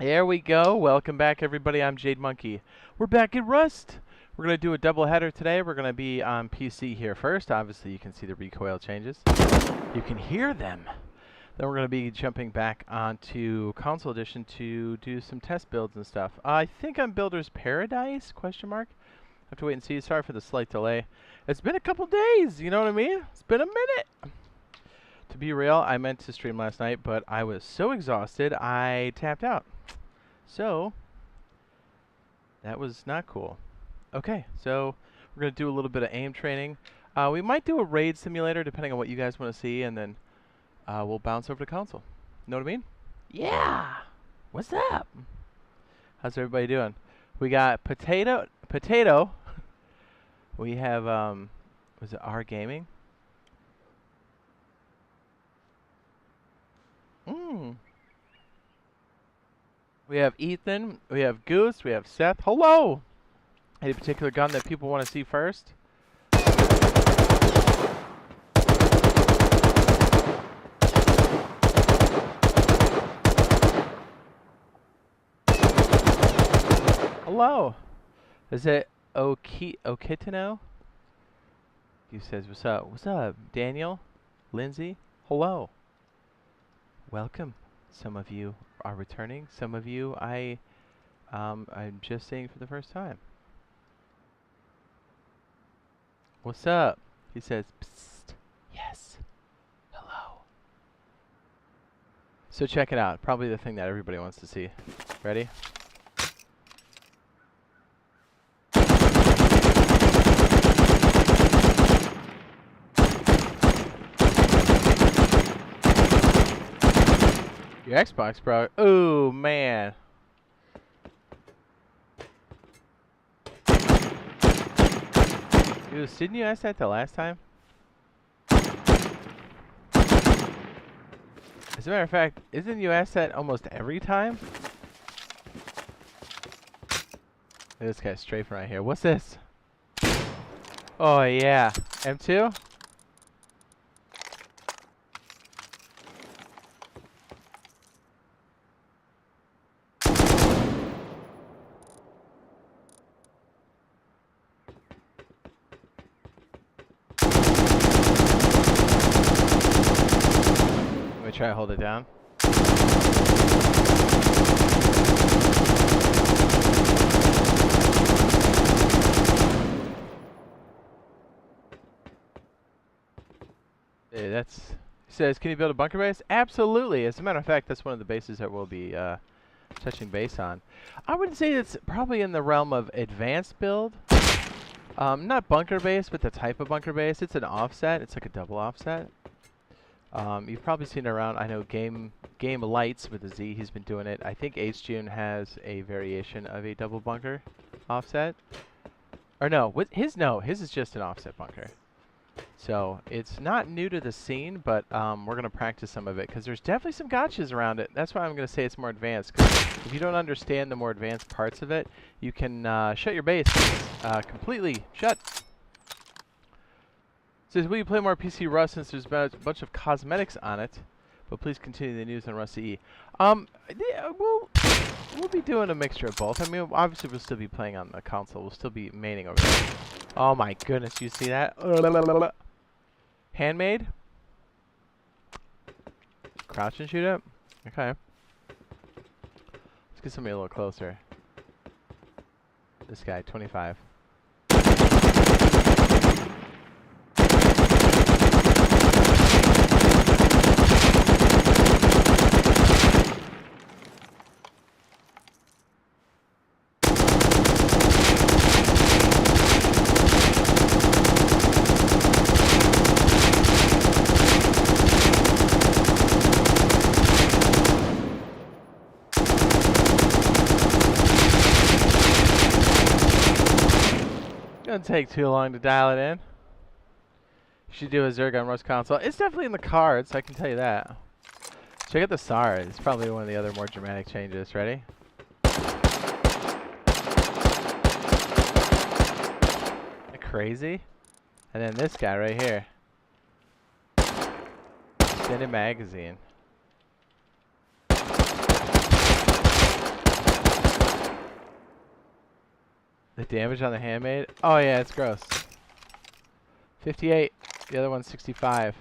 There we go. Welcome back, everybody. I'm Jade Monkey. We're back in Rust. We're going to do a double header today. We're going to be on PC here first. Obviously, you can see the recoil changes. You can hear them. Then we're going to be jumping back onto console edition to do some test builds and stuff. I think I'm Builder's Paradise, question mark. Have to wait and see. Sorry for the slight delay. It's been a couple days, you know what I mean? It's been a minute. To be real, I meant to stream last night, but I was so exhausted, I tapped out. So, that was not cool. Okay, so we're going to do a little bit of aim training. We might do a raid simulator, depending on what you guys want to see, and then we'll bounce over to console. Know what I mean? Yeah! What's up? How's everybody doing? We got Potato. We have, was it R Gaming? We have Ethan, we have Goose, we have Seth. Hello! Any particular gun that people want to see first? Hello! Is it Okitano? He says, what's up? What's up, Daniel? Lindsay? Hello. Welcome. Some of you are returning. Some of you I'm just seeing for the first time. What's up? He says, psst. Yes. Hello. So check it out. Probably the thing that everybody wants to see. Ready? Your Xbox, bro. Oh, man. Dude, didn't you ask that the last time? As a matter of fact, isn't you asked that almost every time? This guy's strafing right here. What's this? Oh, yeah. M2? Try to hold it down. Hey, that's. He says, can you build a bunker base? Absolutely. As a matter of fact, that's one of the bases that we'll be touching base on. I would say it's probably in the realm of advanced build. Not bunker base, but the type of bunker base. It's an offset. It's like a double offset. You've probably seen it around. I know Game Lights with a Z. He's been doing it. I think HJune has a variation of a double bunker offset. Or no, his is just an offset bunker. So it's not new to the scene, but we're gonna practice some of it because there's definitely some gotchas around it. That's why I'm gonna say it's more advanced. Because if you don't understand the more advanced parts of it, you can shut your base completely shut. Says, will you play more PC Rust since there's been a bunch of cosmetics on it? But please continue the news on Rust CE. Yeah, we'll be doing a mixture of both. I mean, obviously we'll still be playing on the console. We'll still be maining over there. Oh my goodness, you see that? Handmade? Crouch and shoot it? Okay. Let's get somebody a little closer. This guy, 25. Doesn't take too long to dial it in. You should do a Zerg on Rust console. It's definitely in the cards, I can tell you that. Check out the SAR. It's probably one of the other more dramatic changes. Ready? Crazy. And then this guy right here. Extended magazine. damage on the handmade? Oh yeah, it's gross. 58. The other one's 65.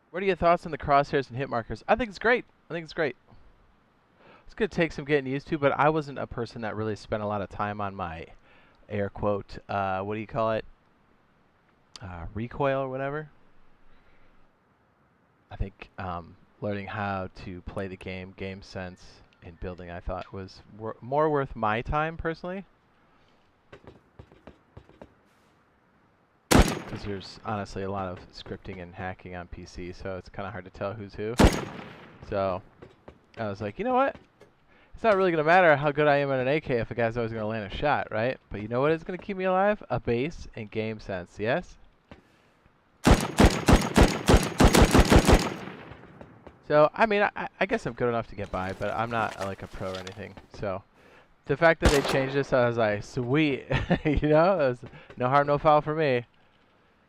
What are your thoughts on the crosshairs and hit markers? I think it's great. I think it's great. It's going to take some getting used to, but I wasn't a person that really spent a lot of time on my air quote, what do you call it? Recoil or whatever. I think learning how to play the game sense, and building, I thought was more worth my time personally. Because there's honestly a lot of scripting and hacking on PC, so it's kind of hard to tell who's who. So I was like, you know what? It's not really going to matter how good I am at an AK if a guy's always going to land a shot, right? But you know what is going to keep me alive? A base and game sense, yes? So, I mean, I guess I'm good enough to get by, but I'm not like a pro or anything. So, the fact that they changed this, I was like, sweet. You know, it was no harm, no foul for me.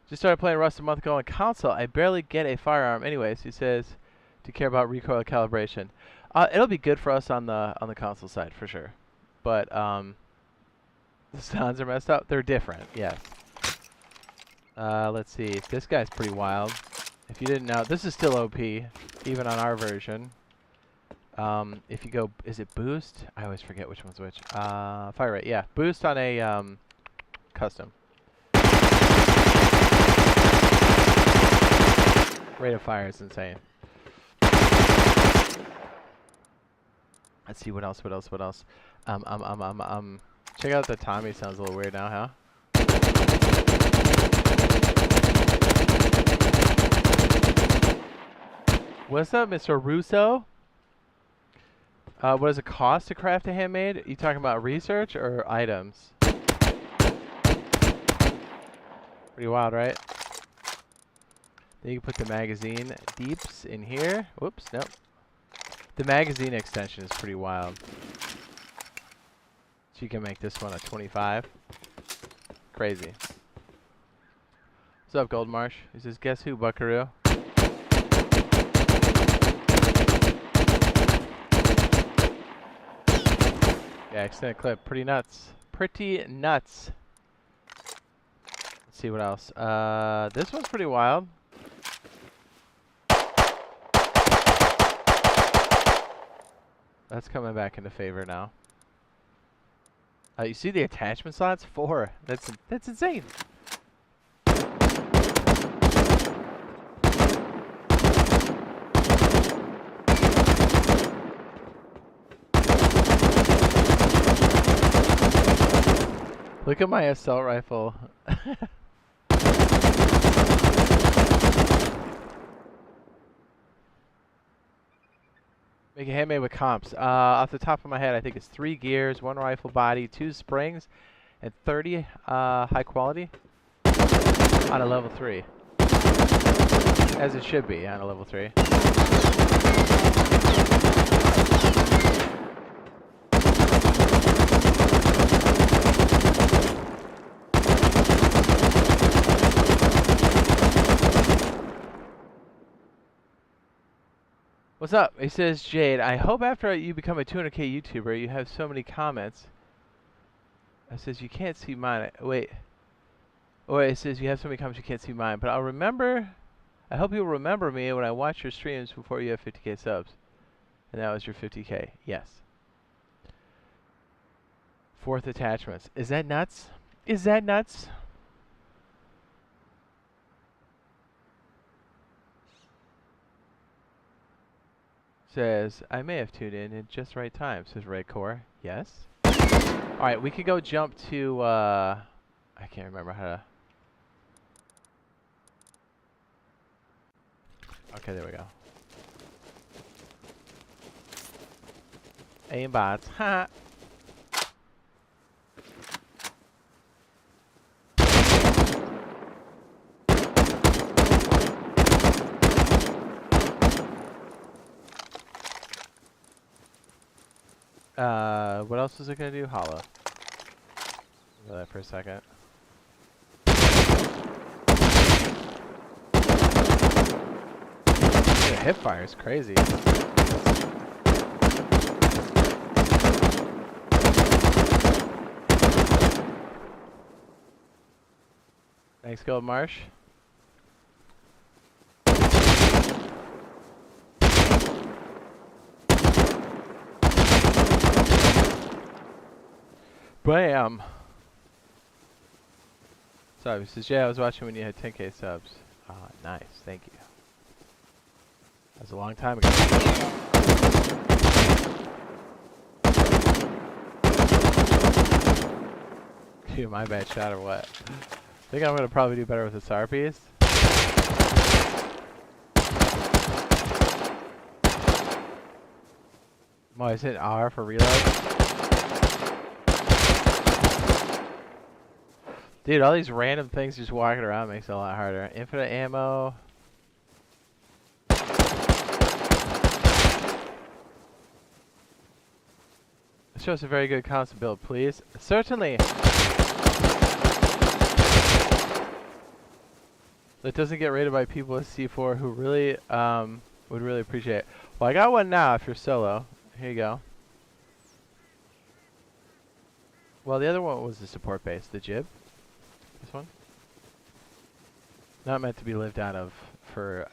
Just started playing Rust a month ago on console. I barely get a firearm. Anyways, he says to care about recoil calibration. It'll be good for us on the console side for sure. But the sounds are messed up. They're different, yes. Let's see. This guy's pretty wild. If you didn't know, this is still OP, even on our version. If you go, is it boost? I always forget which one's which. Fire rate, yeah. Boost on a custom. Rate of fire is insane. Let's see, what else? Check out the Tommy, sounds a little weird now, huh? What's up, Mr. Russo? What does it cost to craft a handmade? Are you talking about research or items? Pretty wild, right? Then you can put the magazine deeps in here. Whoops, nope. The magazine extension is pretty wild. So you can make this one a 25. Crazy. What's up, Gold Marsh? He says, guess who, buckaroo? Yeah, extended clip. Pretty nuts. Pretty nuts. Let's see what else. This one's pretty wild. That's coming back into favor now. You see the attachment slots? 4. That's insane. Look at my assault rifle. Make a handmade with comps. Off the top of my head, I think it's 3 gears, 1 rifle body, 2 springs, and 30 high quality on a level 3. As it should be on a level 3. What's up? He says, Jade, I hope after you become a 200K YouTuber, you have so many comments. It says, you can't see mine. Wait. Oh, it says, you have so many comments, you can't see mine. But I'll remember. I hope you'll remember me when I watch your streams before you have 50K subs. And that was your 50K. Yes. 4th attachments. Is that nuts? Is that nuts? Says, I may have tuned in at just the right time, says Recoil. Yes. Alright, we could go jump to, I can't remember how to. Okay, there we go. Aimbots. Ha! What else is it gonna do? Hollow. Go that for a second. The hip fire is crazy. Thanks, Gold Marsh. Bam! Sorry, he says, yeah, I was watching when you had 10K subs. Ah, nice, thank you. That was a long time ago. Dude, my bad shot or what? I think I'm gonna probably do better with the SAR piece. Oh, is it R for reload? Dude, all these random things just walking around makes it a lot harder. Infinite ammo. Show us a very good console build, please. Certainly. That doesn't get rated by people with C4 who really would really appreciate it. Well, I got one now if you're solo. Here you go. Well, the other one was the support base, the jib. This one. Not meant to be lived out of for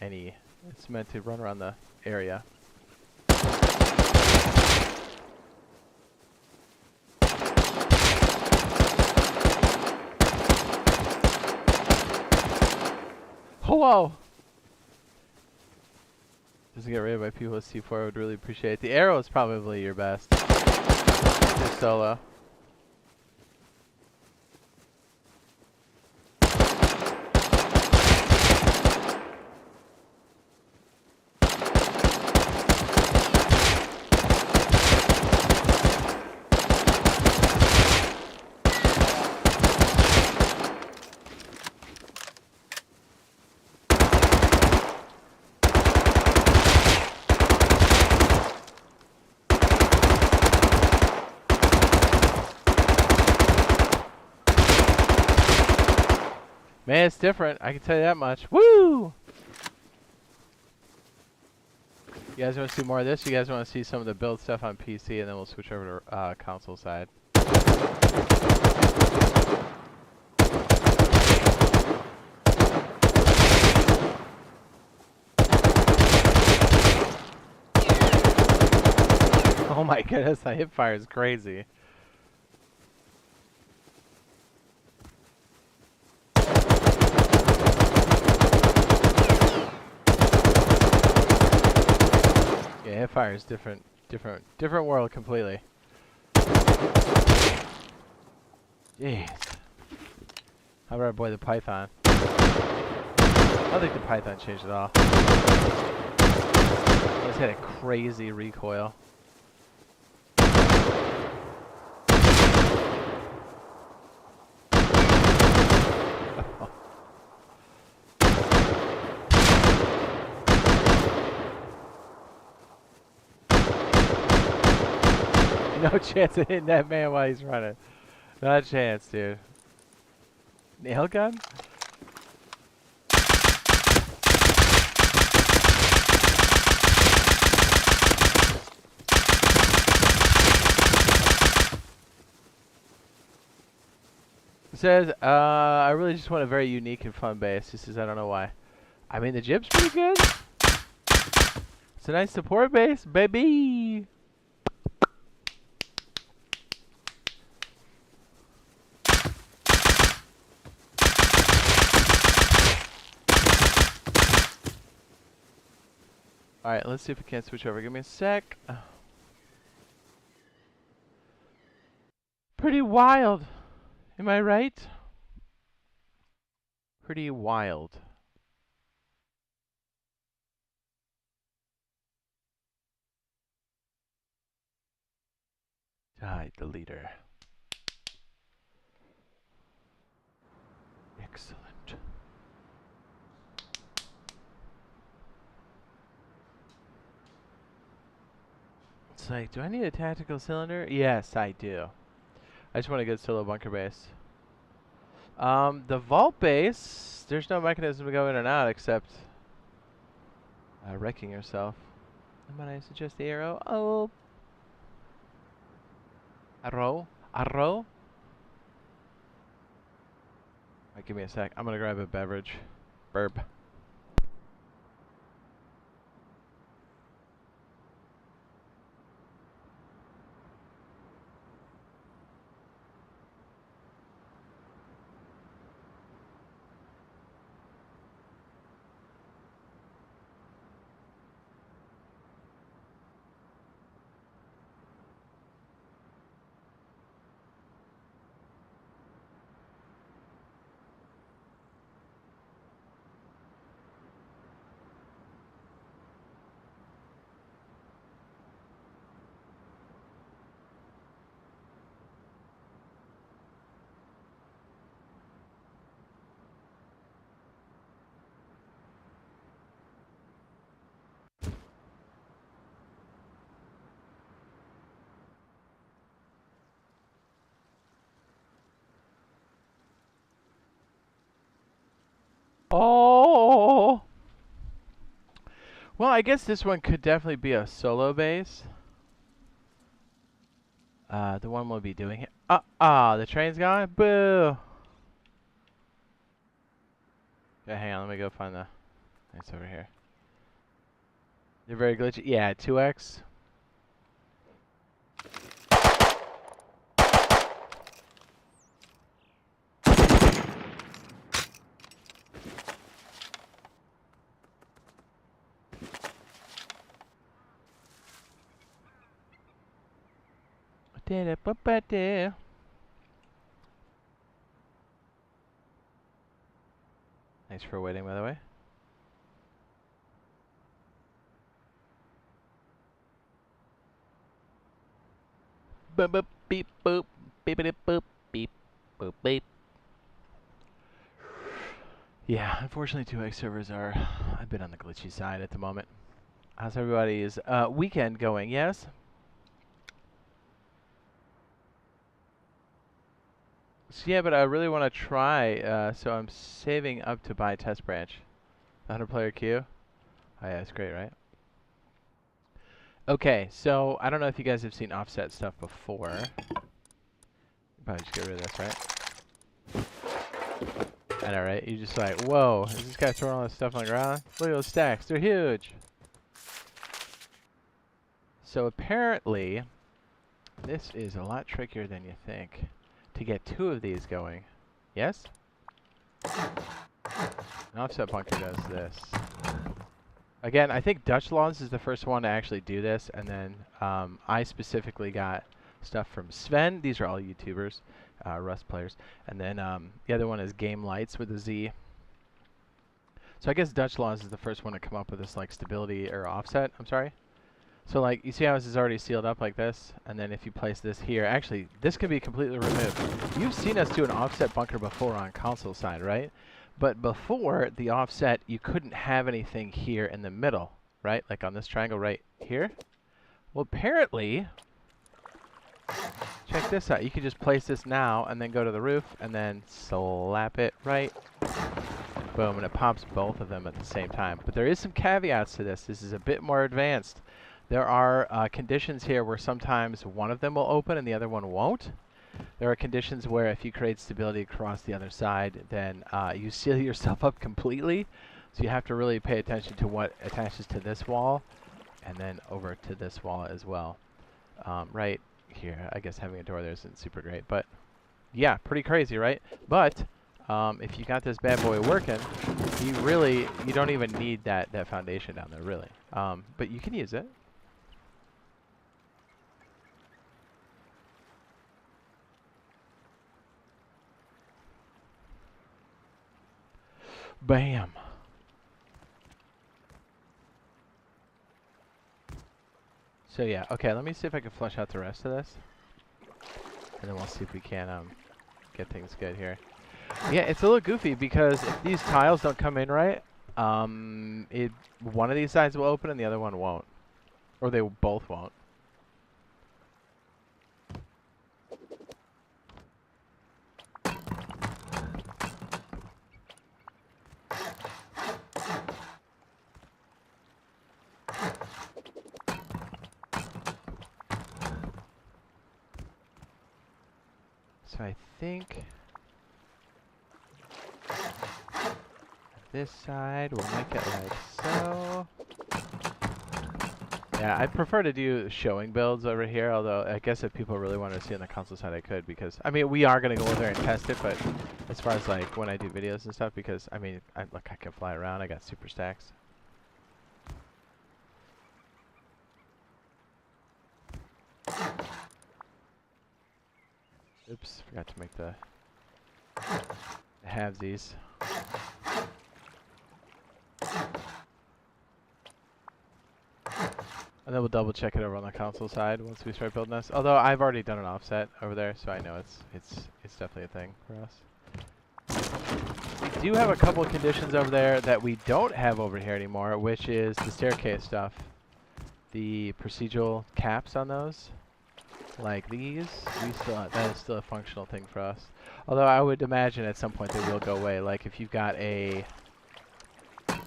any. It's meant to run around the area. Oh, whoa! Doesn't get rated by people with C4. I would really appreciate it. The arrow is probably your best. If you're solo. Man, it's different. I can tell you that much. Woo! You guys want to see more of this? You guys want to see some of the build stuff on PC, and then we'll switch over to console side. Oh my goodness, that hip fire is crazy. Yeah, hipfire is different world completely. Jeez. How about our boy the Python? I don't think the Python changed at all. I just had a crazy recoil. No chance of hitting that man while he's running. Not a chance, dude. Nail gun? It says, I really just want a very unique and fun base. He says, I don't know why. I mean, the jib's pretty good. It's a nice support base, baby. Alright, let's see if we can't switch over. Give me a sec. Pretty wild. Am I right? Pretty wild. Jade, the leader. Excellent. It's like, do I need a tactical cylinder? Yes, I do. I just want a good solo bunker base. The vault base, there's no mechanism to go in and out except wrecking yourself. Might I suggest the arrow? Oh. Arrow? Arrow? My Right, give me a sec. I'm gonna grab a beverage. Burp. Oh! Well, I guess this one could definitely be a solo base. The one we'll be doing it. The train's gone? Boo! Okay, hang on, let me go find the... It's over here. They're very glitchy. Yeah, 2x. Thanks for waiting, by the way. Boop boop beep boop beep beep boop beep boop beep. Yeah, unfortunately 2x servers are a bit on the glitchy side at the moment. How's everybody's weekend going? Yes? So yeah, but I really want to try, so I'm saving up to buy test branch. 100 player queue. Oh yeah, it's great, right? Okay, so I don't know if you guys have seen offset stuff before. Probably just get rid of this, right? I know, right? You're just like, whoa, is this guy throwing all this stuff on the ground? Look at those stacks, they're huge. So apparently, this is a lot trickier than you think to get 2 of these going. Yes? An offset bunker does this. Again, I think Dutch Laws is the first one to actually do this, and then I specifically got stuff from Sven. These are all YouTubers, Rust players. And then the other one is Game Lights with a Z. So I guess Dutch Laws is the first one to come up with this like stability or offset, I'm sorry. So like, you see how this is already sealed up like this? And then if you place this here, actually, this can be completely removed. You've seen us do an offset bunker before on console side, right? But before the offset, you couldn't have anything here in the middle, right? Like on this triangle right here. Well, apparently, check this out. You could just place this now and then go to the roof and then slap it right. Boom, and it pops both of them at the same time. But there is some caveats to this. This is a bit more advanced. There are conditions here where sometimes one of them will open and the other one won't. There are conditions where if you create stability across the other side, then you seal yourself up completely. So you have to really pay attention to what attaches to this wall and then over to this wall as well. Right here, I guess having a door there isn't super great, but yeah, pretty crazy, right? But if you got this bad boy working, you don't even need that foundation down there, really. But you can use it. Bam. So yeah, okay, let me see if I can flush out the rest of this. And then we'll see if we can get things good here. Yeah, it's a little goofy because if these tiles don't come in right, one of these sides will open and the other one won't. Or they both won't. So I think this side. We'll make it like so. Yeah, I prefer to do showing builds over here, although I guess if people really wanted to see on the console side, I could, because, I mean, we are going to go over there and test it, but as far as, like, when I do videos and stuff, because, I mean, look, I can fly around. I got super stacks. Oops, forgot to make the halvesies. And then we'll double check it over on the console side once we start building this. Although I've already done an offset over there, so I know it's definitely a thing for us. We do have a couple of conditions over there that we don't have over here anymore, which is the staircase stuff. The procedural caps on those, like these, that is still a functional thing for us. Although I would imagine at some point they will go away. Like if you've got a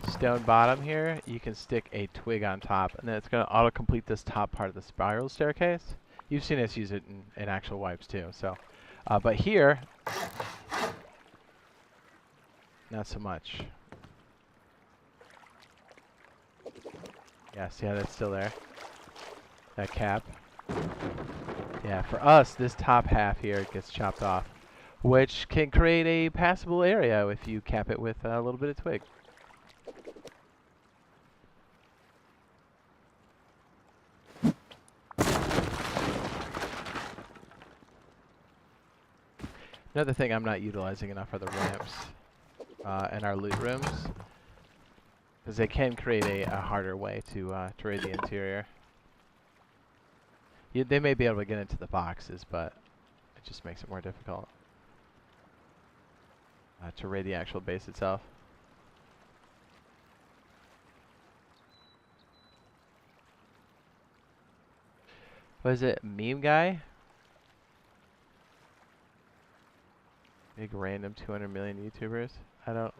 stone bottom here, you can stick a twig on top, and then it's going to auto-complete this top part of the spiral staircase. You've seen us use it in actual wipes too. So, but here, not so much. Yeah, see how that's still there? That cap. Yeah, for us, this top half here gets chopped off, which can create a passable area if you cap it with a little bit of twig. Another thing I'm not utilizing enough are the ramps in our loot rooms, because they can create a harder way to raid the interior. They may be able to get into the boxes, but it just makes it more difficult to raid the actual base itself. What is it, meme guy? Big random 200 million YouTubers?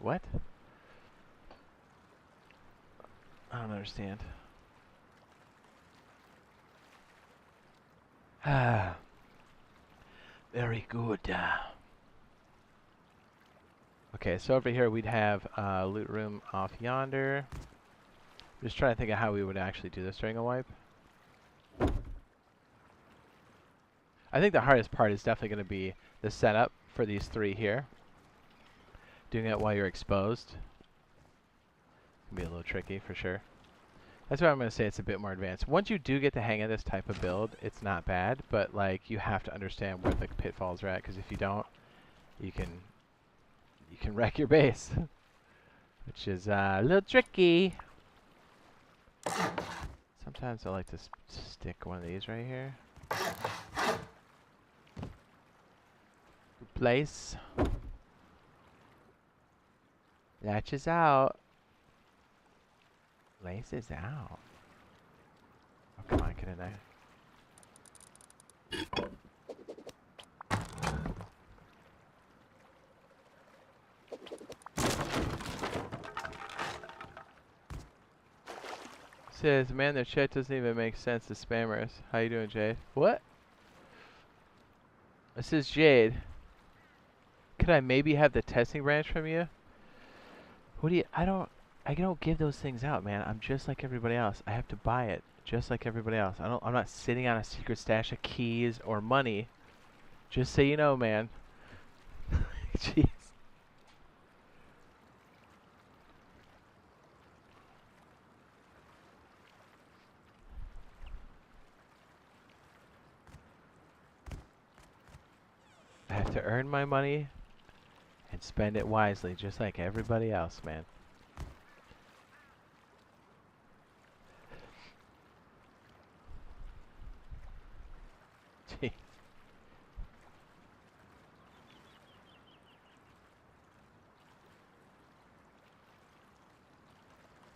What? I don't understand. Ah. Very good. Okay, so over here we'd have a loot room off yonder. Just trying to think of how we would actually do this during a wipe. I think the hardest part is definitely going to be the setup for these three here. Doing it while you're exposed can be a little tricky for sure. That's why I'm going to say it's a bit more advanced. Once you do get the hang of this type of build, it's not bad, but like you have to understand where the pitfalls are at, because if you don't, you can wreck your base, which is a little tricky. Sometimes I like to stick one of these right here. Place. Latches out. Laces out. Oh, come on, get in there. Says, man, their chat doesn't even make sense to spammers. How you doing, Jade? What? This is Jade. Could I maybe have the testing branch from you? What do you... I don't give those things out, man. I'm just like everybody else. I have to buy it just like everybody else. I'm not sitting on a secret stash of keys or money. Just so you know, man. Jeez. I have to earn my money and spend it wisely, just like everybody else, man. Jeez.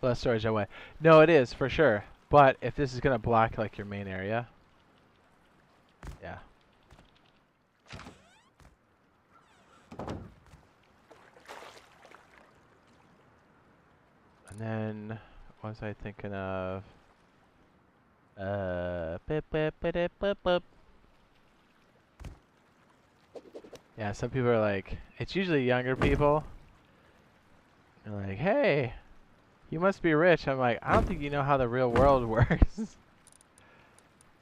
Less storage away. No, it is for sure. But if this is gonna block like your main area, yeah. And then, what was I thinking of? Yeah, some people are like, it's usually younger people They're like, hey, you must be rich. I'm like, I don't think you know how the real world works.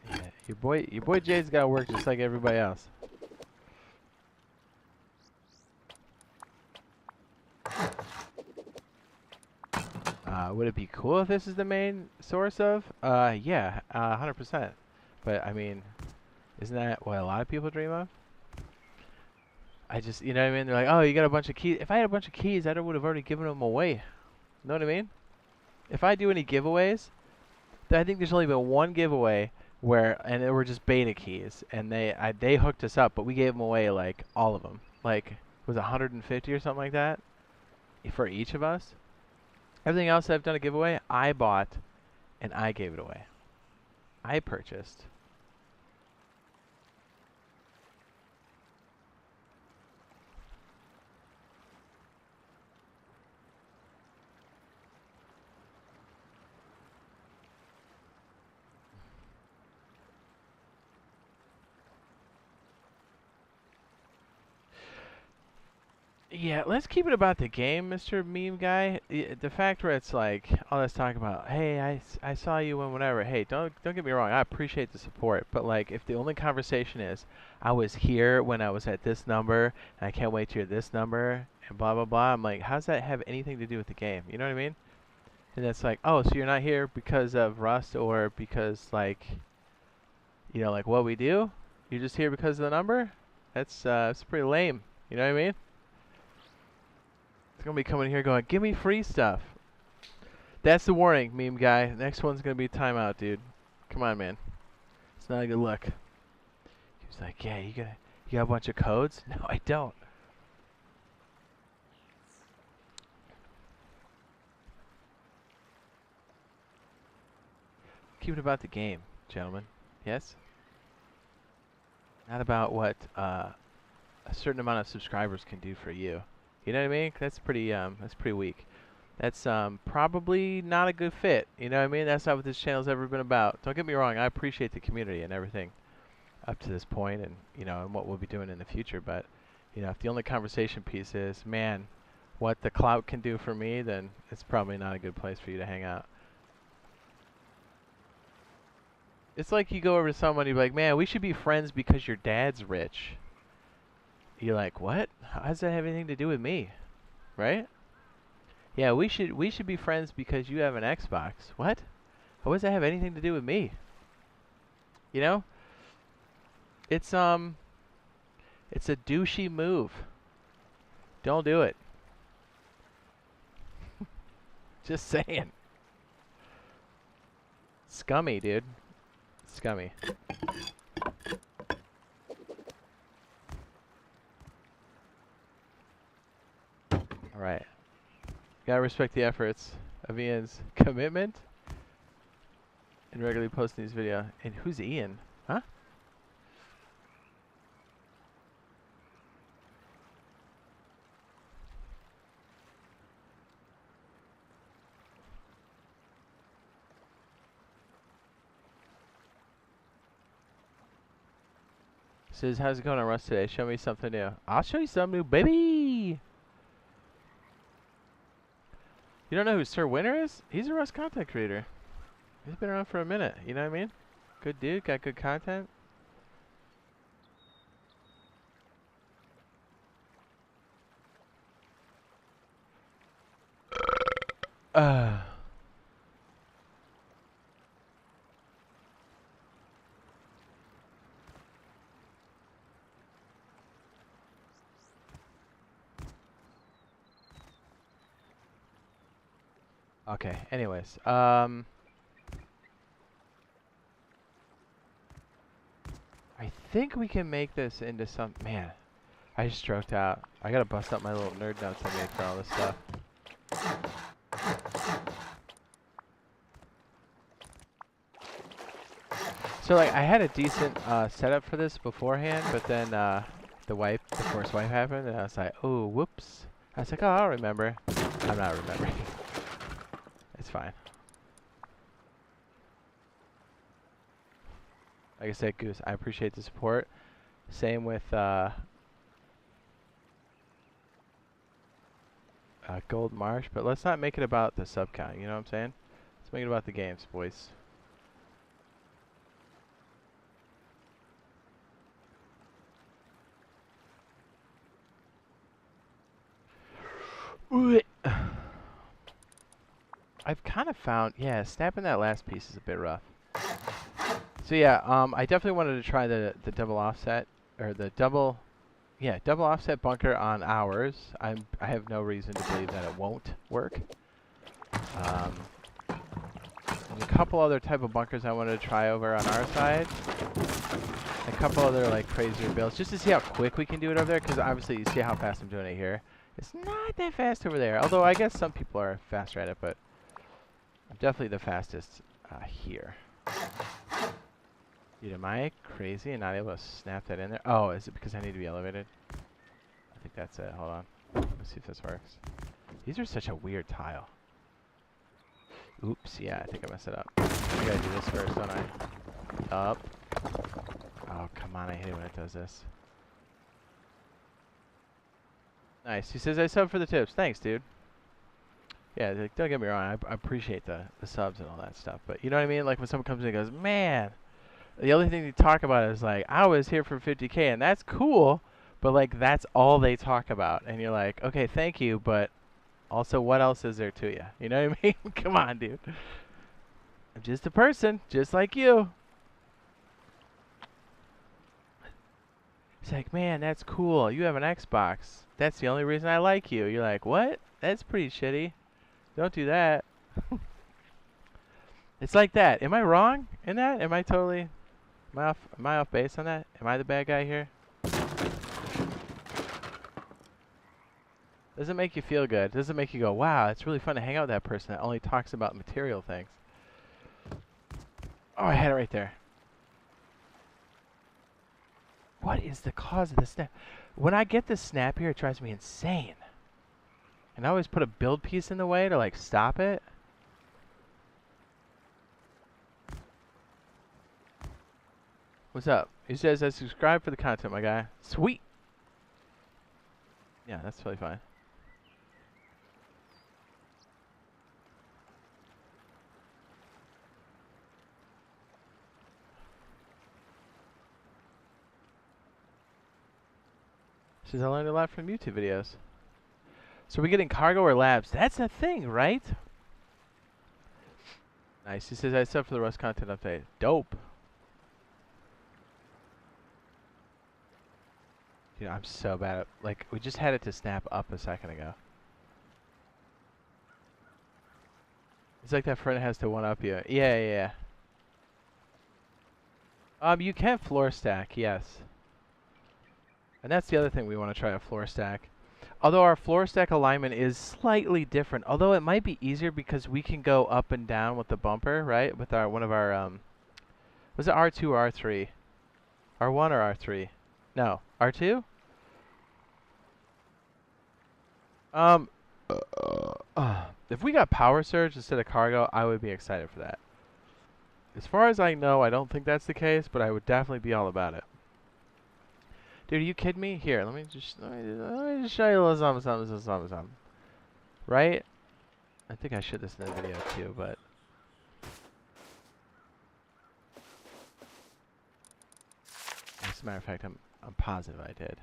Yeah, your boy Jade's got to work just like everybody else. Would it be cool if this is the main source of? Yeah, 100%. But I mean, isn't that what a lot of people dream of? I just, you know what I mean? They're like, oh, you got a bunch of keys. If I had a bunch of keys, I would have already given them away. You know what I mean? If I do any giveaways, I think there's only been one giveaway where, and they were just beta keys, and they hooked us up, but we gave them away like all of them. Like, was it 150 or something like that for each of us? Everything else I've done a giveaway, I bought, and I gave it away. I purchased. Yeah, let's keep it about the game, Mr. Meme Guy. The fact where it's like all this talk about, hey, I saw you and whatever. Hey, don't get me wrong. I appreciate the support, but like if the only conversation is, I was here when I was at this number, and I can't wait to hear this number, and blah blah blah. I'm like, how does that have anything to do with the game? You know what I mean? And it's like, oh, so you're not here because of Rust or because like, you know, like what we do? You're just here because of the number? That's pretty lame. You know what I mean? It's gonna be coming here going, give me free stuff. That's the warning, Meme Guy. Next one's gonna be a timeout, dude. Come on, man. It's not a good look. He was like, yeah, you got a bunch of codes? No, I don't. Keep it about the game, gentlemen. Yes? Not about what a certain amount of subscribers can do for you. You know what I mean? That's pretty weak. That's probably not a good fit. You know what I mean? That's not what this channel's ever been about. Don't get me wrong. I appreciate the community and everything up to this point, and you know, and what we'll be doing in the future. But you know, if the only conversation piece is, man, what the clout can do for me, then it's probably not a good place for you to hang out. It's like you go over to someone, you're like, man, we should be friends because your dad's rich. You're like, what? How does that have anything to do with me? Right? Yeah, we should be friends because you have an Xbox. What? How does that have anything to do with me? You know? It's a douchey move. Don't do it. Just saying. Scummy, dude. Scummy. Alright. Gotta respect the efforts of Ian's commitment and regularly posting these videos. And who's Ian? Huh? Says, how's it going on Rust today? Show me something new. I'll show you something new, baby! You don't know who Sir Winter is? He's a Rust content creator. He's been around for a minute, you know what I mean? Good dude, got good content. Okay, anyways, I think we can make this into some... Man, I just stroked out. I gotta bust up my little nerd notes I made for all this stuff. So, like, I had a decent setup for this beforehand, but then the first wipe happened, and I was like, oh, whoops. I was like, oh, I'll remember. I'm not remembering. It's fine. Like I said, Goose, I appreciate the support. Same with Gold Marsh, but let's not make it about the sub count, you know what I'm saying? Let's make it about the games, boys. I've kind of found, yeah, snapping that last piece is a bit rough. So yeah, I definitely wanted to try the double offset, or the double offset bunker on ours. I have no reason to believe that it won't work. There's a couple other type of bunkers I wanted to try over on our side. A couple other like crazier builds, just to see how quick we can do it over there, because obviously you see how fast I'm doing it here. It's not that fast over there, although I guess some people are faster at it, but I'm definitely the fastest here. Dude, am I crazy and not able to snap that in there? Oh, is it because I need to be elevated? I think that's it. Hold on. Let's see if this works. These are such a weird tile. Oops, yeah, I think I messed it up. I gotta do this first, don't I? Up. Oh, come on, I hate it when it does this. Nice. He says, I sub for the tips. Thanks, dude. Yeah, like, don't get me wrong. I appreciate the subs and all that stuff. But you know what I mean? Like when someone comes in and goes, man, the only thing you talk about is like, I was here for 50K, and that's cool. But like, that's all they talk about. And you're like, okay, thank you, but also what else is there to you? You know what I mean? Come on, dude. I'm just a person, just like you. It's like, man, that's cool. You have an Xbox. That's the only reason I like you. You're like, what? That's pretty shitty. Don't do that. It's like that. Am I wrong in that? Am I totally... Am I off base on that? Am I the bad guy here? Doesn't make you feel good. Doesn't make you go, wow, it's really fun to hang out with that person that only talks about material things. Oh, I had it right there. What is the cause of the snap? When I get this snap here, it drives me insane. And I always put a build piece in the way to like stop it. What's up? He says, I subscribe for the content, my guy. Sweet. Yeah, that's totally fine. He says, I learned a lot from YouTube videos. So we're getting cargo or labs. That's a thing, right? Nice. He says, I sub for the Rust content update. Dope. Dude, I'm so bad at... Like, we just had it to snap up a second ago. It's like that friend has to one-up you. Yeah. You can floor stack, yes. And that's the other thing we want to try, a floor stack. Although our floor stack alignment is slightly different. Although it might be easier because we can go up and down with the bumper, right? With our one of our... Was it R2 or R3? R1 or R3? No. R2? If we got power surge instead of cargo, I would be excited for that. As far as I know, I don't think that's the case, but I would definitely be all about it. Dude, are you kidding me? Here, let me just show you a little something. Right? I think I showed this in the video too, but... As a matter of fact, I'm positive I did.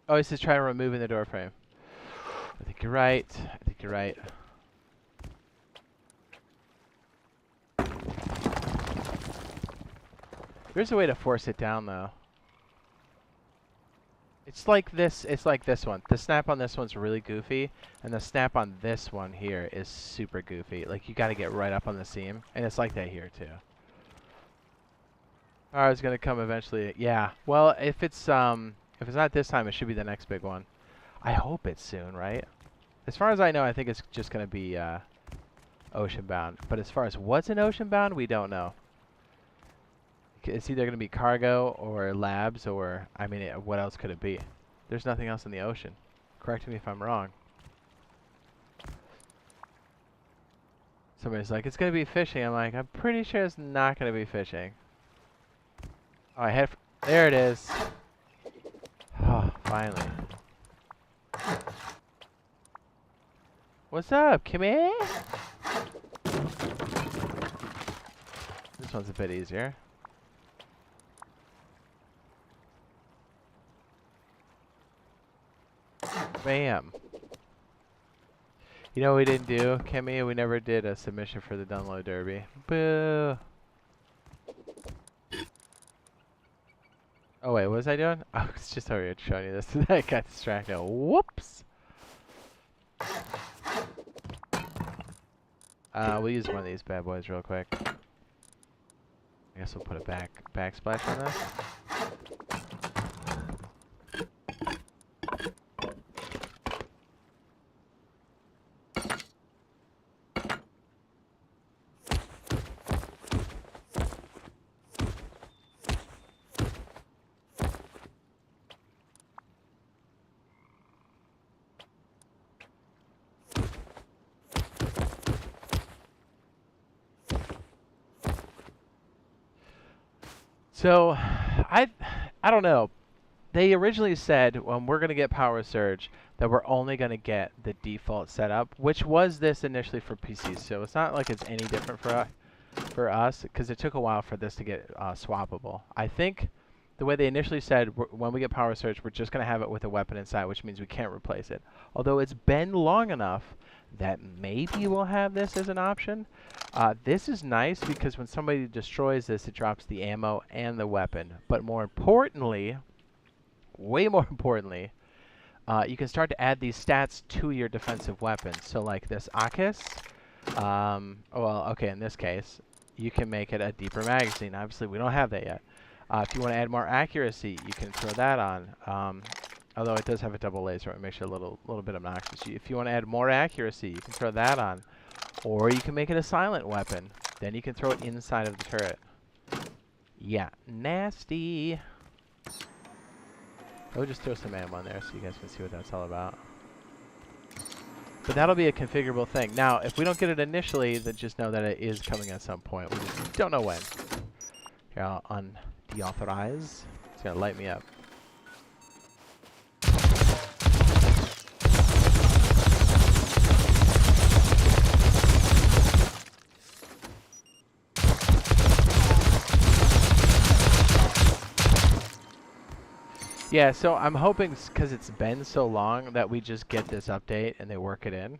Oh, he says try removing the door frame. I think you're right. There's a way to force it down, though. It's like this one. The snap on this one's really goofy, and the snap on this one here is super goofy. Like, you gotta get right up on the seam, and it's like that here, too. Alright, it's gonna come eventually. Yeah. Well, if it's not this time, it should be the next big one. I hope it's soon, right? As far as I know, I think it's just gonna be ocean-bound. But as far as what's in ocean-bound, we don't know. It's either gonna be cargo or labs or, I mean, what else could it be? There's nothing else in the ocean. Correct me if I'm wrong. Somebody's like, it's gonna be fishing. I'm like, I'm pretty sure it's not gonna be fishing. Oh, I had. There it is. Oh, finally. What's up, Kimmy? This one's a bit easier. Bam. You know what we didn't do, Kimmy? We never did a submission for the download derby. Boo. Oh wait, what was I doing? I was just over here showing you this. I got distracted. Whoops. We'll use one of these bad boys real quick. I guess we'll put a backsplash on this. So, I don't know. They originally said when we're going to get Power Surge that we're only going to get the default setup, which was this initially for PCs. So it's not like it's any different for us because it took a while for this to get swappable. I think the way they initially said when we get Power Surge, we're just going to have it with a weapon inside, which means we can't replace it. Although it's been long enough that maybe we'll have this as an option. This is nice because when somebody destroys this, it drops the ammo and the weapon. But more importantly, way more importantly, you can start to add these stats to your defensive weapons. So like this Akis, well, okay, in this case, you can make it a deeper magazine. Obviously, we don't have that yet. If you want to add more accuracy, you can throw that on. Although it does have a double laser, it makes it a little bit obnoxious. If you want to add more accuracy, you can throw that on. Or you can make it a silent weapon. Then you can throw it inside of the turret. Yeah, nasty. I'll just throw some ammo on there so you guys can see what that's all about. But that'll be a configurable thing. Now, if we don't get it initially, then just know that it is coming at some point. We just don't know when. Here, I'll undeauthorize. It's going to light me up. Yeah, so I'm hoping, because it's been so long, that we just get this update and they work it in.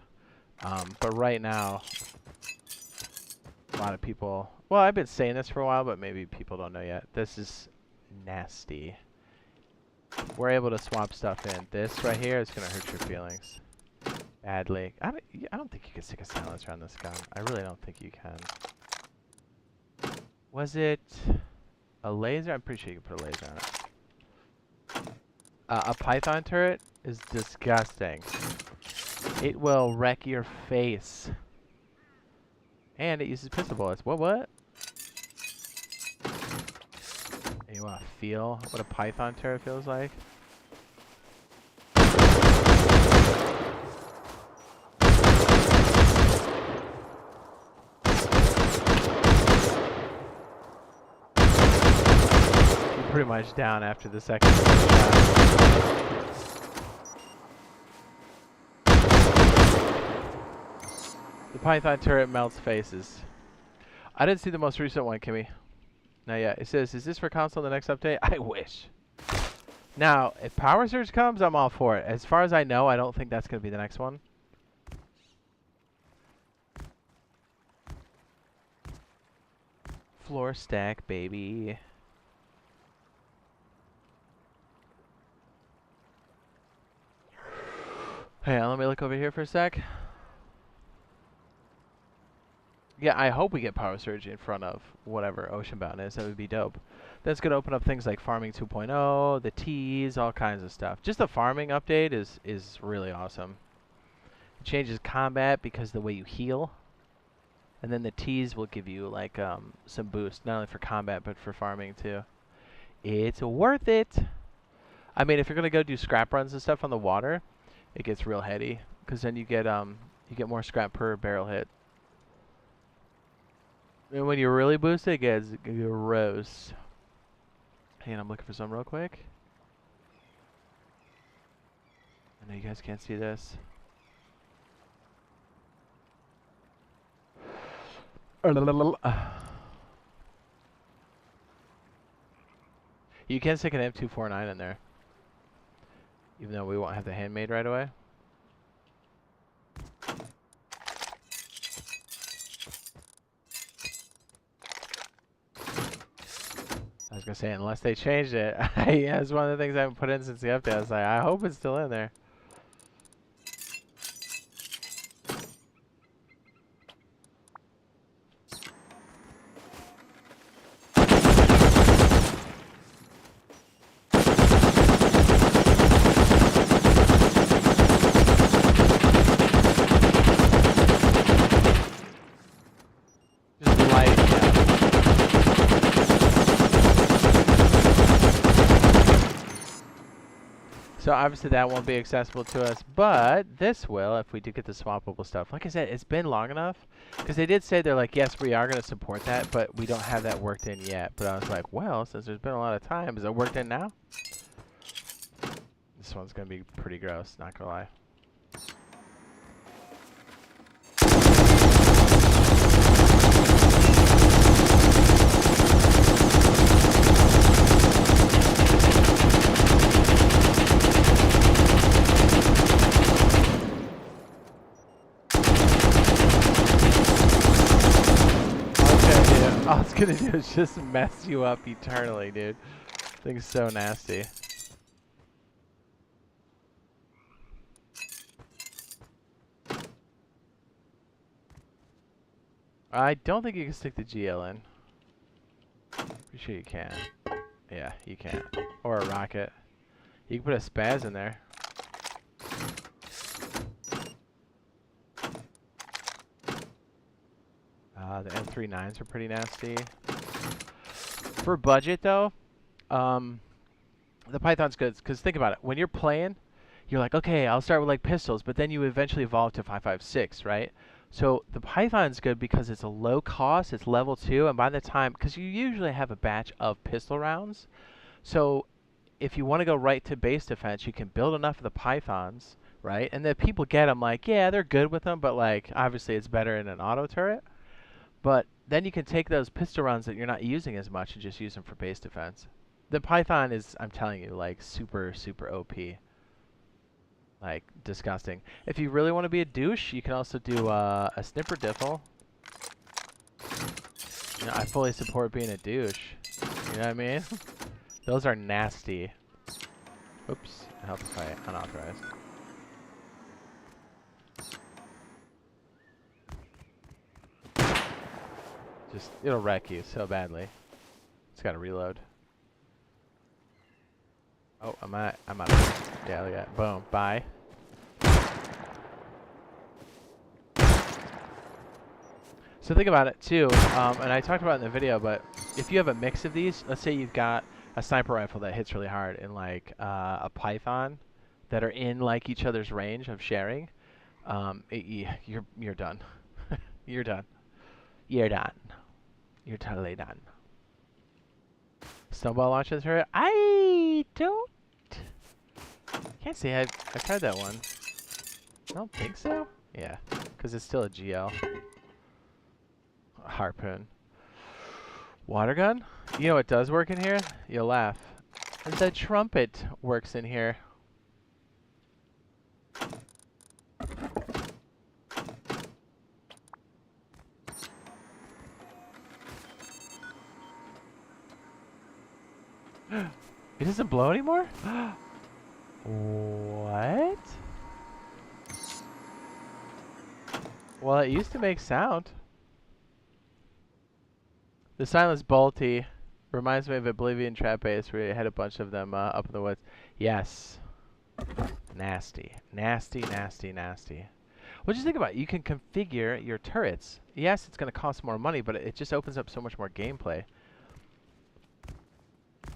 But right now, a lot of people... Well, I've been saying this for a while, but maybe people don't know yet. This is nasty. We're able to swap stuff in. This right here is going to hurt your feelings badly. I don't think you can stick a silencer on this gun. I really don't think you can. Was it a laser? I'm pretty sure you can put a laser on it. A python turret is disgusting. It will wreck your face. And it uses pistol bullets. What? And you want to feel what a python turret feels like? You're pretty much down after the second shot. The python turret melts faces. I didn't see the most recent one, Kimmy. Not yet. It says, is this for console the next update? I wish. Now, if Power Surge comes, I'm all for it. As far as I know, I don't think that's going to be the next one. Floor stack, baby. Hey, let me look over here for a sec. Yeah, I hope we get Power Surge in front of whatever Oceanbound is. That would be dope. That's going to open up things like Farming 2.0, the T's, all kinds of stuff. Just the farming update is really awesome. It changes combat because of the way you heal. And then the T's will give you like some boost, not only for combat, but for farming too. It's worth it. I mean, if you're going to go do scrap runs and stuff on the water, it gets real heady. Because then you get more scrap per barrel hit. And when you really boost it, it gets gross. And I'm looking for some real quick. I know you guys can't see this. You can stick an M249 in there, even though we won't have the handmade right away. I was gonna say, unless they changed it. Yeah, it's one of the things I haven't put in since the update. I was like, I hope it's still in there. Just light, yeah. So obviously that won't be accessible to us, but this will if we do get the swappable stuff. Like I said, it's been long enough, because they did say, they're like, yes, we are going to support that, but we don't have that worked in yet. But I was like, well, since there's been a lot of time, is it worked in now? This one's going to be pretty gross, not going to lie. All it's gonna do is just mess you up eternally, dude. Thing's so nasty. I don't think you can stick the GL in. Pretty sure you can. Yeah, you can. Or a rocket. You can put a spaz in there. The M39s are pretty nasty. For budget, though, the Python's good. Because think about it. When you're playing, you're like, okay, I'll start with like pistols, but then you eventually evolve to 5.56, right? So the Python's good because it's a low cost, it's level 2, and by the time, because you usually have a batch of pistol rounds, so if you want to go right to base defense, you can build enough of the Pythons, right? And then people get them like, yeah, they're good with them, but like, obviously it's better in an auto turret. But then you can take those pistol rounds that you're not using as much and just use them for base defense. The Python is, I'm telling you, like super, super OP. Like, disgusting. If you really want to be a douche, you can also do a snipper diffle. You know, I fully support being a douche. You know what I mean? Those are nasty. Oops. It helps if I unauthorized. Just, it'll wreck you so badly. It's got to reload. Oh, I'm out. Yeah, look at that. Boom. Bye. So think about it too, and I talked about it in the video, but if you have a mix of these, let's say you've got a sniper rifle that hits really hard and like a Python that are in like each other's range of sharing, you're done. You're done. You're done. You're totally done. Snowball launcher turret? I don't. Can't say I've tried that one. I don't think so. Yeah, because it's still a GL. Harpoon. Water gun? You know what does work in here? You'll laugh. The trumpet works in here. It doesn't blow anymore? What? Well, it used to make sound. The silence bolty reminds me of Oblivion Trap Base where you had a bunch of them up in the woods. Yes. Nasty. Nasty, nasty, nasty. Well, just think about it. You can configure your turrets. Yes, it's going to cost more money, but it just opens up so much more gameplay.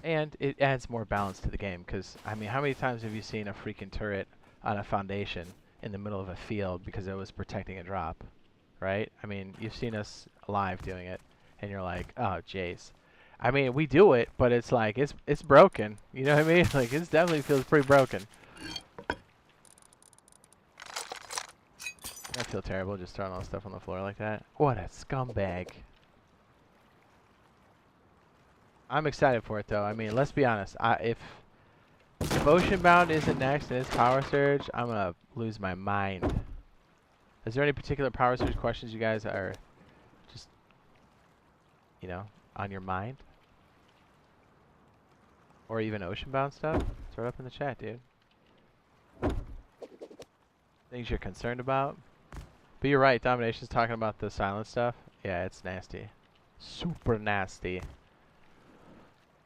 And it adds more balance to the game, because, I mean, how many times have you seen a freaking turret on a foundation in the middle of a field because it was protecting a drop, right? I mean, you've seen us live doing it. and you're like, oh, jeez. I mean, we do it, but it's like, it's broken. You know what I mean? Like, it definitely feels pretty broken. I feel terrible just throwing all the stuff on the floor like that. What a scumbag. I'm excited for it, though. I mean, let's be honest. If Oceanbound isn't next and it's Power Surge, I'm going to lose my mind. Is there any particular Power Surge questions you guys are just, you know, on your mind? Or even Oceanbound stuff? Throw it up in the chat, dude. Things you're concerned about? But you're right, Domination's talking about the silent stuff. Yeah, it's nasty. Super nasty.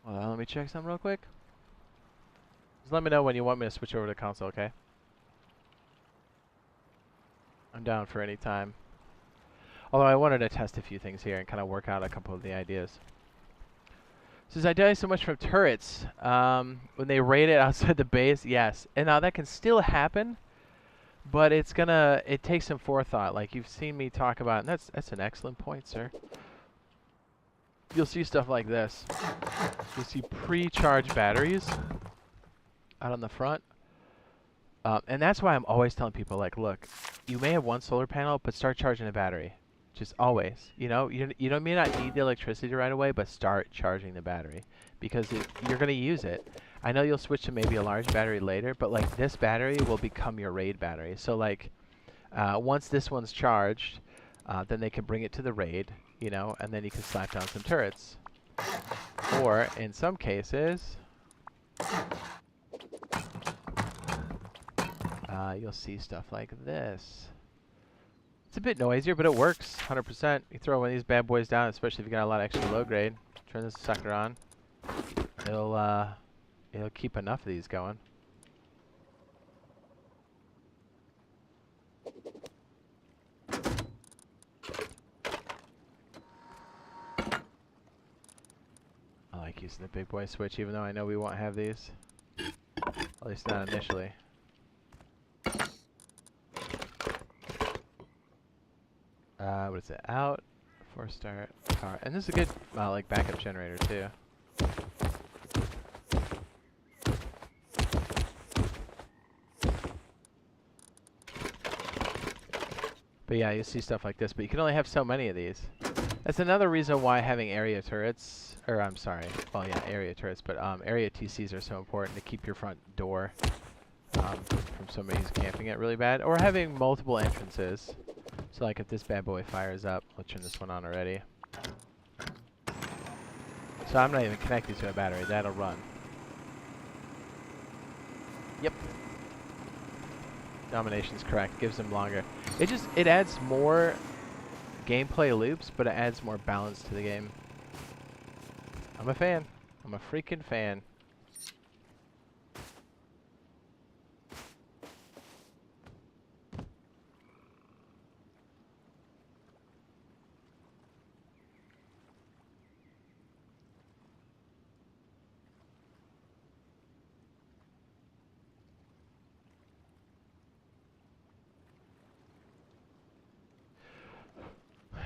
Hold on, let me check something real quick. Just let me know when you want me to switch over to console, okay? I'm down for any time. Although I wanted to test a few things here and kind of work out a couple of the ideas. Says, I die so much from turrets. When they raid it outside the base, yes. And now that can still happen, but it takes some forethought. Like you've seen me talk about, and that's an excellent point, sir. You'll see stuff like this. You'll see pre-charged batteries out on the front. And that's why I'm always telling people, like, look, you may have one solar panel, but start charging the battery. Just always. You know, you may not need the electricity right away, but start charging the battery. Because you're going to use it. I know you'll switch to maybe a large battery later, but, like, this battery will become your raid battery. So, like, once this one's charged, then they can bring it to the raid, you know, and then you can slap down some turrets. Or, in some cases... you'll see stuff like this. It's a bit noisier, but it works 100%. You throw one of these bad boys down, especially if you got a lot of extra low grade. Turn this sucker on. It'll keep enough of these going. I like using the big boy switch, even though I know we won't have these. At least not initially. What is it? Out, 4-star, power. And this is a good, like, backup generator, too. But yeah, you see stuff like this, but you can only have so many of these. That's another reason why having area turrets, or I'm sorry, well, yeah, area turrets, but area TCs are so important to keep your front door from somebody who's camping it really bad. Or having multiple entrances. So like if this bad boy fires up, we'll turn this one on already. So I'm not even connected to a battery, that'll run. Yep. Domination's correct, gives them longer. It adds more gameplay loops, but it adds more balance to the game. I'm a fan. I'm a freaking fan.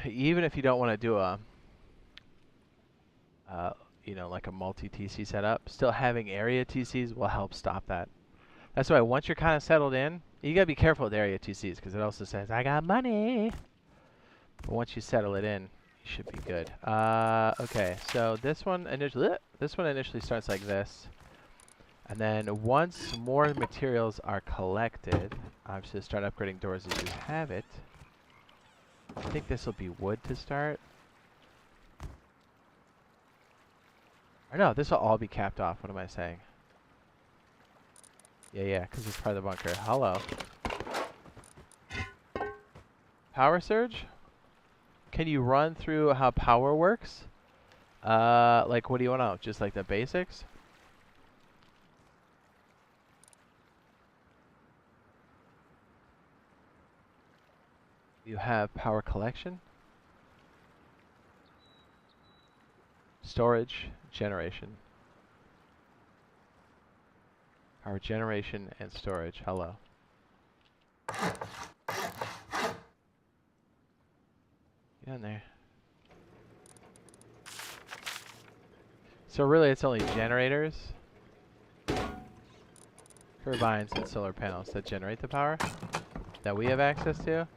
Even if you don't want to do a, you know, like a multi-TC setup, still having area TCs will help stop that. That's why once you're kind of settled in, you gotta be careful with area TCs because it also says, I got money. But once you settle it in, you should be good. Okay, so this one initially starts like this. And then once more materials are collected, obviously start upgrading doors as you have it. I think this will be wood to start. Or no, this will all be capped off. What am I saying? Yeah, because it's part of the bunker. Hello. Power surge? Can you run through how power works? Like what do you want to know? Just like the basics? You have power collection, storage, generation. Power generation and storage. Hello. Get in there. So really it's only generators, turbines, and solar panels that generate the power that we have access to.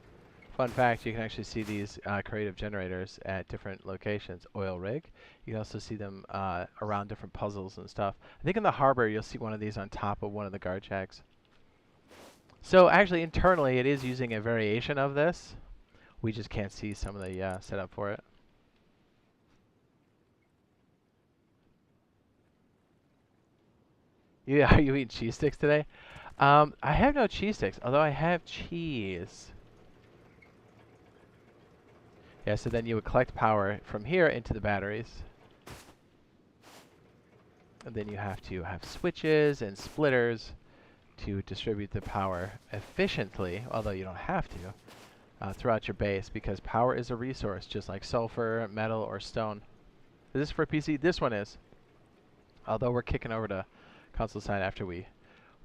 Fun fact, you can actually see these creative generators at different locations. Oil rig. You can also see them around different puzzles and stuff. I think in the harbor you'll see one of these on top of one of the guard shacks. So actually internally it is using a variation of this. We just can't see some of the setup for it. Yeah, are you eating cheese sticks today? I have no cheese sticks, although I have cheese. Yeah, so then you would collect power from here into the batteries. And then you have to have switches and splitters to distribute the power efficiently, although you don't have to, throughout your base, because power is a resource, just like sulfur, metal, or stone. Is this for PC? This one is. Although we're kicking over to console side after we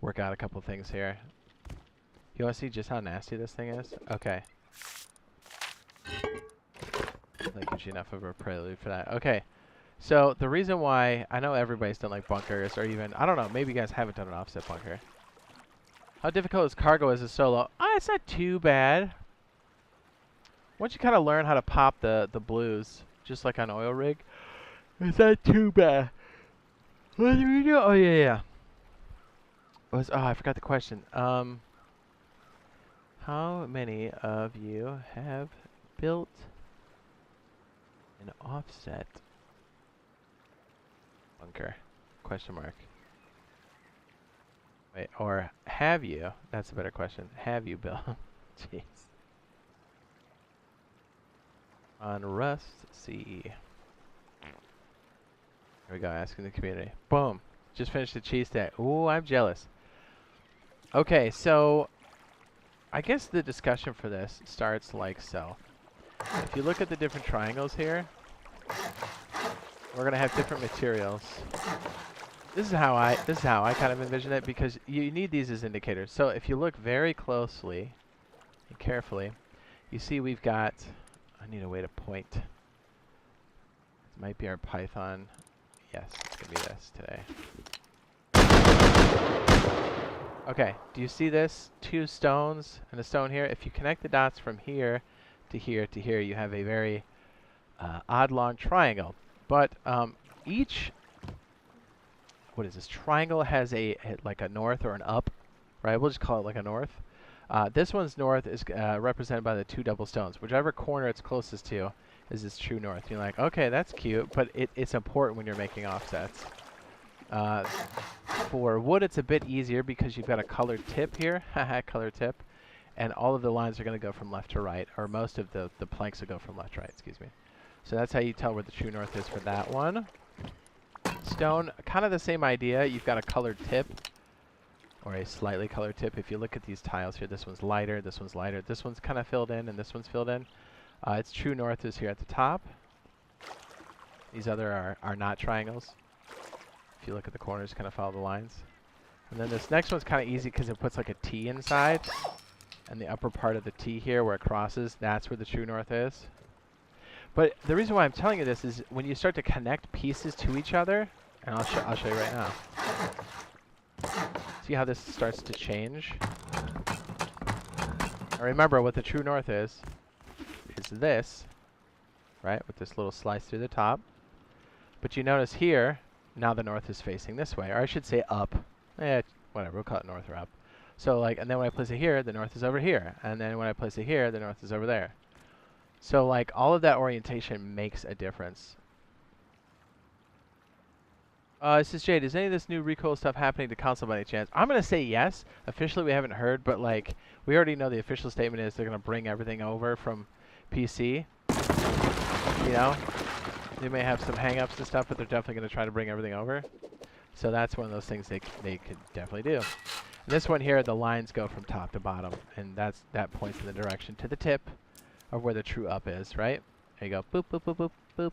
work out a couple things here. You want to see just how nasty this thing is? Okay. That gives you enough of a prelude for that. Okay. So the reason why I know everybody's done like bunkers, or even, I don't know, maybe you guys haven't done an offset bunker. How difficult is cargo as a solo? It's not too bad. Once you kind of learn how to pop the blues, just like on oil rig, it's not too bad. What did we do? Oh yeah. I forgot the question. How many of you have built an offset bunker? Question mark. Wait, or have you? That's a better question. Have you built? Jeez. On Rust CE. Here we go, asking the community. Boom. Just finished the cheese stack. Ooh, I'm jealous. Okay, so I guess the discussion for this starts like so. If you look at the different triangles here, we're gonna have different materials. This is how I kind of envision it, because you need these as indicators. So if you look very closely and carefully, you see we've got, I need a way to point. It might be our Python. Yes, it's gonna be this today. Okay, do you see this? 2 stones and a stone here. If you connect the dots from here to here to here, you have a very odd-long triangle. But each, what is this? Triangle has like a north or an up, right? We'll just call it like a north. This one's north is represented by the 2 double stones. Whichever corner it's closest to is its true north. You're like, okay, that's cute, but it's important when you're making offsets. For wood, it's a bit easier because you've got a colored tip here, haha, colored tip, and all of the lines are going to go from left to right, or most of the planks will go from left to right, excuse me. So that's how you tell where the true north is for that one. Stone, kind of the same idea. You've got a colored tip, or a slightly colored tip. If you look at these tiles here, this one's lighter, this one's lighter, this one's kind of filled in, and this one's filled in. Its true north is here at the top. These other are not triangles. If you look at the corners, kind of follow the lines. And then this next one's kind of easy because it puts like a T inside. And the upper part of the T here where it crosses, that's where the true north is. But the reason why I'm telling you this is when you start to connect pieces to each other, and I'll show you right now. See how this starts to change? Now remember what the true north is this, right? With this little slice through the top. But you notice here, now the north is facing this way, or I should say up. Whatever, we'll call it north or up. So like, and then when I place it here, the north is over here. And then when I place it here, the north is over there. So like, all of that orientation makes a difference. This is Jade. Is any of this new Recoil stuff happening to console by any chance? I'm going to say yes. Officially, we haven't heard, but like, we already know the official statement is they're going to bring everything over from PC. You know? They may have some hang-ups and stuff, but they're definitely going to try to bring everything over. So that's one of those things they could definitely do. And this one here, the lines go from top to bottom, and that points in the direction to the tip of where the true up is, right? There you go. Boop, boop, boop, boop, boop.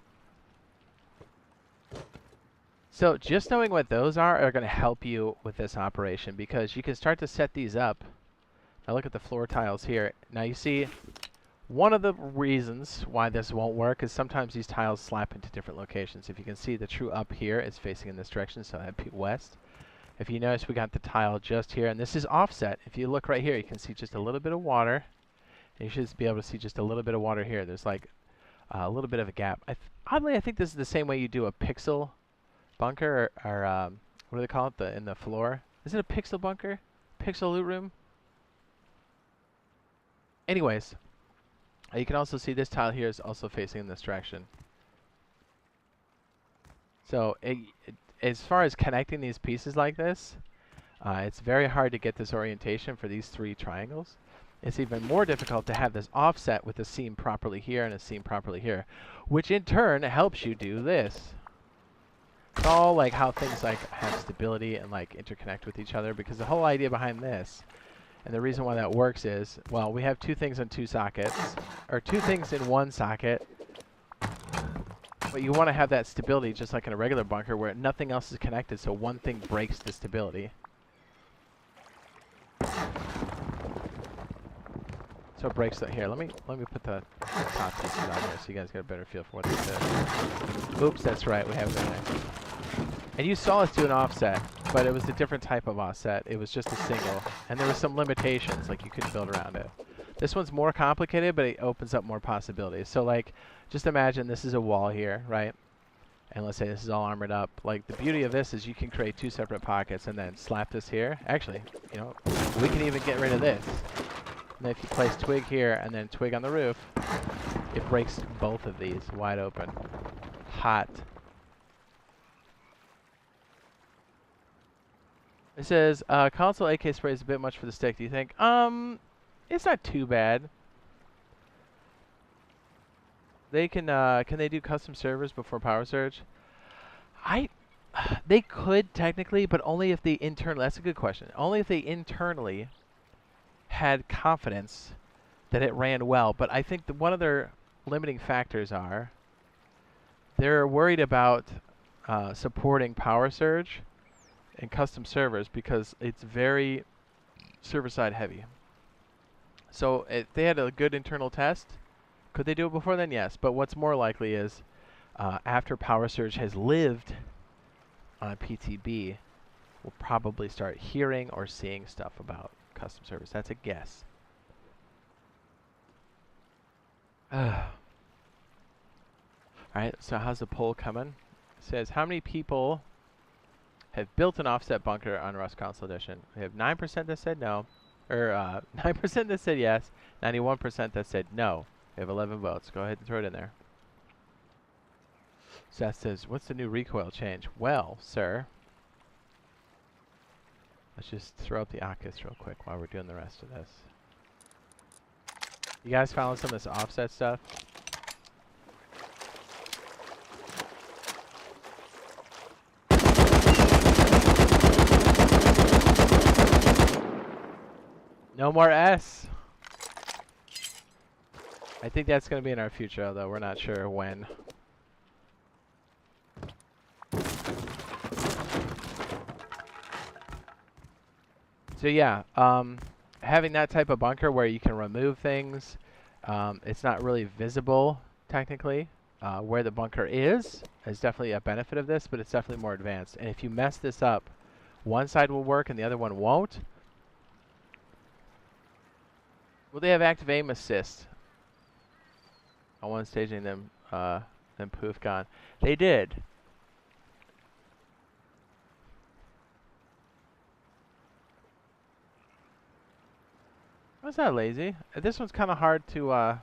So just knowing what those are going to help you with this operation, because you can start to set these up. Now look at the floor tiles here. Now you see One of the reasons why this won't work is sometimes these tiles slap into different locations. If you can see, the true up here is facing in this direction, so that'd be west. If you notice, we got the tile just here, and this is offset. If you look right here, you can see just a little bit of water. And you should be able to see just a little bit of water here. There's like a little bit of a gap. Oddly, I think this is the same way you do a pixel bunker, or what do they call it? In the floor. Is it a pixel bunker? Pixel loot room? Anyways, you can also see this tile here is also facing in this direction. So as far as connecting these pieces like this, it's very hard to get this orientation for these three triangles. It's even more difficult to have this offset with a seam properly here and a seam properly here, which in turn helps you do this. It's all like how things like have stability and like interconnect with each other, because the whole idea behind this, and the reason why that works is, well, we have two things in two sockets, or two things in one socket, but you want to have that stability just like in a regular bunker where nothing else is connected, so one thing breaks the stability. So it breaks that here. Let me put the top pieces on here so you guys get a better feel for what this is. Oops, that's right, we have it there. And you saw us do an offset, but it was a different type of offset. It was just a single, and there were some limitations, like you couldn't build around it. This one's more complicated, but it opens up more possibilities. So like, just imagine this is a wall here, right? And let's say this is all armored up. Like, the beauty of this is you can create two separate pockets and then slap this here. Actually, you know, we can even get rid of this. And then if you place twig here and then twig on the roof, it breaks both of these wide open. Hot. It says, console AK spray is a bit much for the stick. Do you think? It's not too bad. They can they do custom servers before power surge? They could technically, but only if they that's a good question. Only if they internally had confidence that it ran well. But I think that one of their limiting factors are they're worried about supporting power surge and custom servers because it's very server-side heavy. So if they had a good internal test, could they do it before then? Yes. But what's more likely is after power surge has lived on a PTB, we'll probably start hearing or seeing stuff about custom servers. That's a guess. Alright, so how's the poll coming? It says, how many people have built an offset bunker on Rust Console Edition? We have 9% that said no, or 9% that said yes, 91% that said no. We have 11 votes. Go ahead and throw it in there. Seth says, what's the new recoil change? Well, sir, let's just throw up the Oculus real quick while we're doing the rest of this. You guys following some of this offset stuff? No more S. I think that's going to be in our future, although we're not sure when. So yeah, having that type of bunker where you can remove things, it's not really visible technically where the bunker is definitely a benefit of this, but it's definitely more advanced. And if you mess this up, one side will work and the other one won't. Will they have active aim assist on one staging them then poof gone? They did. That's not lazy. This one's kind of hard to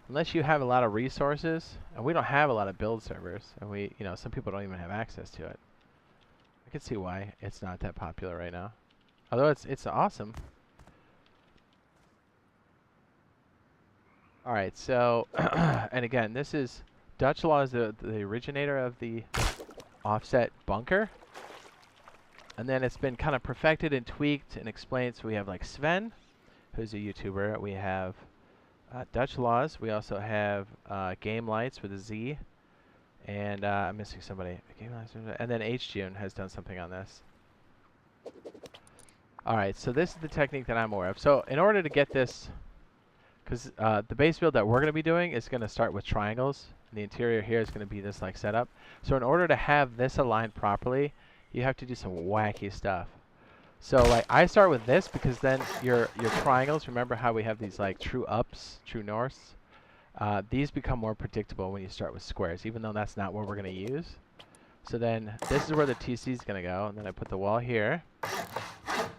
unless you have a lot of resources, and we don't have a lot of build servers, and we, you know, some people don't even have access to it. I can see why it's not that popular right now. Although it's awesome. All right, so and again, this is Dutch Law is the originator of the offset bunker, and then it's been kind of perfected and tweaked and explained. So we have like Sven, who's a YouTuber. We have Dutch Laws. We also have Game Lights with a Z, and I'm missing somebody. Game Lights, and then HJune has done something on this. All right, so this is the technique that I'm aware of. So in order to get this Because the base build that we're going to be doing is going to start with triangles. And the interior here is going to be this like setup. So in order to have this aligned properly, you have to do some wacky stuff. So like I start with this because then your triangles, remember how we have these like true ups, true norths? These become more predictable when you start with squares, even though that's not what we're going to use. So then this is where the TC is going to go, and then I put the wall here.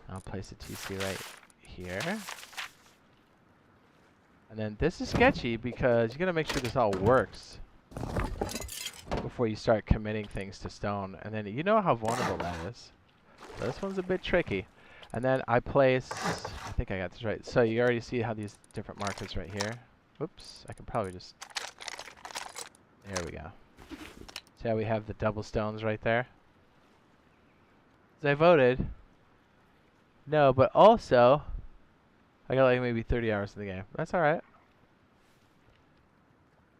I'll place the TC right here. And then this is sketchy because you got to make sure this all works before you start committing things to stone. And then you know how vulnerable that is. So this one's a bit tricky. And then I place, I think I got this right. So you already see how these different markers right here. Whoops, I can probably just, there we go. See how we have the double stones right there? As I voted, no, but also, I got like maybe 30 hours in the game. That's alright.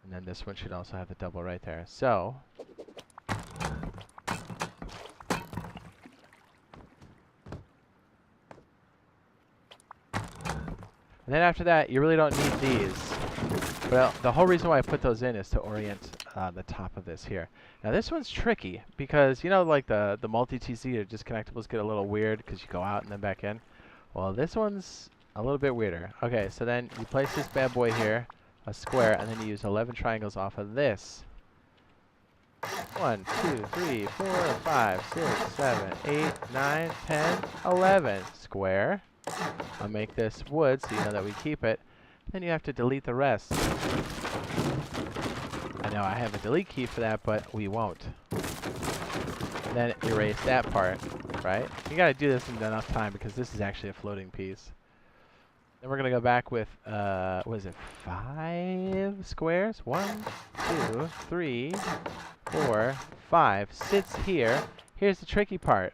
And then this one should also have the double right there. So, and then after that, you really don't need these. But the whole reason why I put those in is to orient the top of this here. Now this one's tricky because, you know, like the multi-TC or disconnectables get a little weird because you go out and then back in. Well, this one's a little bit weirder. Okay, so then you place this bad boy here, a square, and then you use 11 triangles off of this. 1, 2, 3, 4, 5, 6, 7, 8, 9, 10, 11. Square. I'll make this wood so you know that we keep it. Then you have to delete the rest. I know I have a delete key for that, but we won't. And then erase that part, right? You gotta do this in enough time because this is actually a floating piece. Then we're gonna go back with, what is it, 5 squares? 1, 2, 3, 4, 5. Sits here. Here's the tricky part.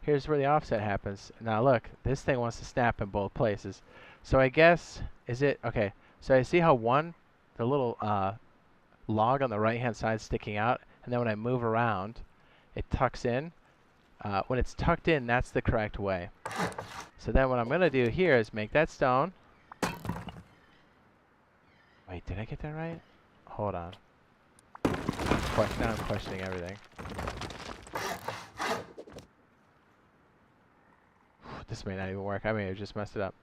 Here's where the offset happens. Now look, this thing wants to snap in both places. So I guess, is it, okay, so I see how the little log on the right hand side is sticking out, and then when I move around, it tucks in. When it's tucked in, that's the correct way. So then what I'm going to do here is make that stone. Wait, did I get that right? Hold on. Now I'm questioning everything. This may not even work. I may have just messed it up.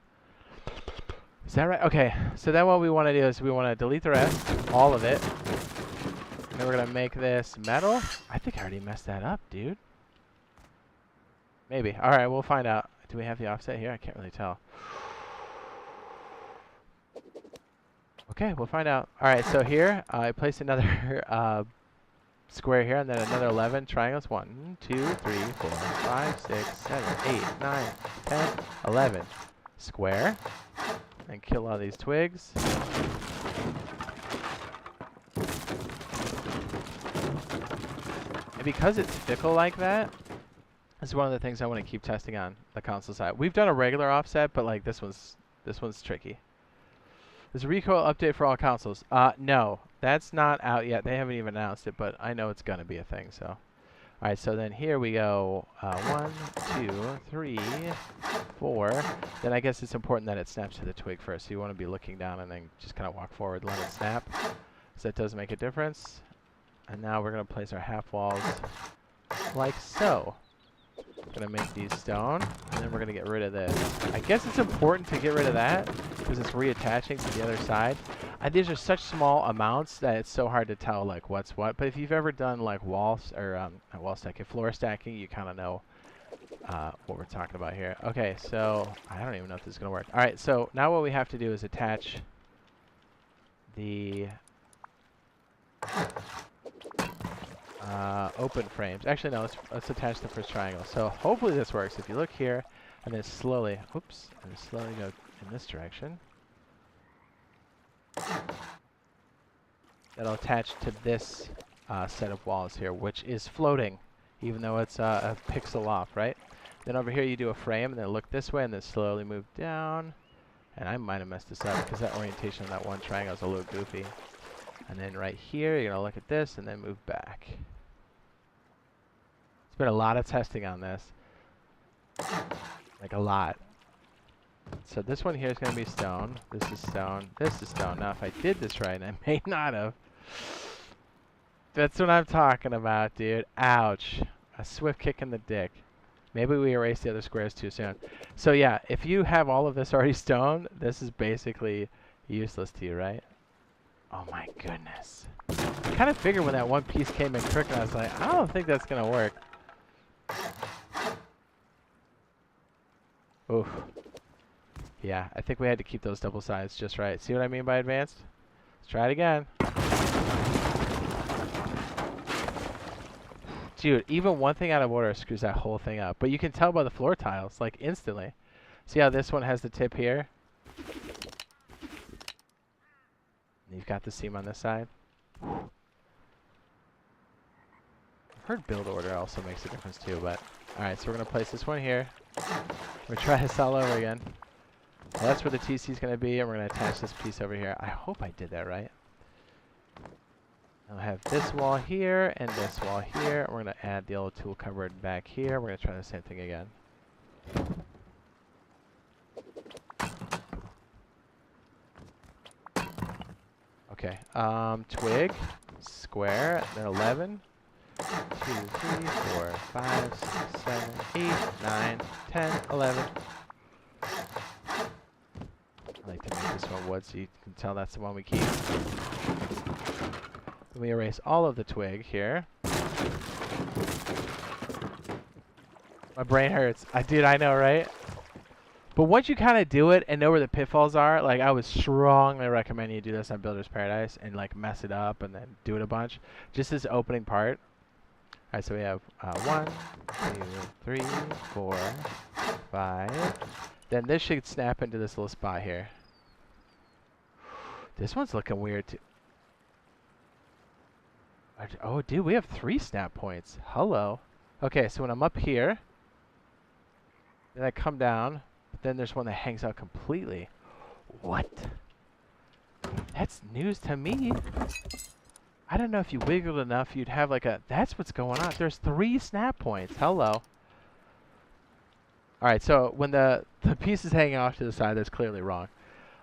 Is that right? Okay, so then what we want to do is we want to delete the rest, all of it. And then we're going to make this metal. I think I already messed that up, dude. Maybe. All right, we'll find out. Do we have the offset here? I can't really tell. Okay, we'll find out. All right, so here I place another square here, and then another 11 triangles. 1, 2, 3, 4, 5, 6, 7, 8, 9, 10, 11. Square. And kill all these twigs. And because it's fickle like that, this is one of the things I want to keep testing on the console side. We've done a regular offset, but like this one's tricky. There's a Recoil update for all consoles. No, that's not out yet. They haven't even announced it, but I know it's gonna be a thing. So, all right. So then here we go. 1, 2, 3, 4. Then I guess it's important that it snaps to the twig first. So you want to be looking down and then just kind of walk forward, let it snap. So that does make a difference. And now we're gonna place our half walls like so. Gonna make these stone, and then we're gonna get rid of this. I guess it's important to get rid of that because it's reattaching to the other side. These are such small amounts that it's so hard to tell like what's what. But if you've ever done like walls or not wall stacking, floor stacking, you kind of know what we're talking about here. Okay, so I don't even know if this is gonna work. All right, so now what we have to do is attach the open frames. Actually, no, let's attach the first triangle. So hopefully this works. If you look here, and then slowly, oops, and slowly go in this direction. That'll attach to this set of walls here, which is floating, even though it's a pixel off, right? Then over here you do a frame, and then look this way, and then slowly move down. And I might have messed this up because that orientation of that one triangle is a little goofy. And then right here, you're gonna look at this, and then move back. Been a lot of testing on this, like a lot. So this one here is going to be stone. This is stone. This is stone. Now, if I did this right, and I may not have. That's what I'm talking about, dude. Ouch. A swift kick in the dick. Maybe we erased the other squares too soon. So yeah, if you have all of this already stone, this is basically useless to you, right? Oh my goodness. I kind of figured when that one piece came in crooked, I was like, I don't think that's going to work. Oof. Yeah, I think we had to keep those double sides just right. See what I mean by advanced? Let's try it again. Dude, even one thing out of order screws that whole thing up. But you can tell by the floor tiles, like instantly. See how this one has the tip here? And you've got the seam on this side. I've heard build order also makes a difference too, but... Alright, so we're going to place this one here. We're going to try this all over again. Well, that's where the TC is going to be, and we're going to attach this piece over here. I hope I did that right. I'll have this wall here and this wall here. We're going to add the old tool cupboard back here. We're going to try the same thing again. Okay. Twig, square, then 11. 2, 3, 4, 5, 6, 7, 8, 9, 10, 11. I like to make this one wood so you can tell that's the one we keep. We erase all of the twig here. My brain hurts. Dude, I know, right? But once you kind of do it and know where the pitfalls are, like I would strongly recommend you do this on Builder's Paradise and like mess it up and then do it a bunch. Just this opening part. All right, so we have 1, 2, 3, 4, 5. Then this should snap into this little spot here. This one's looking weird too. Oh, dude, we have 3 snap points. Hello. Okay, so when I'm up here, then I come down, but then there's one that hangs out completely. What? That's news to me. I don't know if you wiggled enough, you'd have like a... That's what's going on. There's 3 snap points. Hello. Alright, so when the piece is hanging off to the side, that's clearly wrong.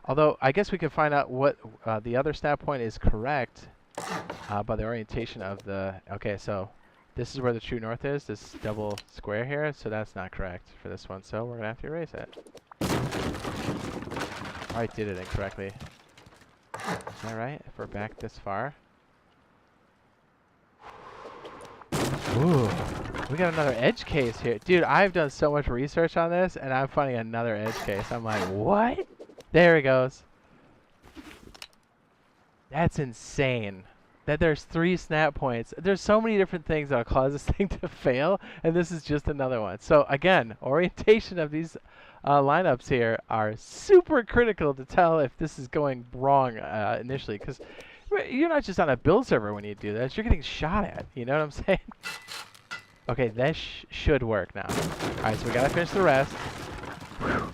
Although, I guess we can find out what the other snap point is correct by the orientation of the... Okay, so this is where the true north is, this double square here, so that's not correct for this one, so we're going to have to erase it. I did it incorrectly. Is that right? If we're back this far? Ooh, we got another edge case here. Dude, I've done so much research on this, and I'm finding another edge case. I'm like, what? There it goes. That's insane. That there's 3 snap points. There's so many different things that'll cause this thing to fail, and this is just another one. So again, orientation of these lineups here are super critical to tell if this is going wrong initially, because you're not just on a build server when you do this. You're getting shot at. You know what I'm saying? Okay, that should work now. All right, so we gotta finish the rest. Whew.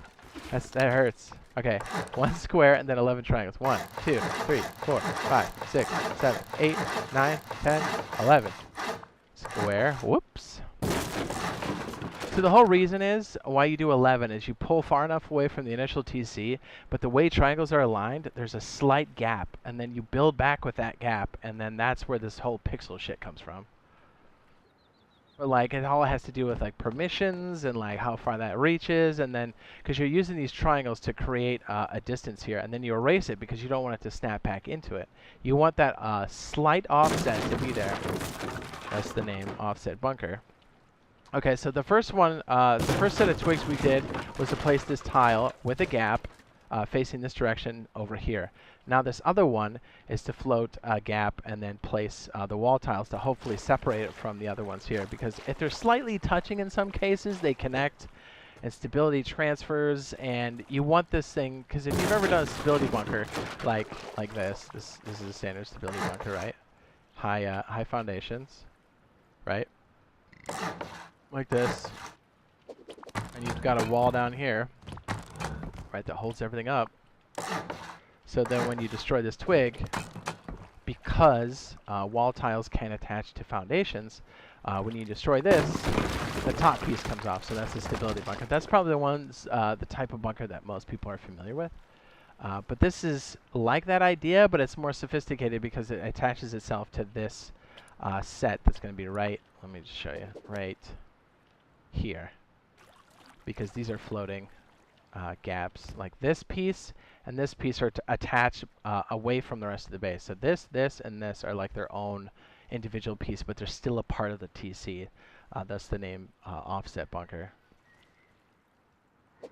That hurts. Okay, 1 square and then 11 triangles. 1, 2, 3, 4, 5, 6, 7, 8, 9, 10, 11. Square. Whoops. So the whole reason is why you do 11 is you pull far enough away from the initial TC, but the way triangles are aligned, there's a slight gap, and then you build back with that gap, and then that's where this whole pixel shit comes from. But like it all has to do with like permissions and like how far that reaches, and then because you're using these triangles to create a distance here, and then you erase it because you don't want it to snap back into it. You want that slight offset to be there. That's the name, offset bunker. Okay, so the first one, the first set of twigs we did was to place this tile with a gap facing this direction over here. Now this other one is to float a gap and then place the wall tiles to hopefully separate it from the other ones here, because if they're slightly touching in some cases, they connect and stability transfers, and you want this thing, because if you've ever done a stability bunker like this is a standard stability bunker, right? High foundations, right? Like this, and you've got a wall down here, right, that holds everything up. So then when you destroy this twig, because wall tiles can attach to foundations, when you destroy this, the top piece comes off. So that's the stability bunker. That's probably the type of bunker that most people are familiar with. But this is like that idea, but it's more sophisticated because it attaches itself to this set that's going to be right. Let me just show you right here, because these are floating gaps. Like this piece and this piece are attached away from the rest of the base. So this, and this are like their own individual piece, but they're still a part of the TC. That's the name offset bunker.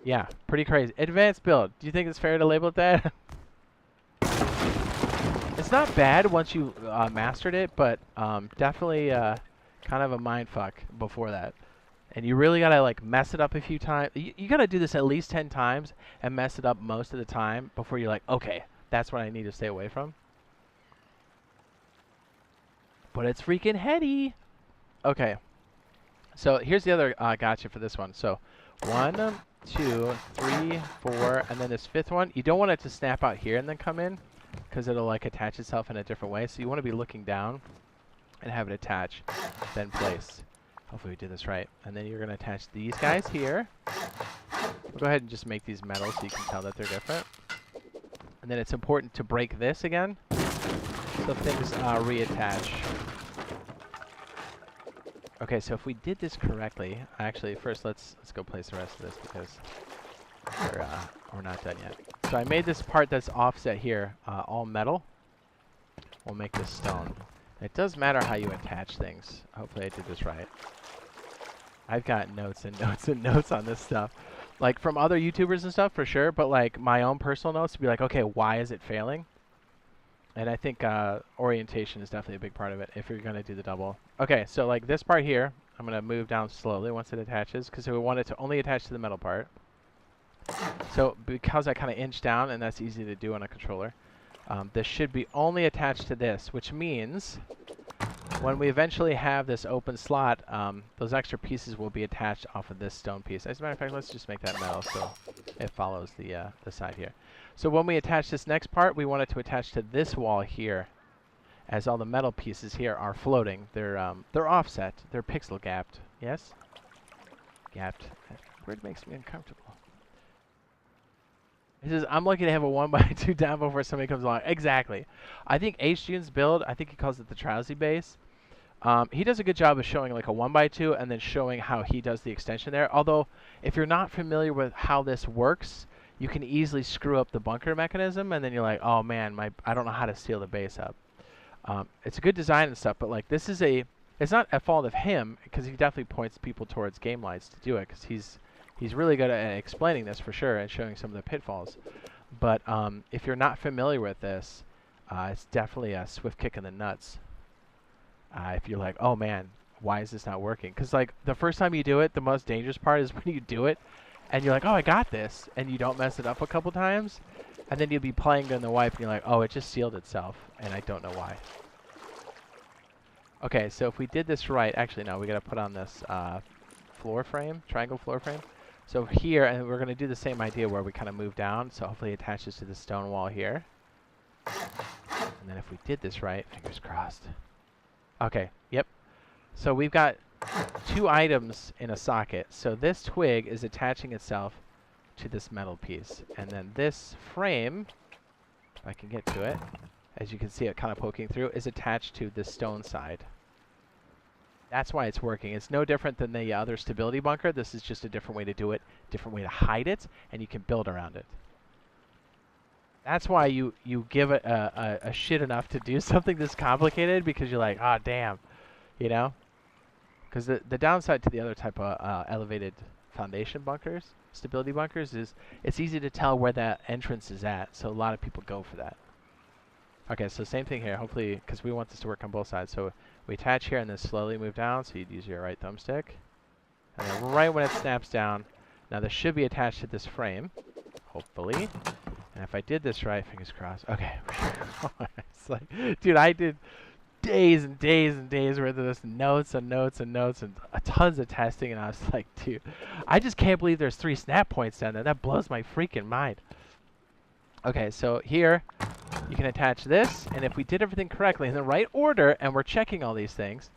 Yeah, pretty crazy. Advanced build. Do you think it's fair to label it that? It's not bad once you mastered it, but definitely kind of a mindfuck before that. And you really gotta like mess it up a few times. You gotta do this at least 10 times and mess it up most of the time before you're like, okay, that's what I need to stay away from. But it's freaking heady. Okay. So here's the other gotcha for this one. So 1, 2, 3, 4, and then this 5th one. You don't want it to snap out here and then come in, because it'll like attach itself in a different way. So you want to be looking down and have it attach, then place. Hopefully we did this right. And then you're going to attach these guys here. We'll go ahead and just make these metal so you can tell that they're different. And then it's important to break this again so things reattach. Okay, so if we did this correctly, actually first let's go place the rest of this because we're not done yet. So I made this part that's offset here all metal. We'll make this stone. It does matter how you attach things. Hopefully I did this right. I've got notes and notes and notes on this stuff. Like from other YouTubers and stuff for sure, but like my own personal notes to be like, okay, why is it failing? And I think orientation is definitely a big part of it if you're going to do the double. Okay, so like this part here, I'm going to move down slowly once it attaches because we want it to only attach to the metal part. So because I kind of inch down, and that's easy to do on a controller, this should be only attached to this, which means when we eventually have this open slot, those extra pieces will be attached off of this stone piece. As a matter of fact, let's just make that metal so it follows the side here. So when we attach this next part, we want it to attach to this wall here, as all the metal pieces here are floating. They're offset. They're pixel gapped. Yes? Gapped. Word makes me uncomfortable. It says, I'm lucky to have a 1x2 down before somebody comes along. Exactly. I think H-June's build, I think he calls it the Trowsy base. He does a good job of showing like a 1x2 and then showing how he does the extension there. Although, if you're not familiar with how this works, you can easily screw up the bunker mechanism, and then you're like, oh man, I don't know how to seal the base up. It's a good design and stuff, but like this is it's not a fault of him, because he definitely points people towards game lights to do it, because he's really good at explaining this for sure and showing some of the pitfalls. But if you're not familiar with this, it's definitely a swift kick in the nuts. If you're like, oh man, why is this not working? Because like the first time you do it, the most dangerous part is when you do it and you're like, oh, I got this, and you don't mess it up a couple times, and then you'll be playing during the wipe and you're like, oh, it just sealed itself, and I don't know why. Okay, so if we did this right, actually no, we got to put on this floor frame, triangle floor frame. So here, and we're going to do the same idea where we kind of move down, so hopefully it attaches to the stone wall here. And then if we did this right, fingers crossed. Okay, yep. So we've got 2 items in a socket. So this twig is attaching itself to this metal piece. And then this frame, if I can get to it, as you can see it kind of poking through, is attached to the stone side. That's why it's working. It's no different than the other stability bunker. This is just a different way to do it, different way to hide it, and you can build around it. That's why you give it a shit enough to do something this complicated, because you're like, ah, damn, you know? Because the downside to the other type of elevated foundation bunkers, stability bunkers, is it's easy to tell where that entrance is at, so a lot of people go for that. Okay, so same thing here, hopefully, because we want this to work on both sides. So we attach here and then slowly move down, so you'd use your right thumbstick. And then right when it snaps down, now this should be attached to this frame, hopefully. And if I did this right, fingers crossed. Okay. It's like, dude, I did days and days and days worth of this, notes and notes and notes and tons of testing, and I was like, dude, I just can't believe there's 3 snap points down there. That blows my freaking mind. Okay, so here you can attach this, and if we did everything correctly in the right order, and we're checking all these things,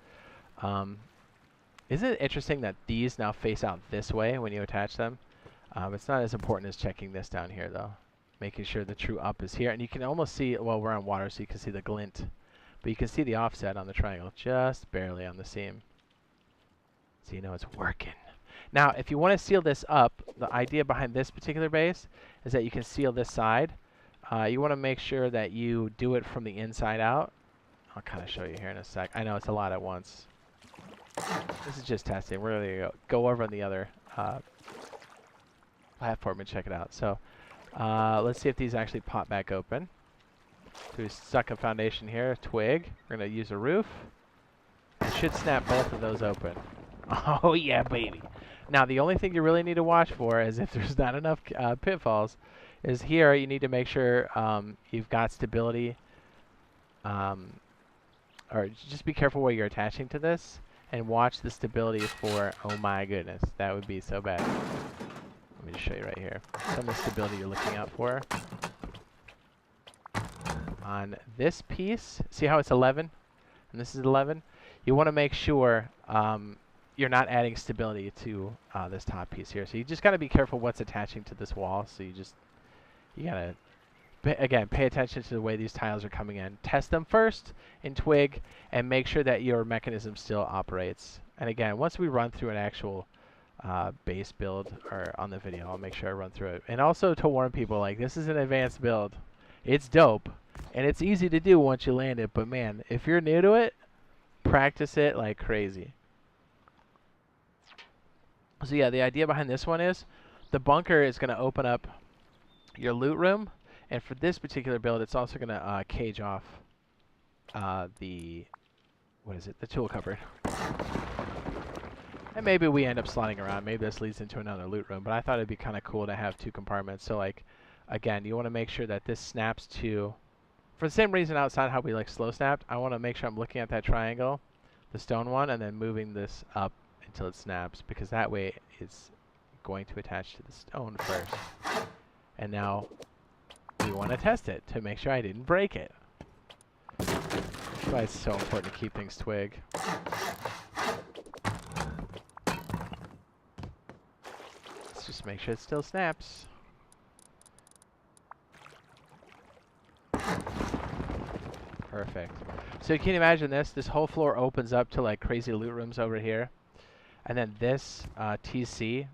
Isn't it interesting that these now face out this way when you attach them? It's not as important as checking this down here, though. Making sure the true up is here. And you can almost see, well, we're on water, so you can see the glint. But you can see the offset on the triangle, just barely on the seam. So you know it's working. Now, if you want to seal this up, the idea behind this particular base is that you can seal this side. You want to make sure that you do it from the inside out. I'll kind of show you here in a sec. I know it's a lot at once. This is just testing. We're going to go over on the other platform and check it out. So let's see if these actually pop back open. So we stuck a foundation here, twig. We're going to use a roof. It should snap both of those open. Oh yeah, baby. Now the only thing you really need to watch for is if there's not enough pitfalls, is here you need to make sure you've got stability. Or just be careful where you're attaching to this. And watch the stability for, oh my goodness, that would be so bad. Let me just show you right here. Some of the stability you're looking out for. On this piece, see how it's 11? And this is 11? You want to make sure you're not adding stability to this top piece here. So you just got to be careful what's attaching to this wall. So you got to, again, pay attention to the way these tiles are coming in. Test them first in Twig and make sure that your mechanism still operates. And again, once we run through an actual base build or on the video, I'll make sure I run through it. And also to warn people, like, this is an advanced build. It's dope. And it's easy to do once you land it. But man, if you're new to it, practice it like crazy. So yeah, the idea behind this one is the bunker is going to open up your loot room. And for this particular build, it's also going to cage off the tool cupboard. And maybe we end up sliding around. Maybe this leads into another loot room. But I thought it'd be kind of cool to have two compartments. So like, again, you want to make sure that this snaps to, for the same reason outside how we like slow snapped, I want to make sure I'm looking at that triangle, the stone one, and then moving this up until it snaps. Because that way it's going to attach to the stone first. And now we want to test it to make sure I didn't break it. That's why it's so important to keep things twig. Let's just make sure it still snaps. Perfect. So you can imagine this whole floor opens up to like crazy loot rooms over here. And then this TC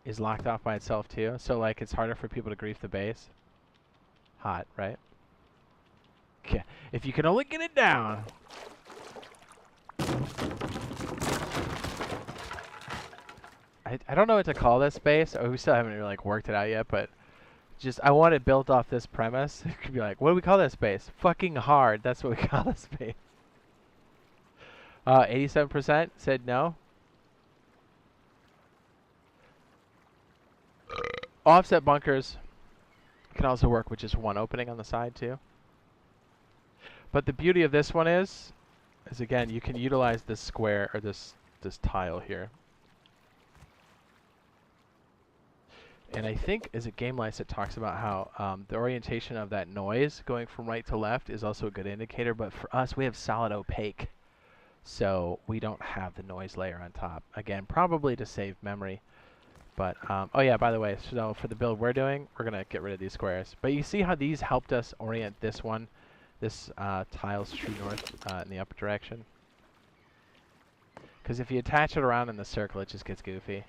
is locked off by itself too. So like it's harder for people to grief the base. Hot, right? Okay. If you can only get it down. I don't know what to call this base. Oh, we still haven't really like worked it out yet, but just I want it built off this premise. It could be like, what do we call this base? Fucking hard. That's what we call this base. 87% said no. Offset bunkers can also work with just one opening on the side too. But the beauty of this one is again, you can utilize this square or this tile here. And I think as a game license it talks about how the orientation of that noise going from right to left is also a good indicator. But for us, we have solid opaque, so we don't have the noise layer on top. Again, probably to save memory. But, oh yeah, by the way, so for the build we're doing, we're going to get rid of these squares. But you see how these helped us orient this one, this tile's true north in the upper direction? Because if you attach it around in the circle, it just gets goofy.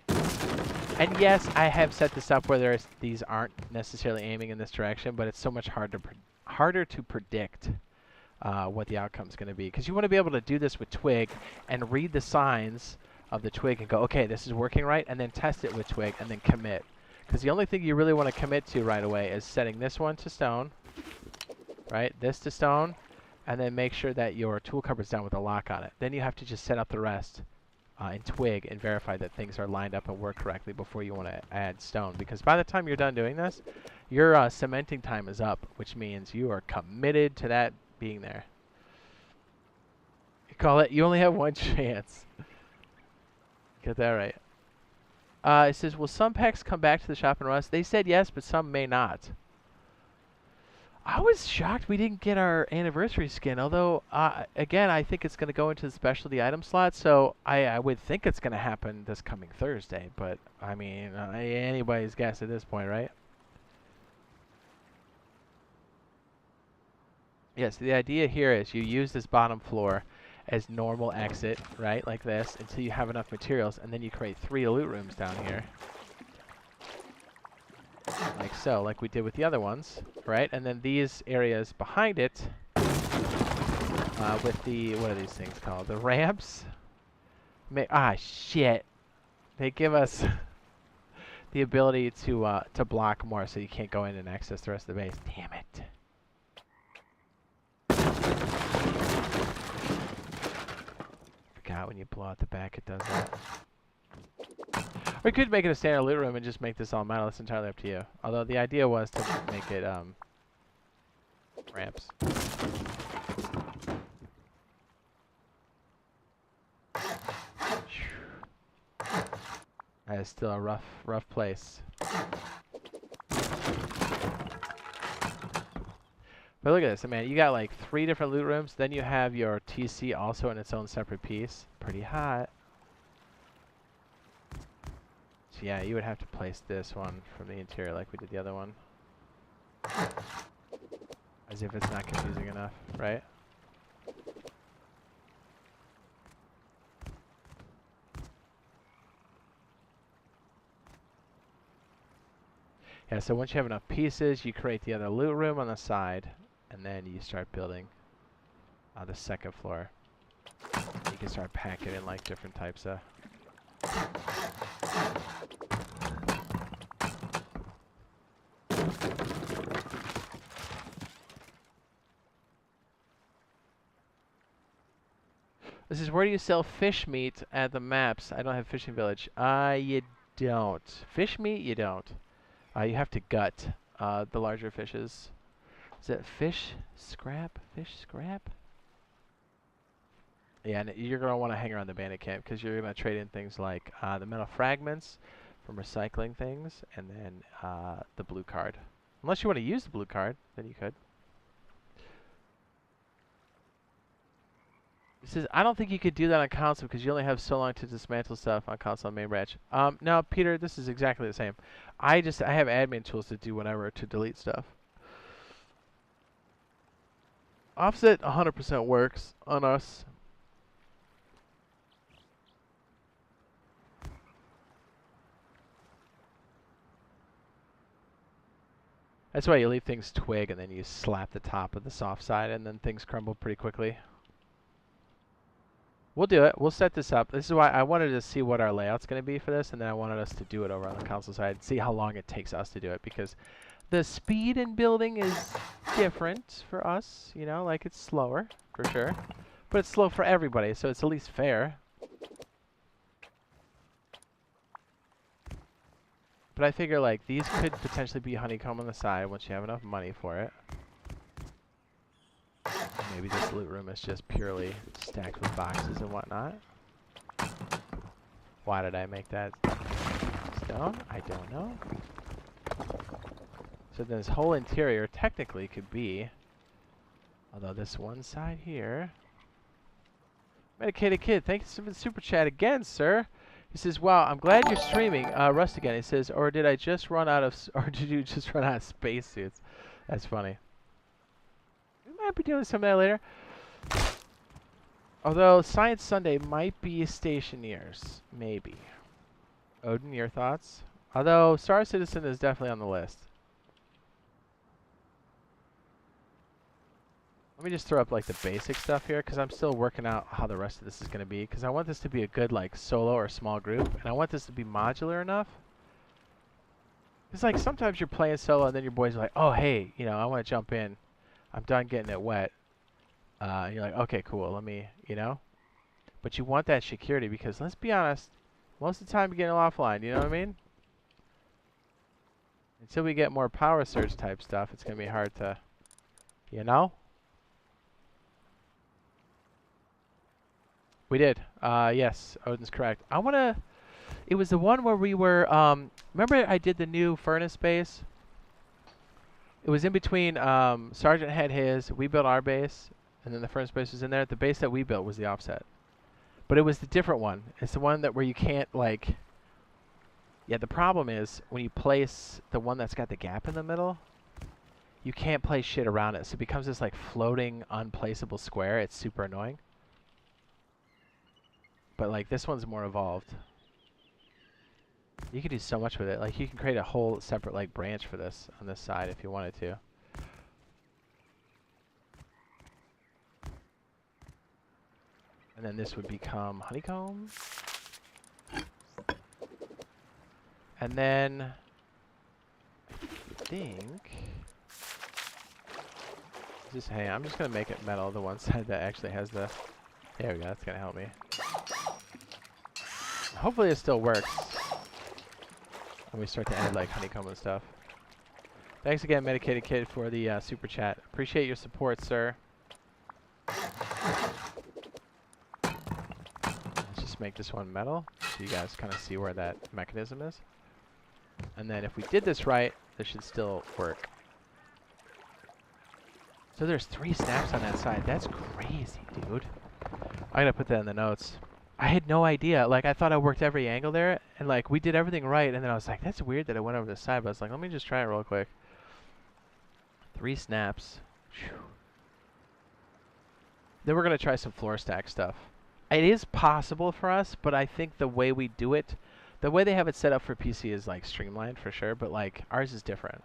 And yes, I have set this up where these aren't necessarily aiming in this direction, but it's so much harder to predict what the outcome is going to be. Because you want to be able to do this with Twig and read the signs of the Twig and go, okay, this is working right, and then test it with Twig and then commit. Because the only thing you really want to commit to right away is setting this one to stone, right? This to stone, and then make sure that your tool cupboard's down with a lock on it. Then you have to just set up the rest in Twig and verify that things are lined up and work correctly before you want to add stone. Because by the time you're done doing this, your cementing time is up, which means you are committed to that being there. You call it, you only have one chance. Get that right. It says, will some packs come back to the shop and rust? They said yes, but some may not. I was shocked we didn't get our anniversary skin, although, again, I think it's going to go into the specialty item slot, so I would think it's going to happen this coming Thursday, but, I mean, anybody's guess at this point, right? Yes, the idea here is you use this bottom floor as normal exit, right, like this, until you have enough materials, and then you create 3 loot rooms down here. Like so, like we did with the other ones, right? And then these areas behind it, with the, what are these things called? The ramps? Shit. They give us the ability to block more so you can't go in and access the rest of the base. Damn it. Forgot when you blow out the back it does that. We could make it a standard loot room and just make this all metal. That's entirely up to you. Although the idea was to make it ramps. That is still a rough place. But look at this, man. You got like 3 different loot rooms. Then you have your TC also in its own separate piece. Pretty hot. So yeah, you would have to place this one from the interior like we did the other one. As if it's not confusing enough, right? Yeah, so once you have enough pieces, you create the other loot room on the side, and then you start building the second floor. You can start packing in like different types of... This is where do you sell fish meat at the maps? I don't have fishing village. You don't. Fish meat, you don't. You have to gut the larger fishes. Is it fish scrap? Fish scrap? Yeah, and you're going to want to hang around the bandit camp because you're going to trade in things like the metal fragments from recycling things and then the blue card. Unless you want to use the blue card, then you could. It says, I don't think you could do that on console because you only have so long to dismantle stuff on console main branch. No, Peter, this is exactly the same. I have admin tools to do whatever to delete stuff. Offset 100% works on us. That's why you leave things twig and then you slap the top of the soft side and then things crumble pretty quickly. We'll do it. We'll set this up. This is why I wanted to see what our layout's going to be for this, and then I wanted us to do it over on the console side, see how long it takes us to do it, because the speed in building is different for us, you know, like it's slower, for sure. But it's slow for everybody, so it's at least fair. But I figure, like, these could potentially be honeycomb on the side once you have enough money for it. Maybe this loot room is just purely stacked with boxes and whatnot. Why did I make that stone? I don't know. So this whole interior technically could be, although this one side here. Medicated Kid, thanks for the super chat again, sir. He says, "Wow, I'm glad you're streaming Rust again." He says, "Or did I just run out of, or did you just run out of spacesuits?" That's funny. Might be doing some of that later. Although Science Sunday might be Stationeers, maybe. Odin, your thoughts? Although Star Citizen is definitely on the list. Let me just throw up like the basic stuff here because I'm still working out how the rest of this is going to be, because I want this to be a good like solo or small group, and I want this to be modular enough. It's like sometimes you're playing solo and then your boys are like, "Oh hey, you know, I want to jump in. I'm done getting it wet." And you're like, okay, cool, let me, you know? But you want that security because, let's be honest, most of the time you're getting offline, you know what I mean? Until we get more power surge type stuff, it's going to be hard to, you know? We did. Yes, Odin's correct. I want to, it was the one where we were, remember I did the new furnace base? It was in between. Sergeant had his. We built our base, and then the furnace base was in there. The base that we built was the offset, but it was the different one. It's the one that where you can't like. Yeah, the problem is when you place the one that's got the gap in the middle, you can't place shit around it, so it becomes this like floating, unplaceable square. It's super annoying. But like this one's more evolved. You can do so much with it. Like you can create a whole separate like branch for this on this side if you wanted to. And then this would become honeycomb. And then I think just hey, I'm just gonna make it metal, the one side that actually has the there we go, that's gonna help me. Hopefully it still works when we start to add like honeycomb and stuff. Thanks again, Medicated Kid, for the super chat. Appreciate your support, sir. Let's just make this one metal so you guys kind of see where that mechanism is. And then if we did this right, this should still work. So there's 3 snaps on that side. That's crazy, dude. I'm gonna put that in the notes. I had no idea. Like, I thought I worked every angle there, and like, we did everything right, and then I was like, that's weird that it went over the side, but I was like, let me just try it real quick. 3 snaps. Whew. Then we're gonna try some floor stack stuff. It is possible for us, but I think the way we do it, the way they have it set up for PC is like streamlined for sure, but like, ours is different.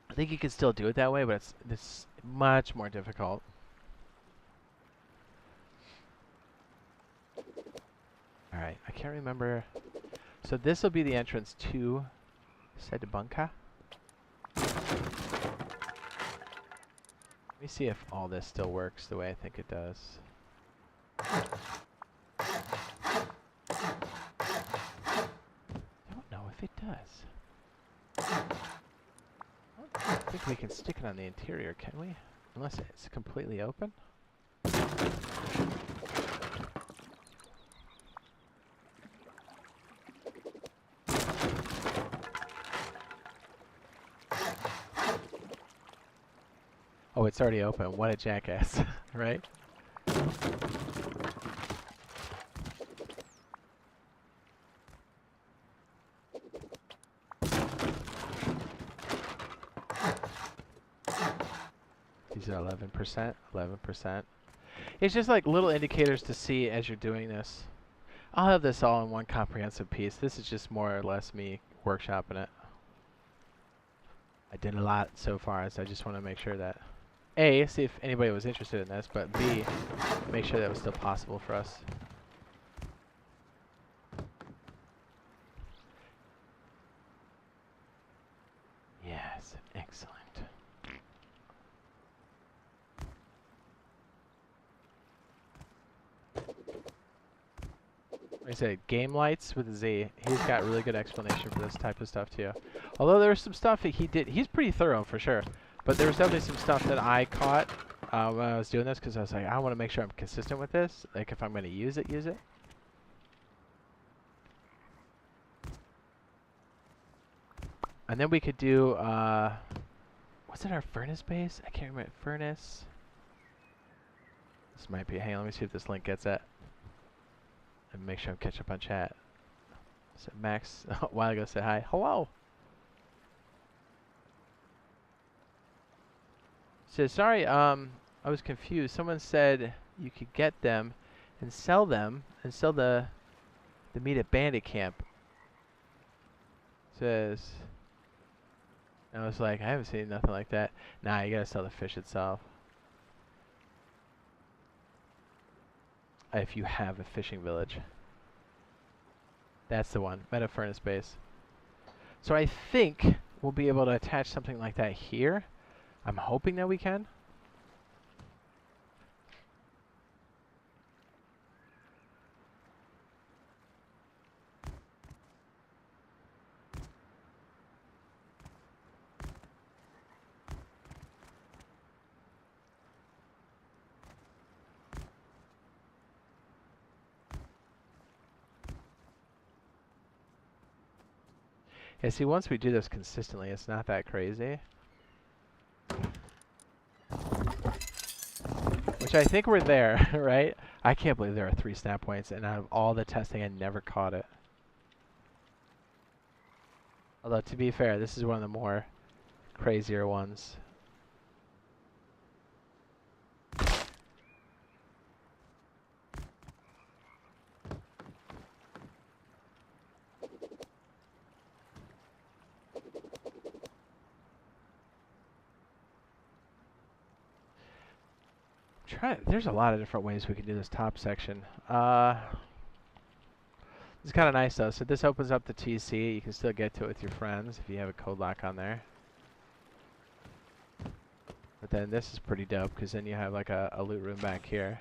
I think you can still do it that way, but it's much more difficult. Alright, I can't remember. So this will be the entrance to said bunker. Let me see if all this still works the way I think it does. I don't know if it does. I don't think we can stick it on the interior, can we? Unless it's completely open. Oh, it's already open. What a jackass, right? These are 11%, 11%. It's just like little indicators to see as you're doing this. I'll have this all in one comprehensive piece. This is just more or less me workshopping it. I did a lot so far, so I just want to make sure that A, see if anybody was interested in this, but B, make sure that was still possible for us. Yes, excellent. Like I said, Game Lights with a Z. He's got really good explanation for this type of stuff too. Although there's some stuff that he did, he's pretty thorough for sure. But there was definitely some stuff that I caught when I was doing this, because I was like, I want to make sure I'm consistent with this. Like, if I'm going to use it, use it. And then we could do, what's in our furnace base? I can't remember. Furnace. This might be, hey, let me see if this link gets it. And make sure I'm catching up on chat. So Max, a while ago, said hi. Hello. Says, sorry, I was confused. Someone said you could get them and sell the meat at Bandit Camp. Says, I was like, I haven't seen nothing like that. Nah, you gotta sell the fish itself. If you have a fishing village. That's the one. Meta Furnace Base. So I think we'll be able to attach something like that here. I'm hoping that we can. Yeah, see, once we do this consistently, it's not that crazy. Which I think we're there, right? I can't believe there are 3 snap points, and out of all the testing, I never caught it. Although, to be fair, this is one of the more crazier ones. There's a lot of different ways we can do this top section. It's kind of nice though. So this opens up the TC. You can still get to it with your friends if you have a code lock on there. But then this is pretty dope because then you have like a loot room back here.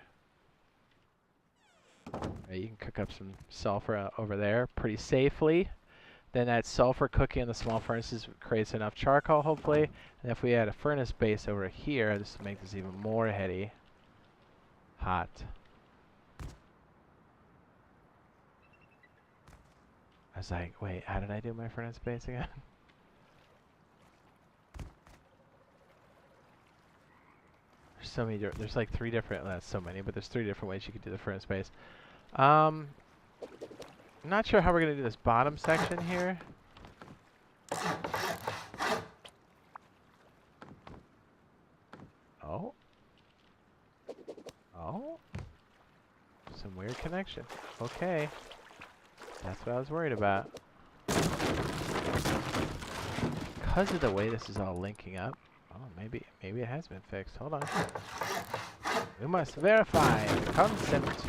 You can cook up some sulfur over there pretty safely. Then that sulfur cooking in the small furnaces creates enough charcoal, hopefully. And if we add a furnace base over here, this will make this even more heady. Hot. I was like, wait, how did I do my furnace base again? There's so many, there's like 3 different, not so many, but there's 3 different ways you could do the furnace base. I'm not sure how we're going to do this bottom section here. Oh. Oh. Some weird connection. Okay. That's what I was worried about. Because of the way this is all linking up. Oh, maybe it has been fixed. Hold on. We must verify the concept.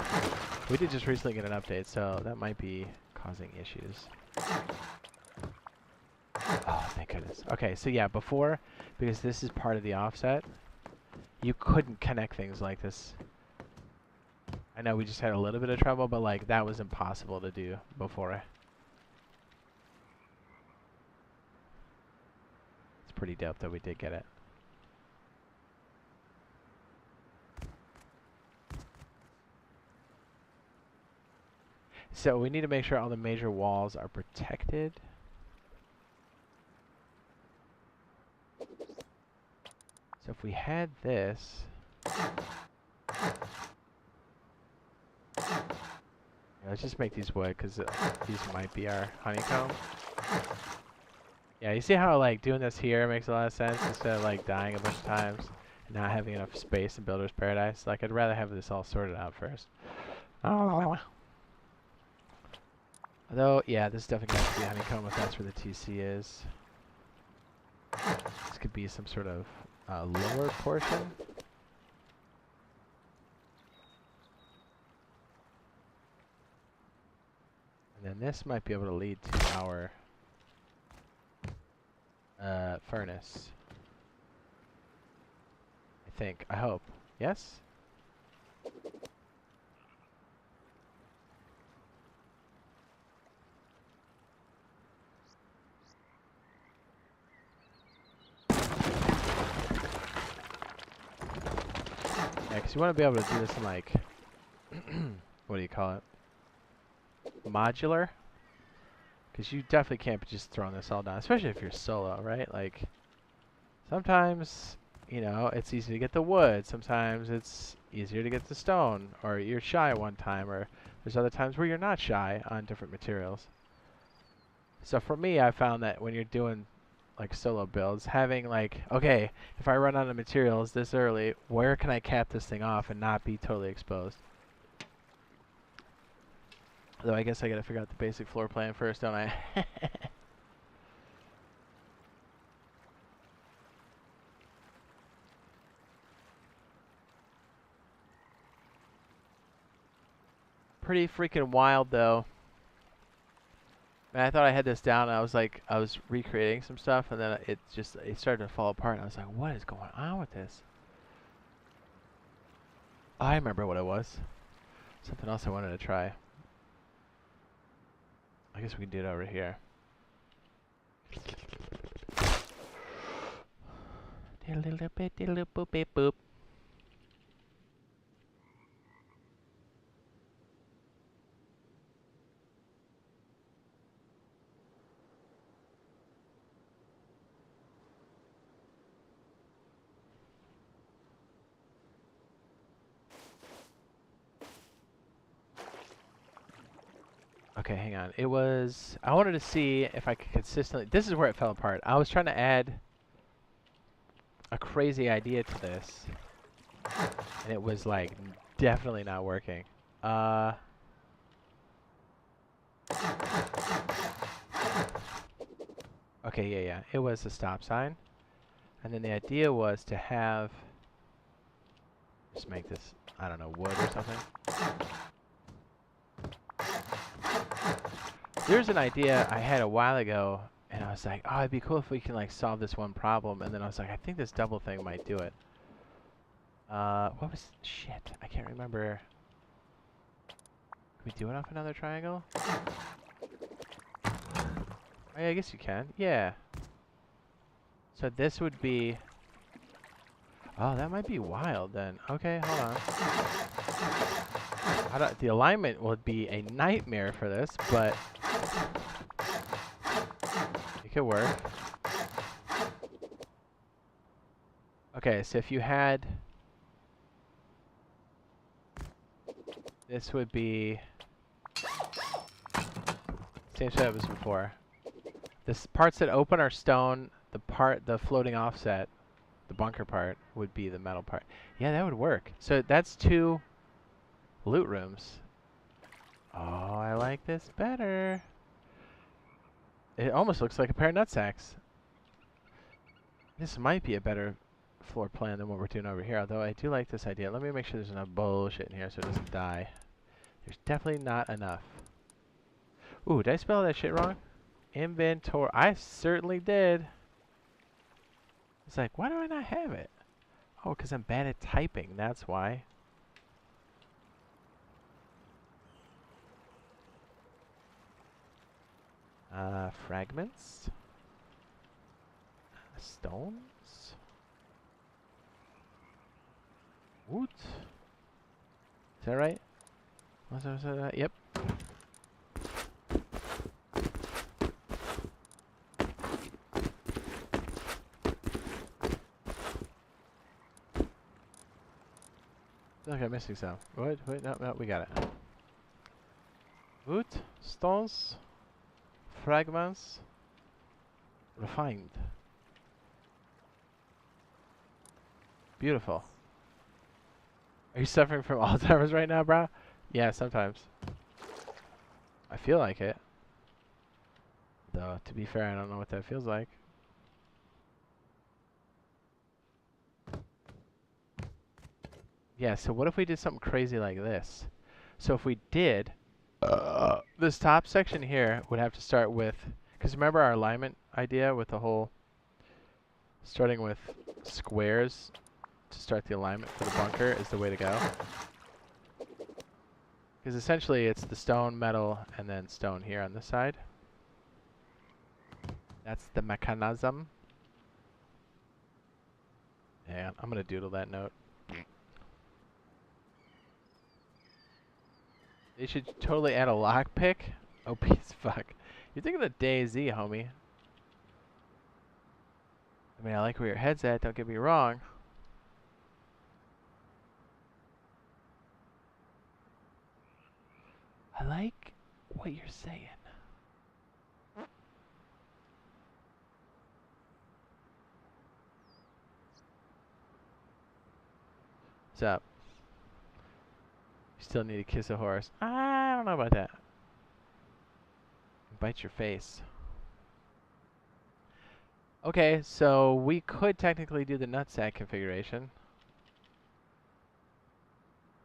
We did just recently get an update, so that might be causing issues. Oh, thank goodness. Okay, so yeah, before, because this is part of the offset, you couldn't connect things like this. I know we just had a little bit of trouble, but like that was impossible to do before. It's pretty dope that we did get it. So we need to make sure all the major walls are protected. So if we had this, let's just make these wood because these might be our honeycomb. Yeah, you see how like doing this here makes a lot of sense instead of like dying a bunch of times and not having enough space in Builder's Paradise. Like I'd rather have this all sorted out first. Although, yeah, this definitely has to be honeycomb if that's where the TC is. This could be some sort of lower portion. And then this might be able to lead to our furnace. I think. I hope. Yes? Yeah, because you want to be able to do this in like, what do you call it? Modular? Because you definitely can't be just throwing this all down, especially if you're solo, right? Like, sometimes, you know, it's easy to get the wood. Sometimes it's easier to get the stone, or you're shy one time, or there's other times where you're not shy on different materials. So for me, I found that when you're doing like solo builds, having like, okay, if I run out of materials this early, where can I cap this thing off and not be totally exposed? Though I guess I gotta figure out the basic floor plan first, don't I? Pretty freaking wild though. Man, I thought I had this down and I was recreating some stuff and then it started to fall apart and I was like, what is going on with this? I remember what it was. Something else I wanted to try. I guess we can do it over here. Boop. Okay, hang on. It was, I wanted to see if I could consistently, this is where it fell apart. I was trying to add a crazy idea to this, and it was like definitely not working. Okay, yeah. It was a stop sign. And then the idea was to have, just make this, I don't know, wood or something. There's an idea I had a while ago, and I was like, oh, it'd be cool if we can like solve this one problem. And then I was like, I think this double thing might do it. What was, shit, I can't remember. Can we do it off another triangle? Oh, yeah, I guess you can. Yeah. So this would be... Oh, that might be wild then. Okay, hold on. The alignment would be a nightmare for this, but... it could work. Okay, so if you had... This would be... Same setup as before. The parts that open are stone. The floating offset, the bunker part, would be the metal part. Yeah, that would work. So that's 2 loot rooms. Oh, I like this better. It almost looks like a pair of nutsacks. This might be a better floor plan than what we're doing over here, although I do like this idea. Let me make sure there's enough bullshit in here so it doesn't die. There's definitely not enough. Ooh, did I spell that shit wrong? Inventory. I certainly did. It's like, why do I not have it? Oh, because I'm bad at typing. That's why. Fragments. Stones. Wood. Is that right? Was that? Yep. I feel like I'm missing some. What? Wait, no, we got it. Wood, stones, fragments, refined. Beautiful. Are you suffering from Alzheimer's right now, bro? Yeah, sometimes. I feel like it. Though, to be fair, I don't know what that feels like. Yeah, so what if we did something crazy like this? So if we did, this top section here would have to start with, because remember our alignment idea with the whole, starting with squares to start the alignment for the bunker is the way to go. Because essentially it's the stone, metal, and then stone here on this side. That's the mechanism. Yeah, I'm going to doodle that note. They should totally add a lockpick. Oh, piece fuck. You're thinking of DayZ, homie. I mean, I like where your head's at, don't get me wrong. I like what you're saying. What's up? You still need to kiss a horse. I don't know about that. Bite your face. Okay, so we could technically do the nutsack configuration.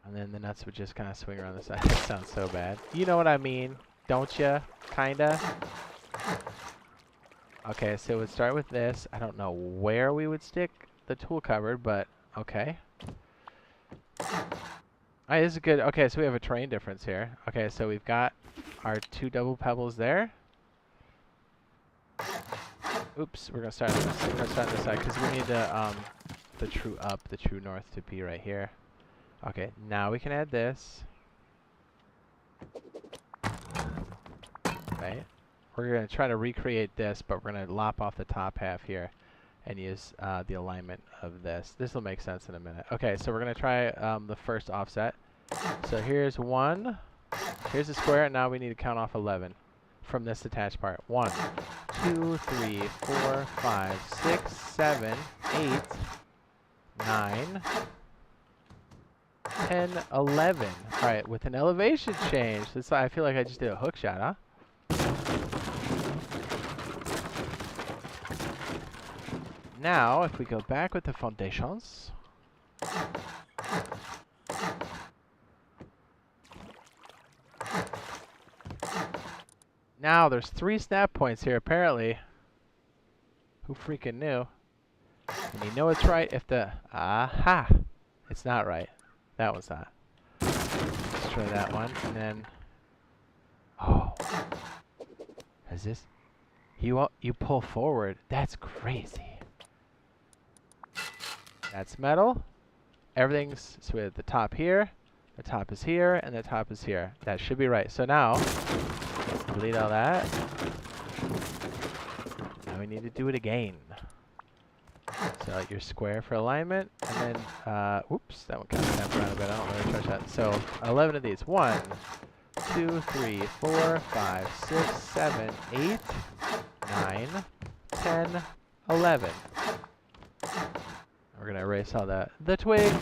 And then the nuts would just kind of swing around the side. That sounds so bad. You know what I mean, don't ya? Kinda. Okay, so it would start with this. I don't know where we would stick the tool cupboard, but okay. Alright, this is good. Okay, so we have a terrain difference here. Okay, so we've got our 2 double pebbles there. Oops, we're gonna start on this. We're gonna start on this side because we need the true north to be right here. Okay, now we can add this. Right. We're gonna try to recreate this, but we're gonna lop off the top half here and use the alignment of this. This will make sense in a minute. Okay, so we're gonna try the first offset. So here's 1. Here's a square, and now we need to count off 11 from this attached part. 1, 2, 3, 4, 5, 6, 7, 8, 9, 10, 11. All right, with an elevation change. This, I feel like I just did a hook shot, huh? Now, if we go back with the foundations. Now, there's 3 snap points here, apparently. Who freaking knew? And you know it's right if the... Aha! It's not right. That one's not. Let's try that one, and then... Oh. Is this... You pull forward. That's crazy. That's metal. Everything's... So we have the top here, the top is here, and the top is here. That should be right. So now... Delete all that. Now we need to do it again. So your square for alignment, and then, oops, that one kind of snapped around a bit. I don't really trust that. So 11 of these. 1, 2, 3, 4, 5, 6, 7, 8, 9, 10, 11. We're gonna erase all the twig.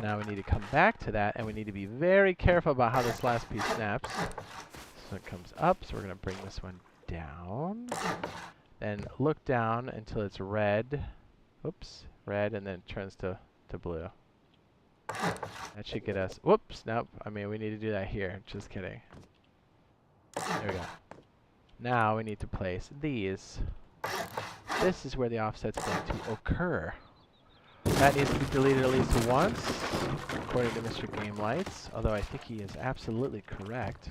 Now we need to come back to that, and we need to be very careful about how this last piece snaps. So it comes up, so we're going to bring this one down. Then look down until it's red. Oops, red, and then it turns to blue. That should get us... Whoops, nope. I mean, we need to do that here. Just kidding. There we go. Now we need to place these. This is where the offset's going to occur. That needs to be deleted at least once, according to Mr. Game Lights, although I think he is absolutely correct.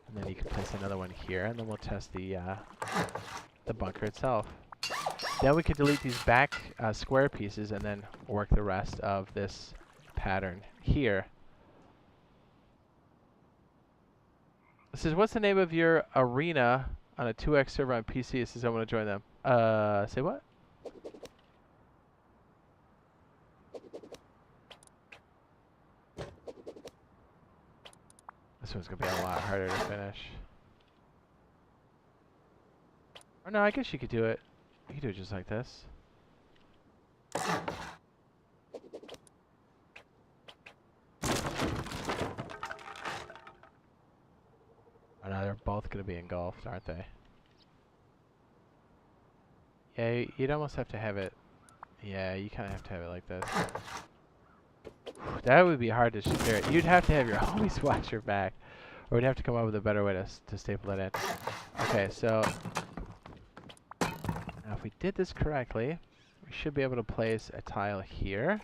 And then you can place another one here, and then we'll test the bunker itself. Then we can delete these back square pieces and then work the rest of this pattern here. This is, what's the name of your arena on a 2x server on PC? It says I want to join them. Say what? This one's going to be a lot harder to finish. Or no, I guess you could do it. You could do it just like this. Oh no, they're both going to be engulfed, aren't they? Yeah, you'd almost have to have it... Yeah, you kind of have to have it like this. That would be hard to secure it. You'd have to have your homies watch your back. Or we'd have to come up with a better way to staple it in. Okay, so... Now if we did this correctly, we should be able to place a tile here.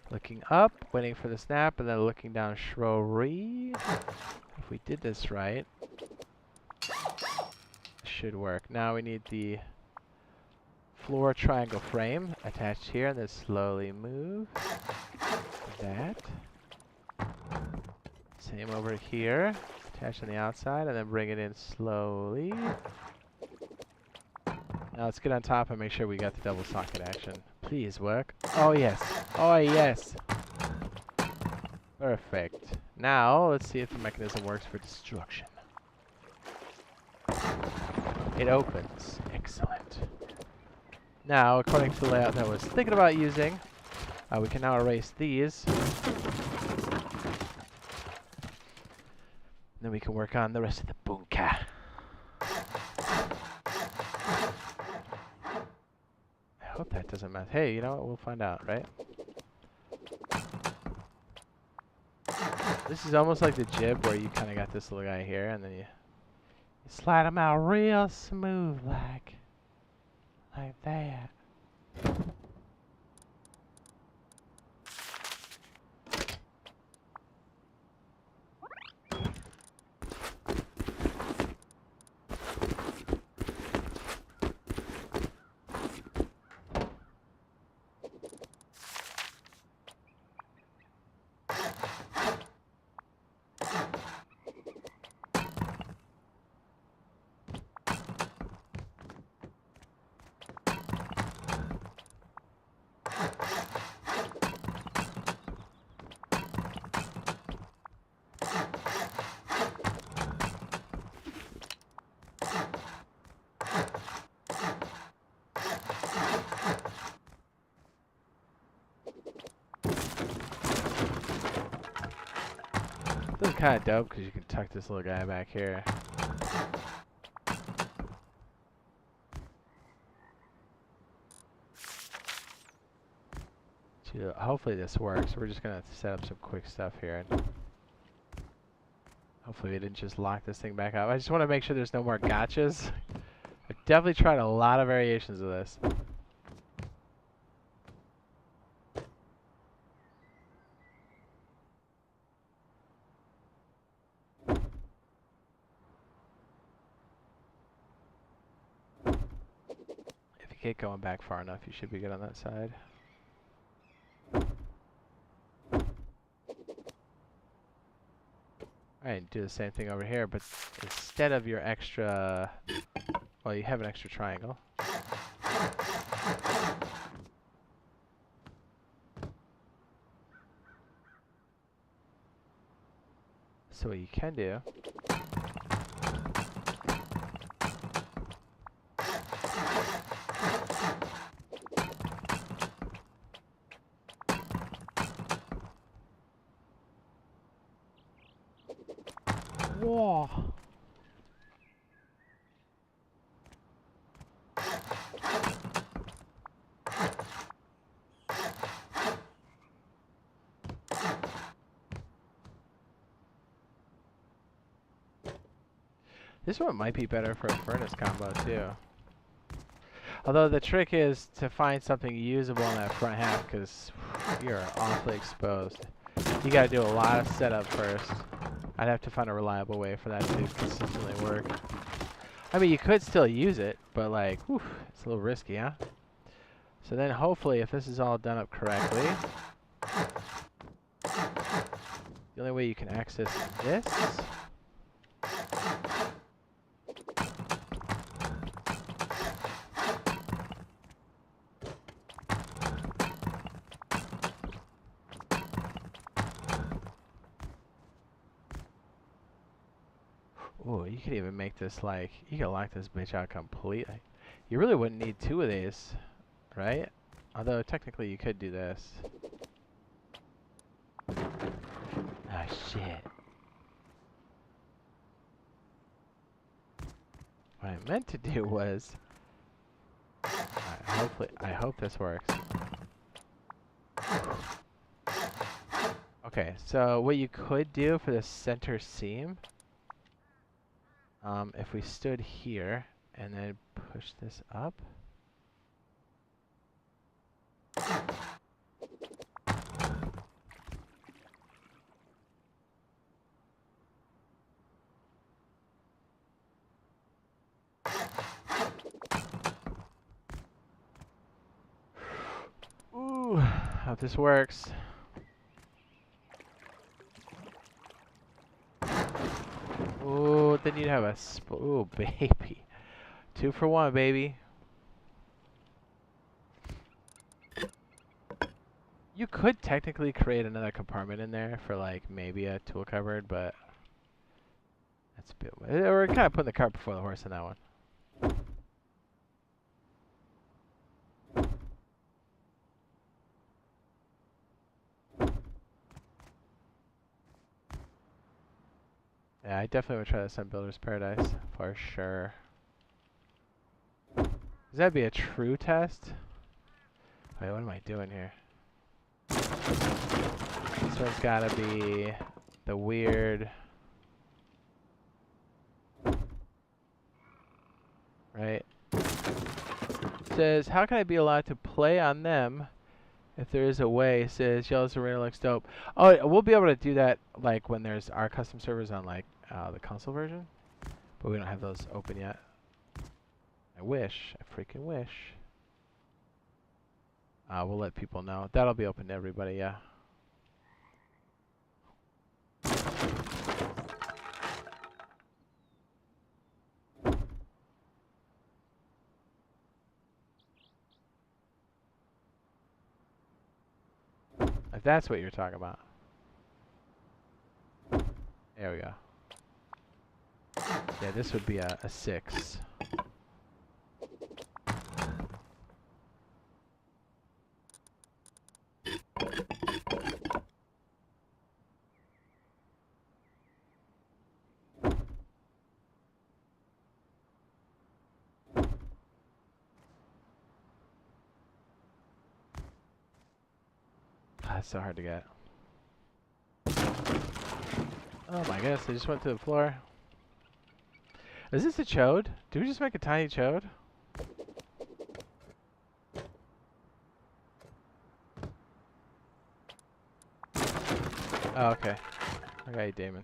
Looking up, waiting for the snap, and then looking down slowly. If we did this right, it should work. Now we need the floor triangle frame attached here, and then slowly move. That. Same over here. Attach on the outside, and then bring it in slowly. Now let's get on top and make sure we got the double socket action. Please work. Oh yes. Oh yes. Perfect. Now let's see if the mechanism works for destruction. It opens. Excellent. Now, according to the layout that I was thinking about using, we can now erase these. Then we can work on the rest of the bunker. I hope that doesn't mess. Hey, you know what? We'll find out, right? This is almost like the jib where you kind of got this little guy here, and then you slide him out real smooth, like that. This is kind of dope because you can tuck this little guy back here. Hopefully this works. We're just gonna set up some quick stuff here. And hopefully we didn't just lock this thing back up. I just want to make sure there's no more gotchas. I've definitely tried a lot of variations of this. If you get going back far enough, you should be good on that side. Alright, do the same thing over here, but instead of your extra... Well, you have an extra triangle. So what you can do... Whoa! This one might be better for a furnace combo too. Although the trick is to find something usable in that front half because you're awfully exposed. You gotta do a lot of setup first. I'd have to find a reliable way for that to consistently work. I mean, you could still use it, but like, whew, it's a little risky, huh? So then hopefully if this is all done up correctly, the only way you can access this ooh, you could even make this like, you could lock this bitch out completely. You really wouldn't need two of these, right? Although technically you could do this. Ah, shit. What I meant to do was, hopefully, I hope this works. Okay, so what you could do for the center seam, if we stood here and then push this up. Ooh, hope this works. Ooh, then you'd have a ooh, baby. 2 for 1, baby. You could technically create another compartment in there for like maybe a tool cupboard, but that's a bit. We're kind of putting the cart before the horse on that one. Yeah, I definitely would try this on Builder's Paradise for sure. Does that be a true test? Wait, what am I doing here? This one's gotta be the weird, right? It says, how can I be allowed to play on them if there is a way? It says, Yellow's Arena looks dope. Oh, we'll be able to do that like when there's our custom servers on like the console version, but we don't have those open yet. I wish, I freaking wish. We'll let people know. That'll be open to everybody, yeah. If that's what you're talking about. There we go. Yeah, this would be a 6. it's so hard to get. Oh my goodness, I just went to the floor. Is this a choad? Did we just make a tiny choad? Oh, okay. Okay, Damon.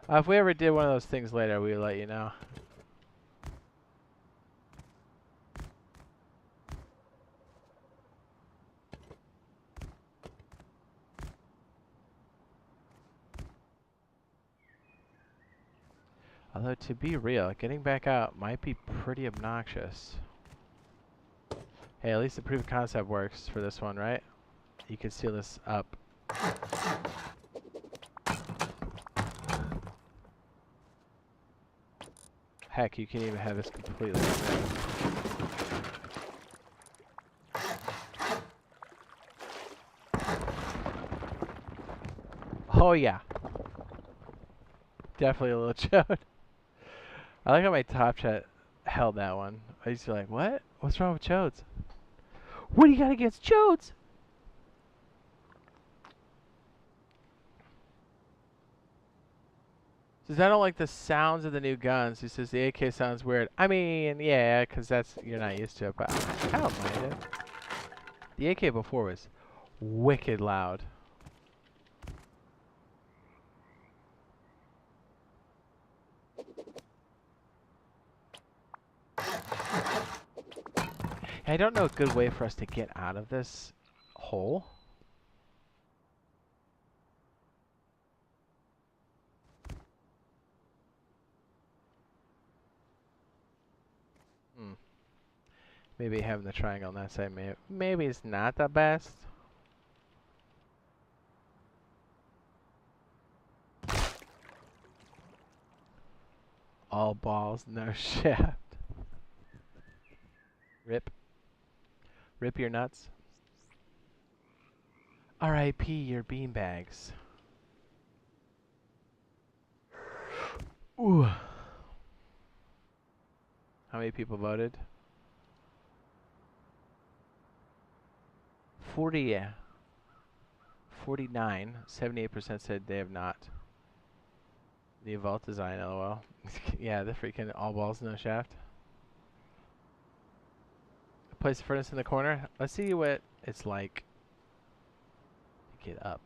If we ever did one of those things later, we would let you know. Although, to be real, getting back out might be pretty obnoxious. Hey, at least the proof of concept works for this one, right? You can seal this up. Heck, you can even have this completely removed. Oh yeah. Definitely a little choad. I like how my top chat held that one. I used to be like, what? What's wrong with choads? What do you got against choads? Says, I don't like the sounds of the new guns. He says the AK sounds weird. I mean, yeah, because that's, you're not used to it, but I don't mind it. The AK before was wicked loud. I don't know a good way for us to get out of this hole. Maybe having the triangle on that side, maybe it's not the best. All balls, no shaft. Rip. Rip your nuts. R.I.P. your beanbags. Ooh. How many people voted? 40, yeah. 49. 78% said they have not. The vault design, lol. Yeah, the freaking all balls, no shaft. Place the furnace in the corner. Let's see what it's like to get up.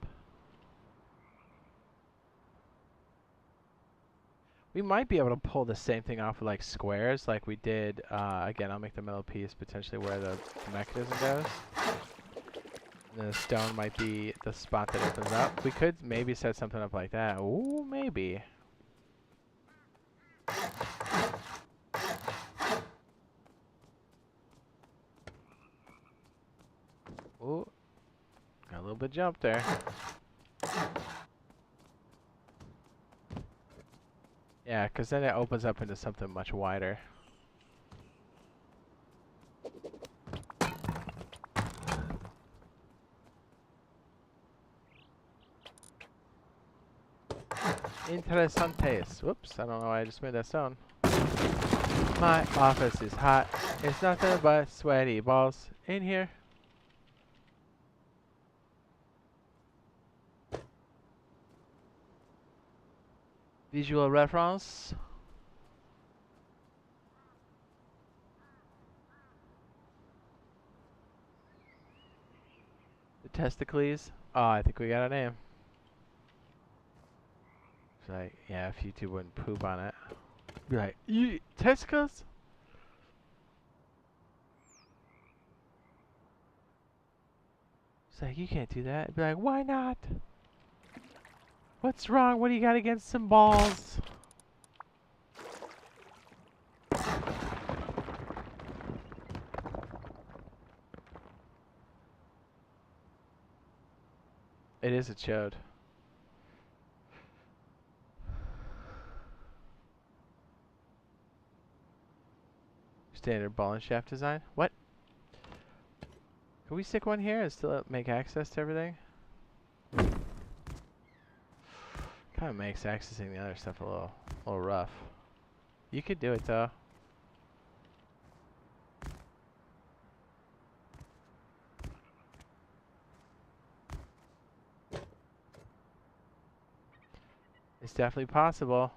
We might be able to pull the same thing off with like squares like we did. Again, I'll make the middle piece potentially where the mechanism goes. The stone might be the spot that opens up. We could maybe set something up like that. Ooh, maybe. Ooh. Got a little bit of jump there. Yeah, because then it opens up into something much wider. Interesantes. Whoops, I don't know why I just made that sound. My office is hot. It's nothing but sweaty balls in here. Visual reference. The testicles. Oh, I think we got a name. It's like, yeah, if YouTube wouldn't poop on it. Be like, you testicles? It's like, you can't do that. Be like, why not? What's wrong? What do you got against some balls? It is a choad. Standard ball and shaft design. What? Can we stick one here and still make access to everything? Kind of makes accessing the other stuff a little rough. You could do it though. It's definitely possible.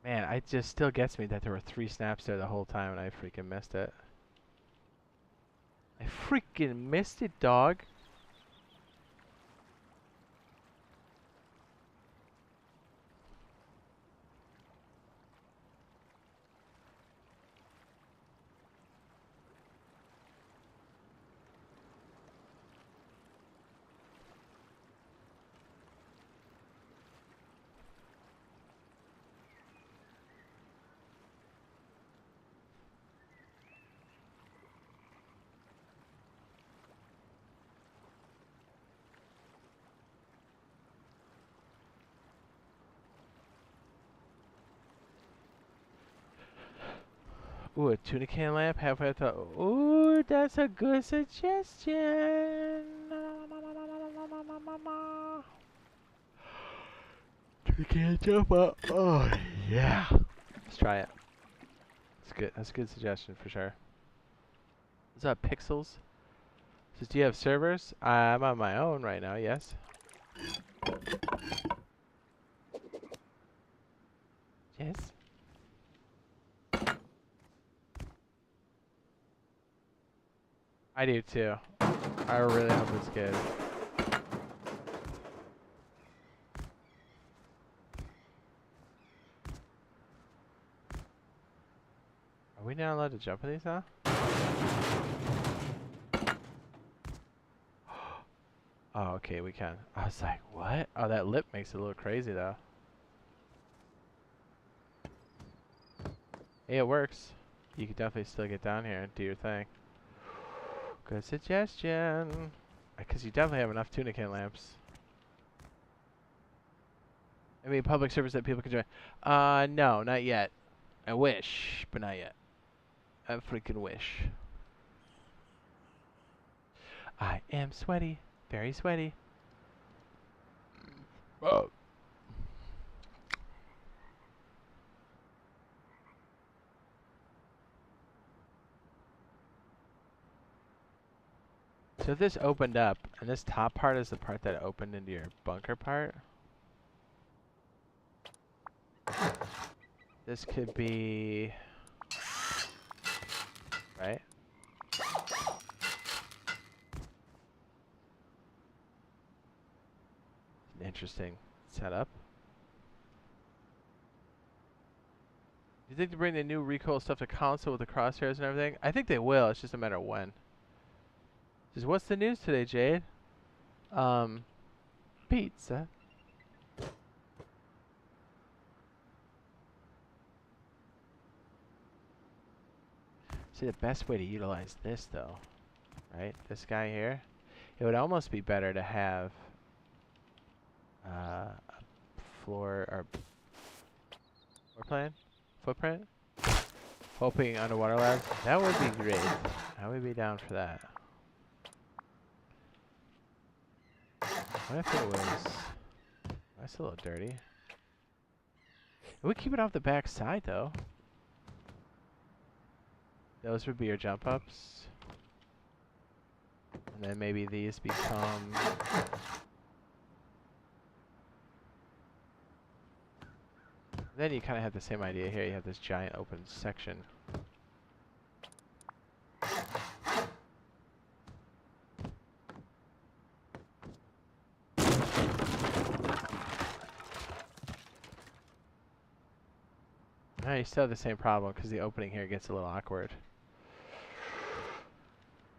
Man, it just still gets me that there were 3 snaps there the whole time and I freaking missed it. I freaking missed it, dog. Ooh, a tuna can lamp halfway through. Ooh, that's a good suggestion. Tuna can jump up. Oh, yeah. Let's try it. That's good. That's a good suggestion for sure. What's up, Pixels? Says, do you have servers? I'm on my own right now, yes. Yes. I do too. I really hope it's good. Are we not allowed to jump in these now? Oh, okay, we can. I was like, what? Oh, that lip makes it a little crazy though. Hey, it works. You can definitely still get down here and do your thing. Good suggestion. Because you definitely have enough tuna can lamps. I mean, public service that people can join. No, not yet. I wish, but not yet. I freaking wish. I am sweaty. Very sweaty. Oh. So if this opened up, and this top part is the part that opened into your bunker part. This could be... right? An interesting setup. Do you think to bring the new Recoil stuff to console with the crosshairs and everything? I think they will. It's just a matter of when. Says, what's the news today, Jade? Pizza. See, the best way to utilize this, though, right? This guy here. It would almost be better to have a floor or footprint. Hoping underwater labs. That would be great. I would be down for that. What if it was... That's a little dirty. It would keep it off the back side, though. Those would be your jump ups. And then maybe these become... Then you kind of have the same idea here. You have this giant open section. You still have the same problem because the opening here gets a little awkward.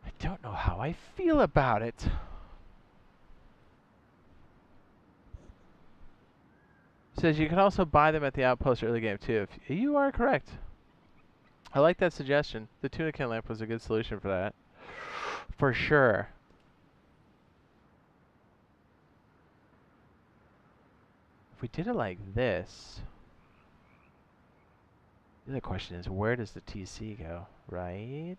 I don't know how I feel about it. Says you can also buy them at the outpost early game too. If you are correct. I like that suggestion. The tuna can lamp was a good solution for that. For sure. If we did it like this... The other question is, where does the TC go, right?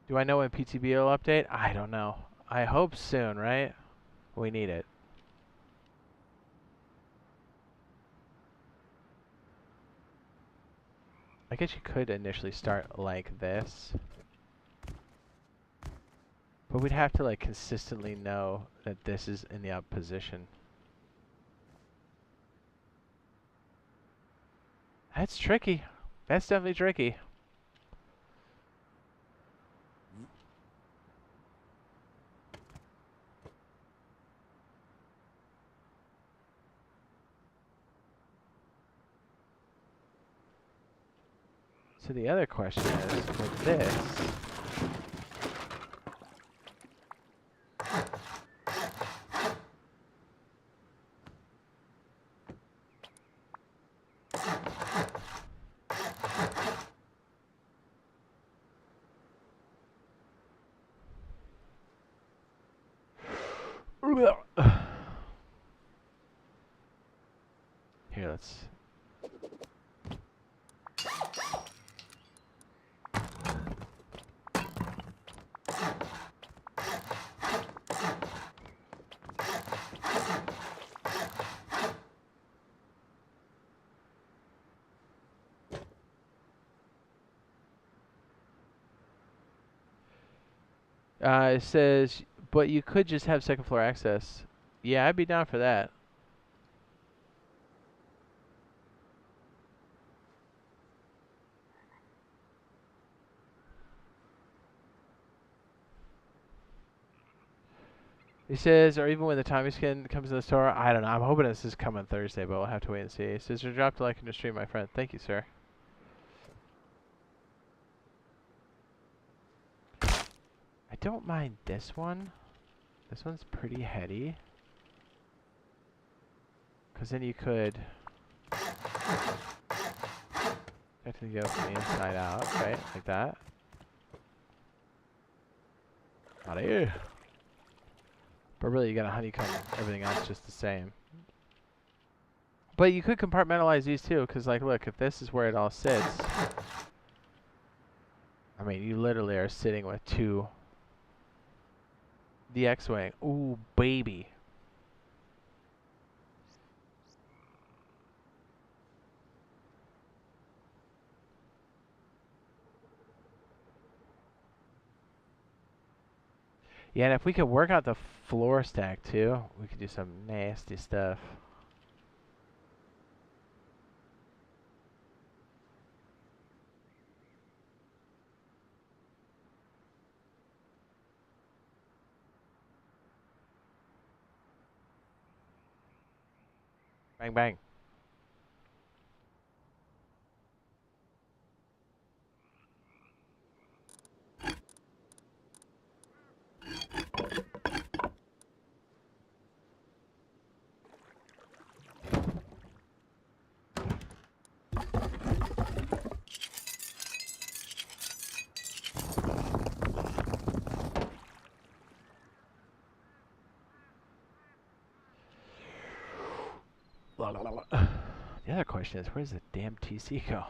Do I know when PTB will update? I don't know. I hope soon, right? We need it. I guess you could initially start like this. But we'd have to like consistently know that this is in the up position. That's tricky. That's definitely tricky. So the other question is, with this, here, let's. It says, but you could just have second floor access. Yeah, I'd be down for that. It says, or even when the Tommy skin comes in the store, I don't know. I'm hoping this is coming Thursday, but we'll have to wait and see. It says, drop a like in the stream, my friend. Thank you, sir. I don't mind this one. This one's pretty heady. Because then you could actually go from the inside out, right? Like that. Out of here. But really, you got to honeycomb everything else just the same. But you could compartmentalize these too, because like, look, if this is where it all sits, I mean, you literally are sitting with two. The X-Wing. Ooh, baby. Yeah, and if we could work out the floor stack too, we could do some nasty stuff. Bang, bang. The other question is, where's the damn TC go?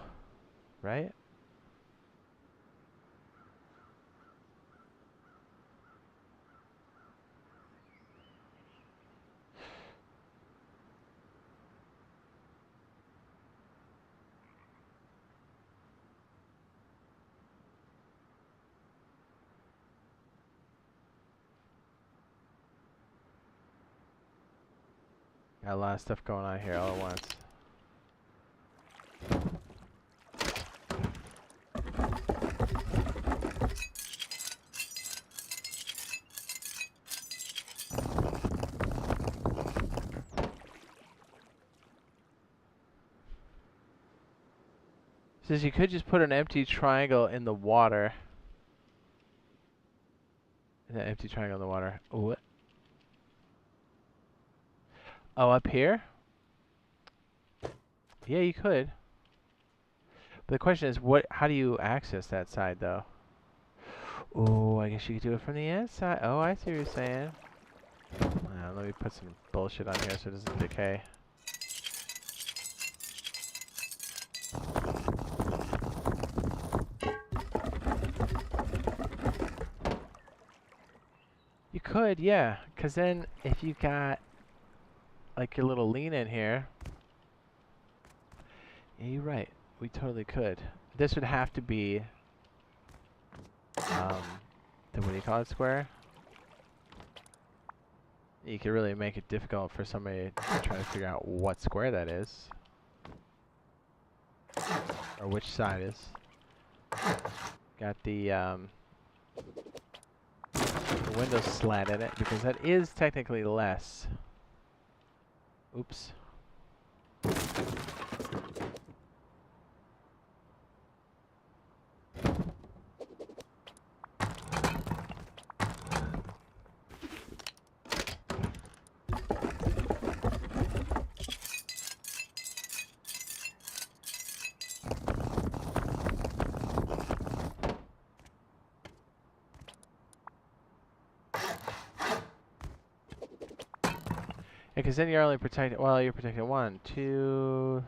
Right? Got a lot of stuff going on here all at once. Says you could just put an empty triangle in the water. An empty triangle in the water. Ooh. Oh, up here? Yeah, you could. But the question is, how do you access that side, though? Oh, I guess you could do it from the inside. Oh, I see what you're saying. Let me put some bullshit on here so it doesn't decay. You could, yeah. Because then if you got like your little lean in here. Yeah, you're right. We totally could. This would have to be the what do you call it, square? You could really make it difficult for somebody to try to figure out what square that is. Or which side is. Got the window slat in it, because that is technically less. Oops. Because then you're only protected. Well, you're protected 1, 2,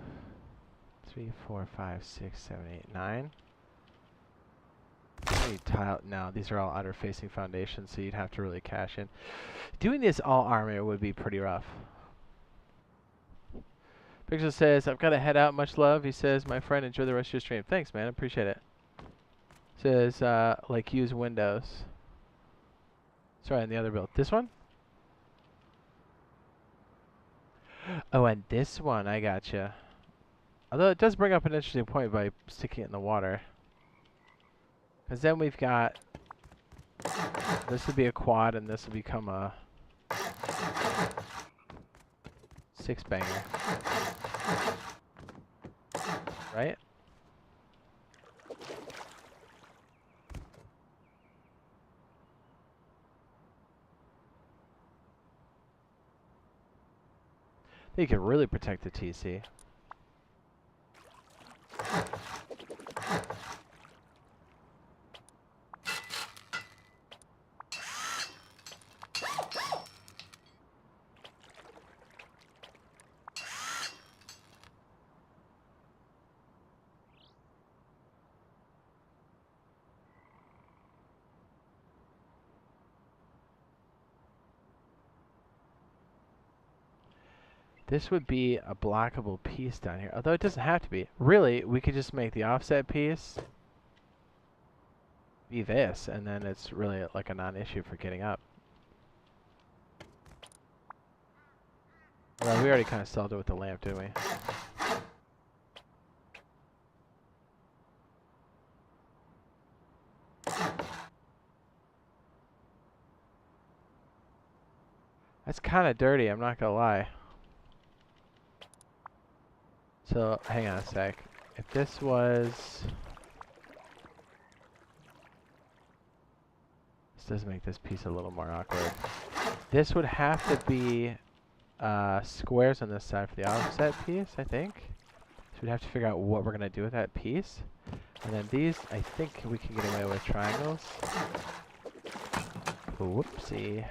3, 4, 5, 6, 7, 8, 9. Tile. No, these are all outer facing foundations, so you'd have to really cash in. Doing this all armor would be pretty rough. Pixel says, I've got to head out. Much love. He says, my friend, enjoy the rest of your stream. Thanks, man. Appreciate it. Says, like, use Windows. Sorry, and the other build. This one? Oh, and this one, I gotcha. Although it does bring up an interesting point by sticking it in the water. Because then we've got... This would be a quad, and this will become a... 6-banger. Right? You can really protect the TC. This would be a blockable piece down here, although it doesn't have to be. Really, we could just make the offset piece be this, and then it's really like a non-issue for getting up. Well, we already kind of solved it with the lamp, didn't we? That's kind of dirty, I'm not gonna lie. So, hang on a sec. If this was... This does make this piece a little more awkward. This would have to be squares on this side for the offset piece, I think. So we'd have to figure out what we're gonna do with that piece. And then these, I think we can get away with triangles. Whoopsie.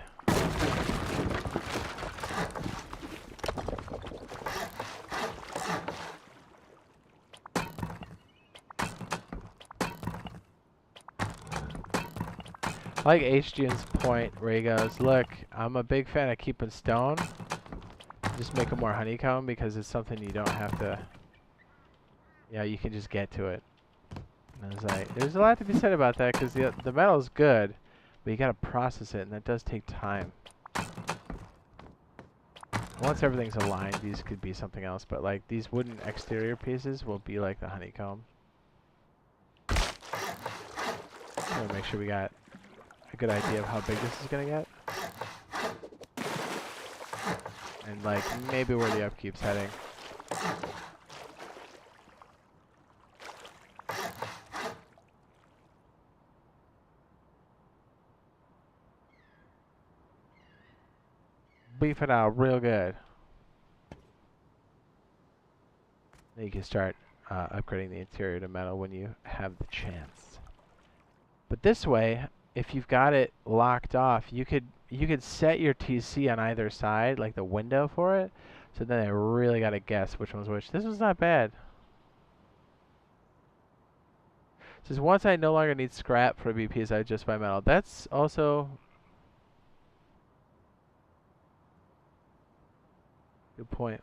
I like HGN's point where he goes, look, I'm a big fan of keeping stone. Just make them more honeycomb because it's something you don't have to... Yeah, you can just get to it. And I was like, there's a lot to be said about that because the metal's good, but you gotta process it and that does take time. Once everything's aligned, these could be something else, but like these wooden exterior pieces will be like the honeycomb. I'm gonna make sure we got a good idea of how big this is gonna get. And like maybe where the upkeep's heading. Beef it out real good. Then you can start upgrading the interior to metal when you have the chance. But this way, if you've got it locked off, you could set your TC on either side, like the window for it. So then I really got to guess which one's which. This one's not bad. It says once I no longer need scrap for BPs, I just buy metal. That's also good point.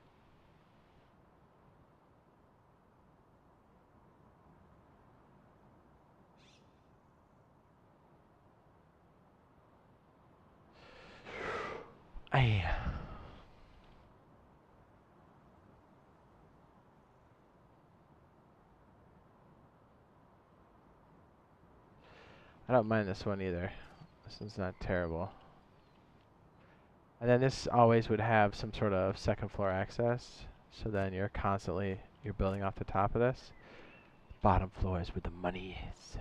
I don't mind this one either. This one's not terrible. And then this always would have some sort of second floor access. So then you're building off the top of this. Bottom floor is where the money is.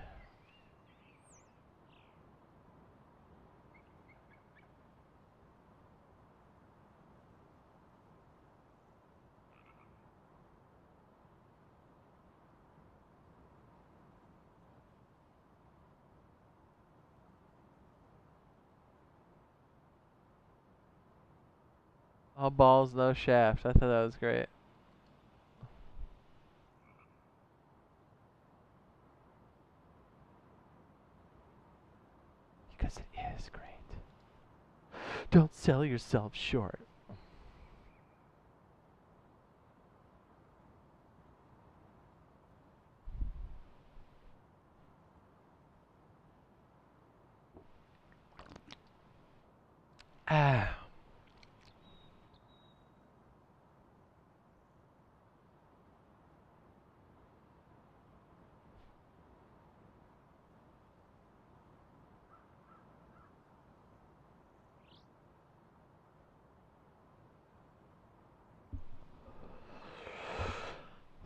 All balls, no shaft. I thought that was great. Because it is great. Don't sell yourself short. Ah.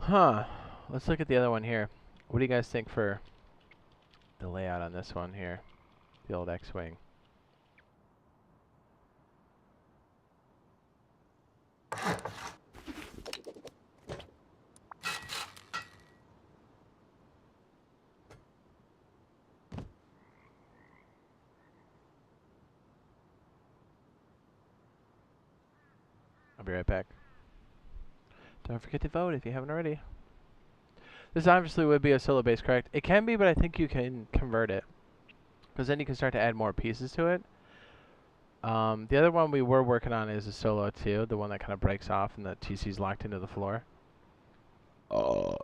Huh. Let's look at the other one here. What do you guys think for the layout on this one here? The old X-Wing. I'll be right back. Don't forget to vote if you haven't already. This obviously would be a solo base, correct? It can be, but I think you can convert it. Because then you can start to add more pieces to it. The other one we were working on is a solo too, the one that kind of breaks off and the TC's locked into the floor.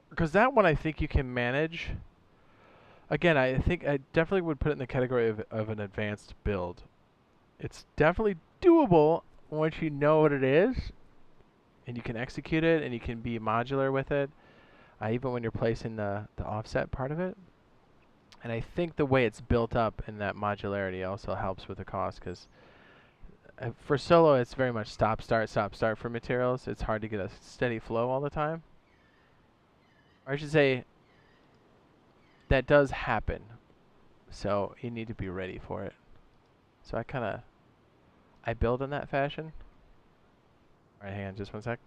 Because that one I think you can manage. Again, I think I definitely would put it in the category of an advanced build. It's definitely doable once you know what it is, and you can execute it, and you can be modular with it, even when you're placing the offset part of it. And I think the way it's built up in that modularity also helps with the cost, because for solo, it's very much stop, start for materials. It's hard to get a steady flow all the time. Or I should say, that does happen. So you need to be ready for it. So I build in that fashion. All right, hang on just one sec.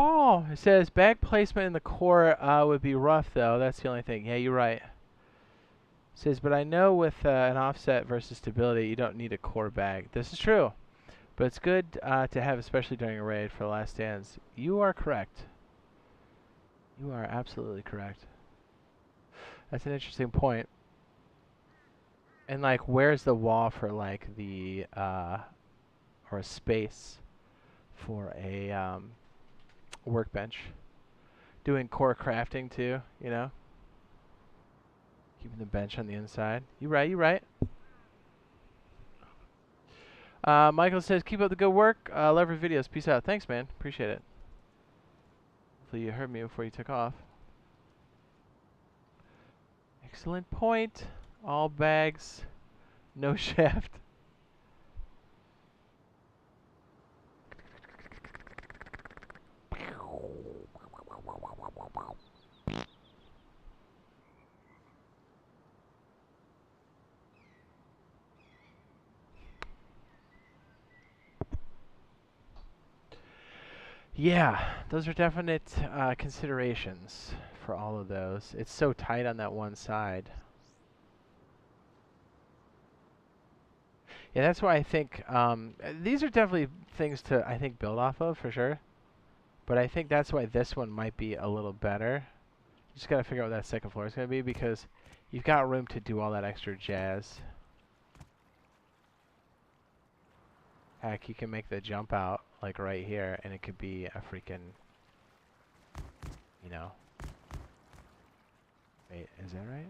Oh, it says bag placement in the core would be rough though. That's the only thing. Yeah, you're right. It says, but I know with an offset versus stability, you don't need a core bag. This is true, but it's good to have, especially during a raid for last stands. You are correct. You are absolutely correct. That's an interesting point. And like, where's the wall for like the or a space for a workbench? Doing core crafting too, you know? Keeping the bench on the inside. You right, you right. Michael says, keep up the good work. Love your videos. Peace out. Thanks, man. Appreciate it. Hopefully you heard me before you took off. Excellent point. All bags. No shaft. Yeah, those are definite considerations for all of those. It's so tight on that one side. Yeah, that's why I think these are definitely things to, I think, build off of for sure. But I think that's why this one might be a little better. You just got to figure out what that second floor is going to be, because you've got room to do all that extra jazz. Heck, you can make the jump out, like right here, and it could be a freaking, you know. Wait, is that right?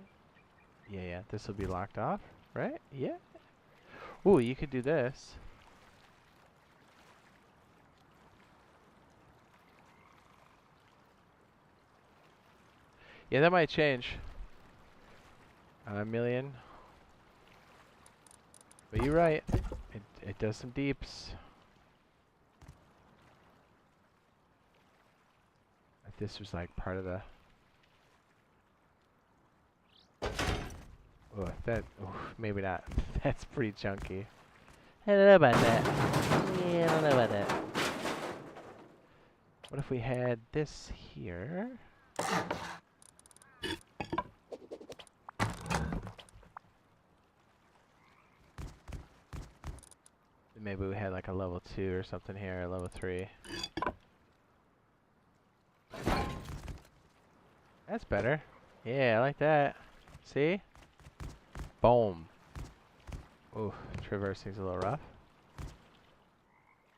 Yeah, yeah, this will be locked off, right? Yeah. Ooh, you could do this. Yeah, that might change. A million. But you're right. It does some deeps. If this was like part of the... Oh, that... Oh, maybe not. That's pretty chunky. I don't know about that. Yeah, I don't know about that. What if we had this here? Maybe we had like a level 2 or something here, or level 3. That's better. Yeah, I like that. See? Boom. Ooh, traversing's a little rough.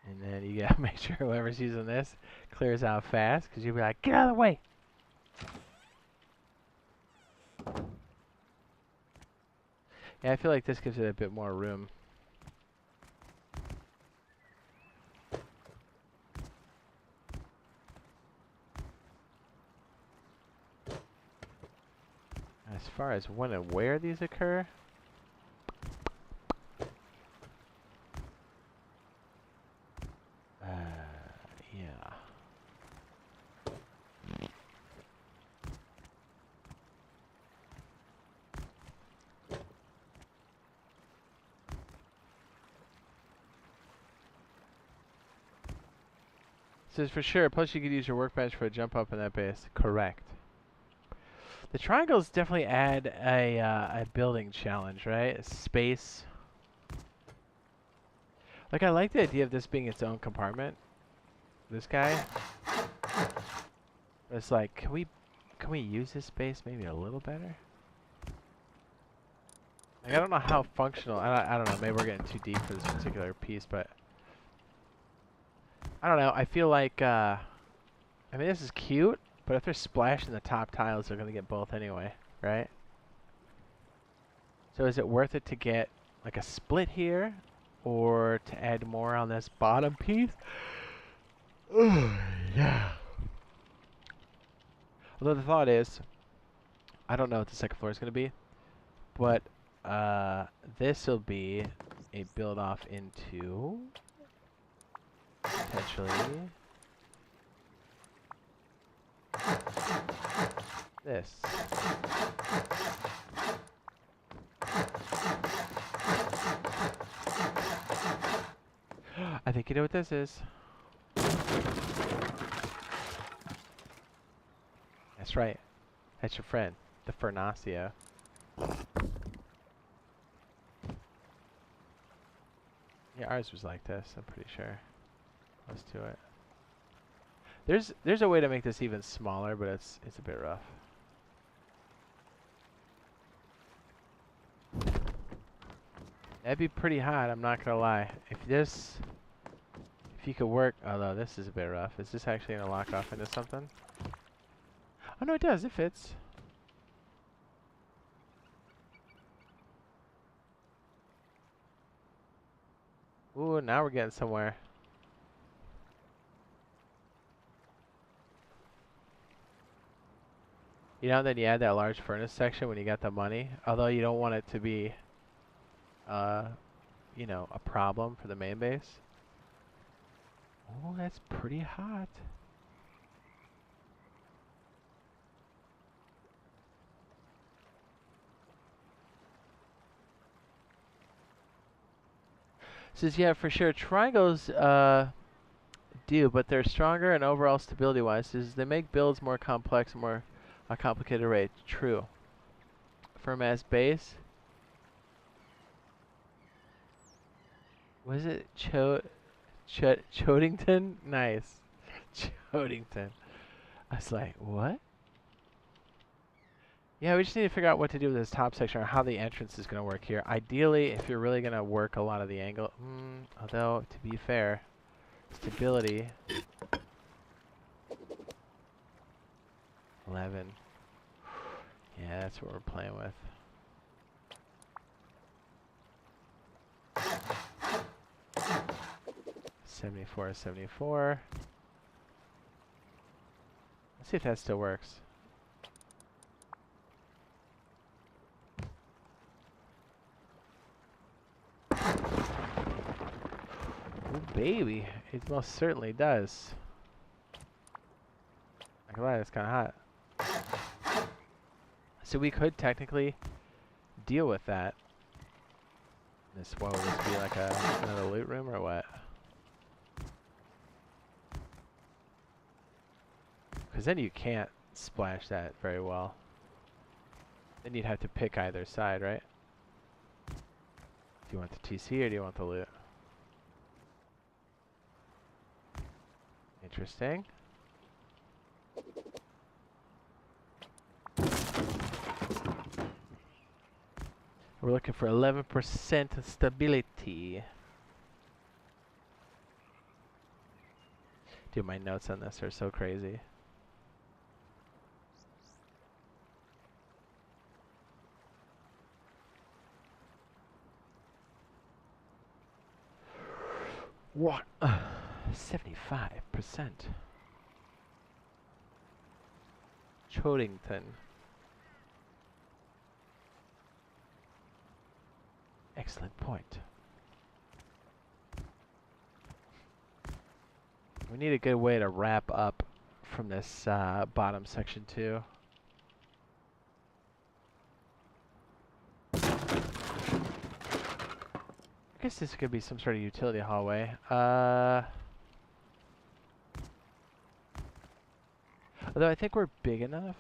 And then you gotta make sure whoever's using this clears out fast, because you'll be like, get out of the way! Yeah, I feel like this gives it a bit more room. As far as when and where these occur, yeah. Says for sure, plus you could use your workbench for a jump up in that base. Correct. The triangles definitely add a building challenge, right? A space. Like, I like the idea of this being its own compartment. This guy. But it's like, can we use this space maybe a little better? Like, I don't know how functional. I don't know. Maybe we're getting too deep for this particular piece, but I don't know. I feel like I mean, this is cute, but if they're splashing the top tiles, they're gonna get both anyway, right? So is it worth it to get like a split here, or to add more on this bottom piece? Oh, yeah. Although the thought is, I don't know what the second floor is going to be, but this will be a build off into potentially this. I think you know what this is. That's right. That's your friend, the Fernacio. Yeah, ours was like this, I'm pretty sure. Let's do it. There's a way to make this even smaller, but it's a bit rough. That'd be pretty hot, I'm not gonna lie. If you could work, although this is a bit rough. Is this actually gonna lock off into something? Oh no, it does, it fits. Ooh, now we're getting somewhere. You know, then you add that large furnace section when you got the money. Although you don't want it to be, you know, a problem for the main base. Oh, that's pretty hot. Says, yeah, for sure. Triangles do, but they're stronger and overall stability-wise. Says they make builds more complex and more complicated rate. True. Firm as base. Was it Chodington? Nice. Chodington. I was like, what? Yeah, we just need to figure out what to do with this top section or how the entrance is going to work here. Ideally, if you're really going to work a lot of the angle, although, to be fair, stability, 11. Yeah, that's what we're playing with. $74, $74. Let's see if that still works. Oh, baby. It most certainly does. I can lie, it's kind of hot. So we could technically deal with that. What would this be, like another loot room or what? Because then you can't splash that very well. Then you'd have to pick either side, right? Do you want the TC or do you want the loot? Interesting. We're looking for 11% stability. Dude, my notes on this are so crazy. What? 75%. Chodington. Excellent point. We need a good way to wrap up from this bottom section too. I guess this could be some sort of utility hallway. Although I think we're big enough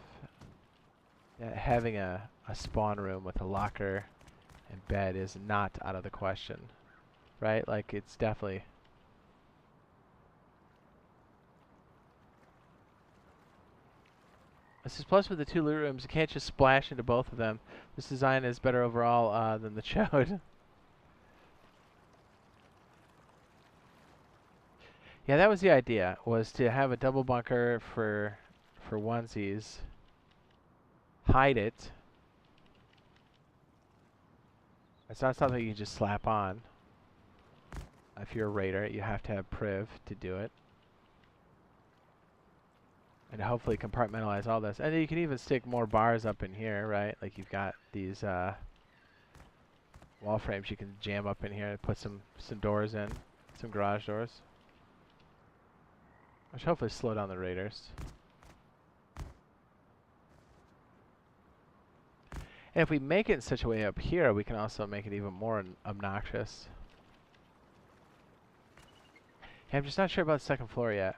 that having a spawn room with a locker and bed is not out of the question, right? Like, it's definitely... This is plus with the two loot rooms, you can't just splash into both of them. This design is better overall than the choad. Yeah, that was the idea, was to have a double bunker for onesies, hide it. It's not something you can just slap on. If you're a raider, you have to have priv to do it. And hopefully compartmentalize all this. And then you can even stick more bars up in here, right? Like you've got these wall frames you can jam up in here and put some doors in, some garage doors. Which hopefully slow down the raiders. And if we make it in such a way up here, we can also make it even more obnoxious. Yeah, I'm just not sure about the second floor yet.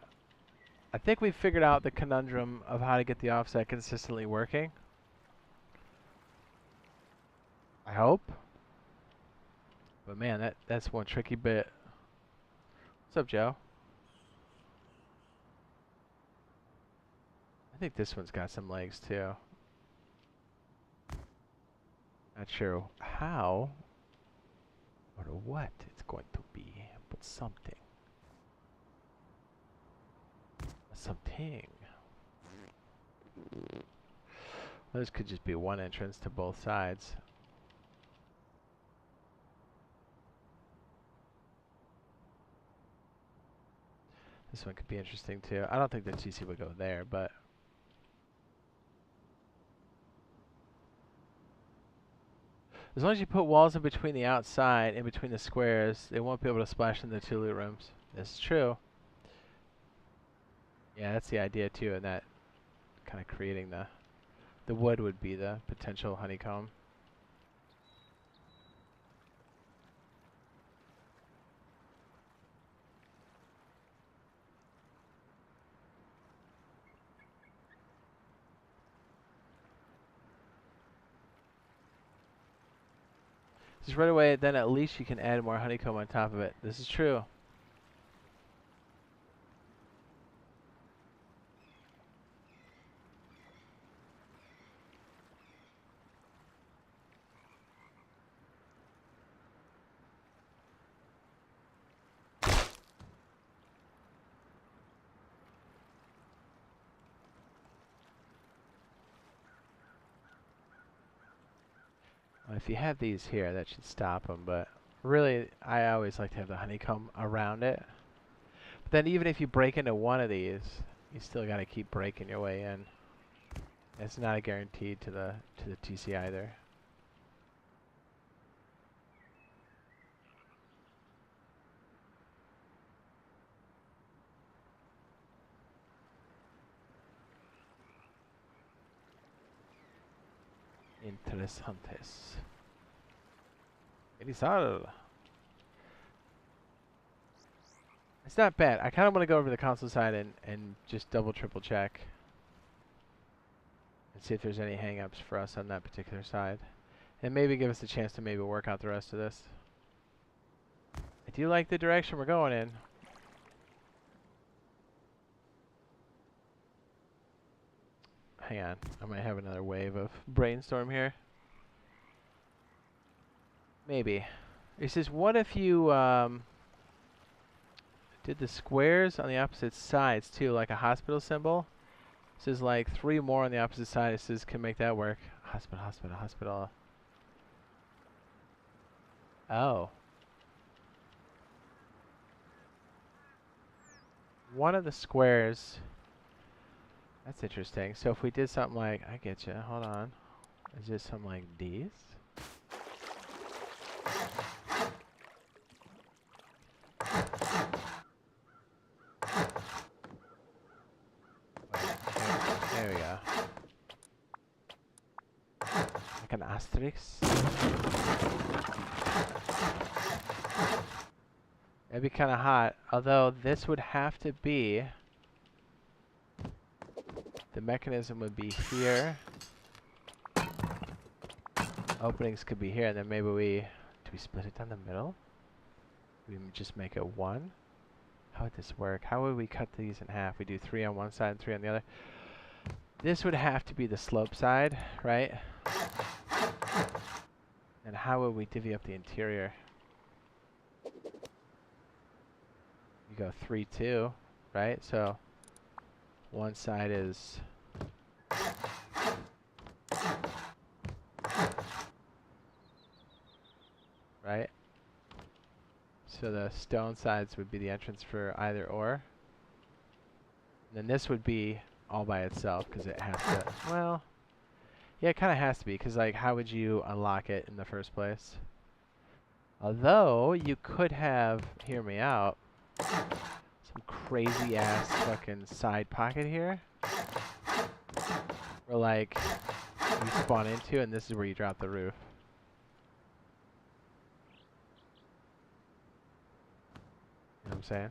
I think we've figured out the conundrum of how to get the offset consistently working. I hope. But man, that's one tricky bit. What's up, Joe? I think this one's got some legs too. Not sure how or what it's going to be, but something. Something. Well, this could just be one entrance to both sides. This one could be interesting too. I don't think the TC would go there, but as long as you put walls in between the outside, in between the squares, they won't be able to splash in the 2 loot rooms. This is true. Yeah, that's the idea too, and that kind of creating the wood would be the potential honeycomb. Just right away, then at least you can add more honeycomb on top of it. This is true. If you have these here, that should stop them, but really, I always like to have the honeycomb around it. But then even if you break into one of these, you still got to keep breaking your way in. It's not a guarantee to the TC either. Interesantes. Elizal. It's not bad. I kind of want to go over to the console side and just double, triple check. And see if there's any hang-ups for us on that particular side. And maybe give us a chance to maybe work out the rest of this. I do like the direction we're going in. Hang on. I might have another wave of brainstorm here. Maybe. It says, what if you did the squares on the opposite sides too, like a hospital symbol? It says like 3 more on the opposite side. It says, can make that work. Hospital, hospital, hospital. Oh. One of the squares. That's interesting. So if we did something like, I get you. Hold on. Is it something like these? There we go. Like an asterisk. That'd be kind of hot. Although this would have to be, the mechanism would be here. Openings could be here, and then maybe do we split it down the middle? We just make it 1? How would this work? How would we cut these in half? We do 3 on one side and 3 on the other. This would have to be the slope side, right? And how would we divvy up the interior? You go 3, 2, right? So one side is right. So the stone sides would be the entrance for either or. And then this would be all by itself because it has to, well, yeah, it kind of has to be because, like, how would you unlock it in the first place? Although, you could have, hear me out, some crazy ass fucking side pocket here. Where, like, you spawn into and this is where you drop the roof. You know what I'm saying?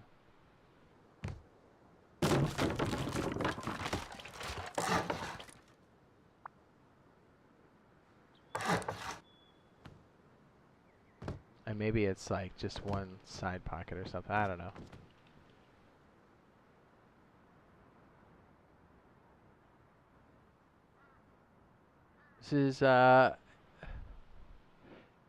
And maybe it's like just one side pocket or something. I don't know. This is,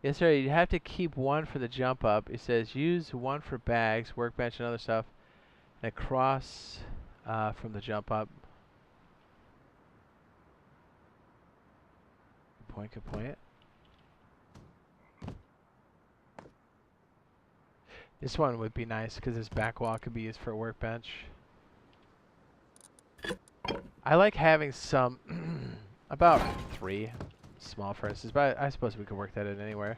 yes sir, you have to keep 1 for the jump up. It says use 1 for bags, workbench and other stuff. And across from the jump up. Good point, good point. This one would be nice because this back wall could be used for a workbench. I like having some, about 3 small furnaces, but I suppose we could work that in anywhere.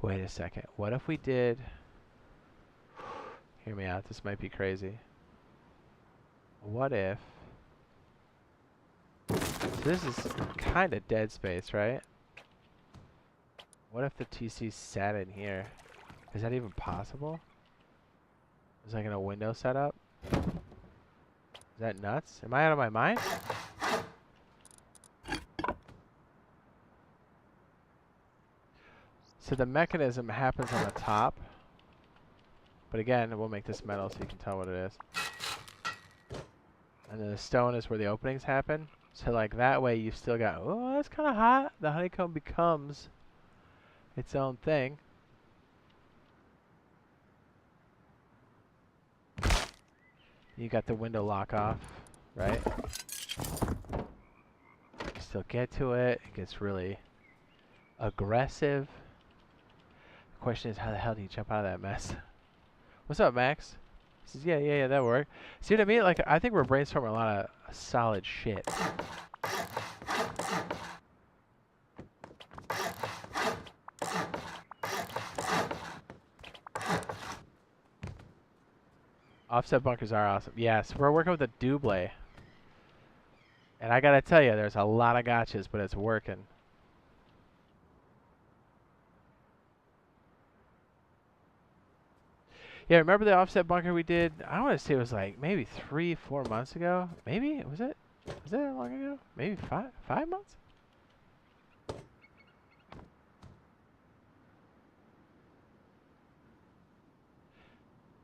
Wait a second. What if we did... Hear me out. This might be crazy. What if... So this is kind of dead space, right? What if the TC sat in here? Is that even possible? Is like in a window setup? Is that nuts? Am I out of my mind? So the mechanism happens on the top. But again, we'll make this metal so you can tell what it is. And then the stone is where the openings happen. So like that way you've still got, oh, that's kind of hot. The honeycomb becomes its own thing. You got the window lock off, right? You still get to it. It gets really aggressive. The question is, how the hell do you jump out of that mess? What's up, Max? He says, yeah, that worked. See what I mean? Like, I think we're brainstorming a lot of solid shit. Offset bunkers are awesome. Yes, we're working with a double. And I gotta tell you, there's a lot of gotchas, but it's working. Yeah, remember the offset bunker we did? I want to say it was like maybe 3-4 months ago. Maybe? Was it that long ago? Maybe 5 months?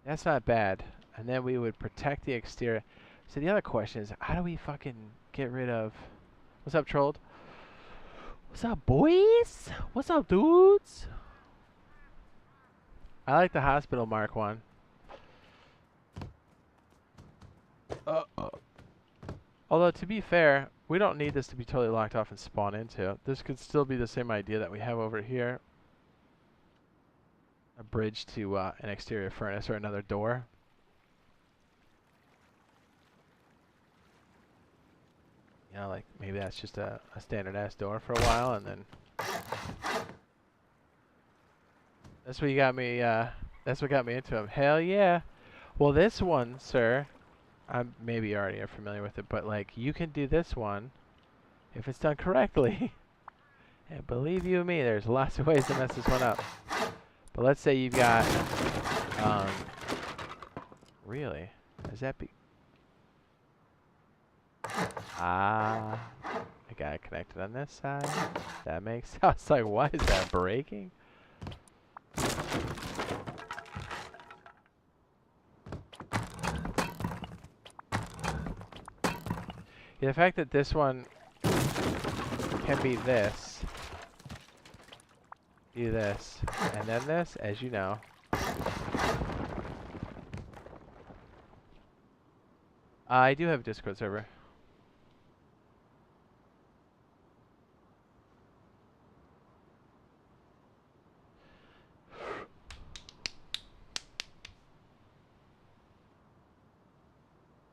That's not bad. And then we would protect the exterior. So the other question is, how do we fucking get rid of... What's up, Trolled? What's up, boys? What's up, dudes? I like the hospital Mark 1. Although, to be fair, we don't need this to be totally locked off and spawn into. This could still be the same idea that we have over here. A bridge to an exterior furnace or another door. You know, like maybe that's just a standard-ass door for a while, and then... That's what you got me, that's what got me into them. Hell yeah. Well, this one, sir, maybe you already are familiar with it, but like, you can do this one if it's done correctly. And believe you me, there's lots of ways to mess this one up. But let's say you've got, really? Does that be? I got it connected on this side. That makes sense. I was like, why is that breaking? Yeah, the fact that this one can be this, do this, and then this, as you know. I do have a Discord server.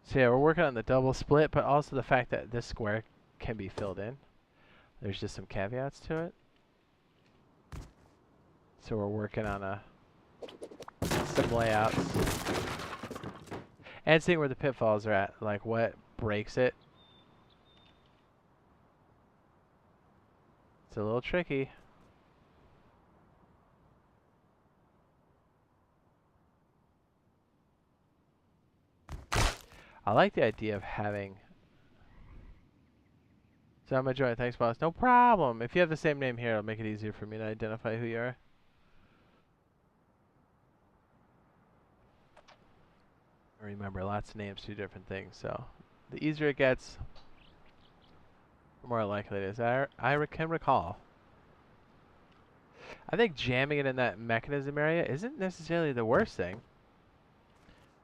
So yeah, we're working on the double split, but also the fact that this square can be filled in. There's just some caveats to it. So we're working on some layouts. And seeing where the pitfalls are at, like what breaks it. It's a little tricky. I like the idea of having... So I'm enjoying it. Thanks, boss. No problem. If you have the same name here, it'll make it easier for me to identify who you are. Remember, lots of names do different things, so the easier it gets, the more likely it is. I can recall. I think jamming it in that mechanism area isn't necessarily the worst thing.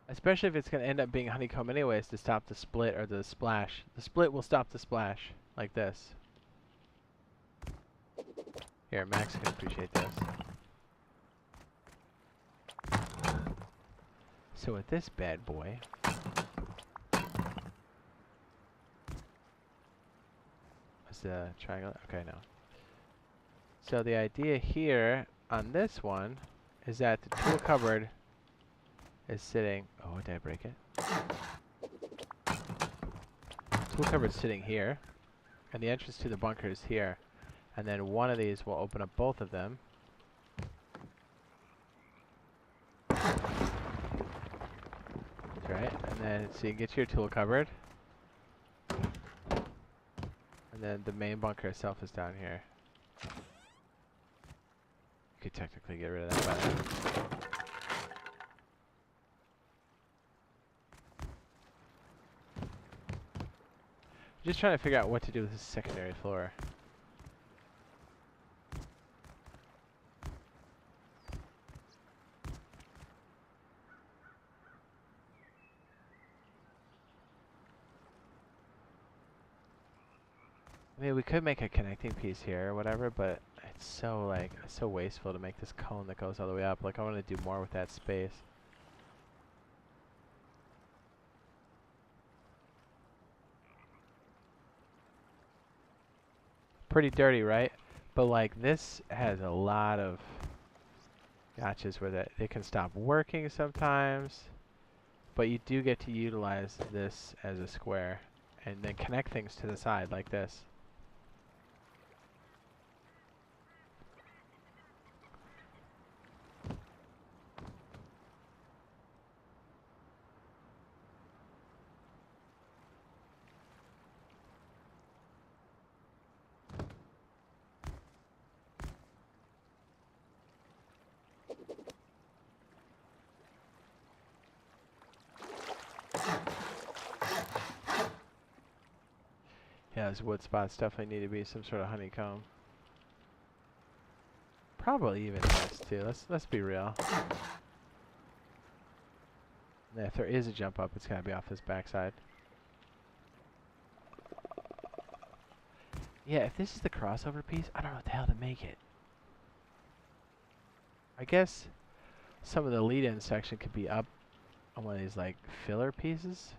Especially if it's going to end up being honeycomb anyways to stop the split or the splash. The split will stop the splash, like this. Here, Max can appreciate this. So with this bad boy, what's the triangle? Okay, no. So the idea here on this one is that the tool cupboard is sitting. Oh, did I break it? Tool cupboard's sitting here, and the entrance to the bunker is here. And then one of these will open up both of them. That's right. And then so you can get to your tool cupboard. And then the main bunker itself is down here. You could technically get rid of that by now. Just trying to figure out what to do with this secondary floor. I mean, we could make a connecting piece here or whatever, but it's so like so wasteful to make this cone that goes all the way up. Like I want to do more with that space. Pretty dirty, right? But like this has a lot of gotchas where that it can stop working sometimes, but you do get to utilize this as a square and then connect things to the side like this. Yeah, those wood spots definitely need to be some sort of honeycomb. Probably even this too. Let's be real. Yeah, if there is a jump up, it's gotta be off this backside. Yeah, if this is the crossover piece, I don't know what the hell to make it. I guess some of the lead-in section could be up on one of these like filler pieces.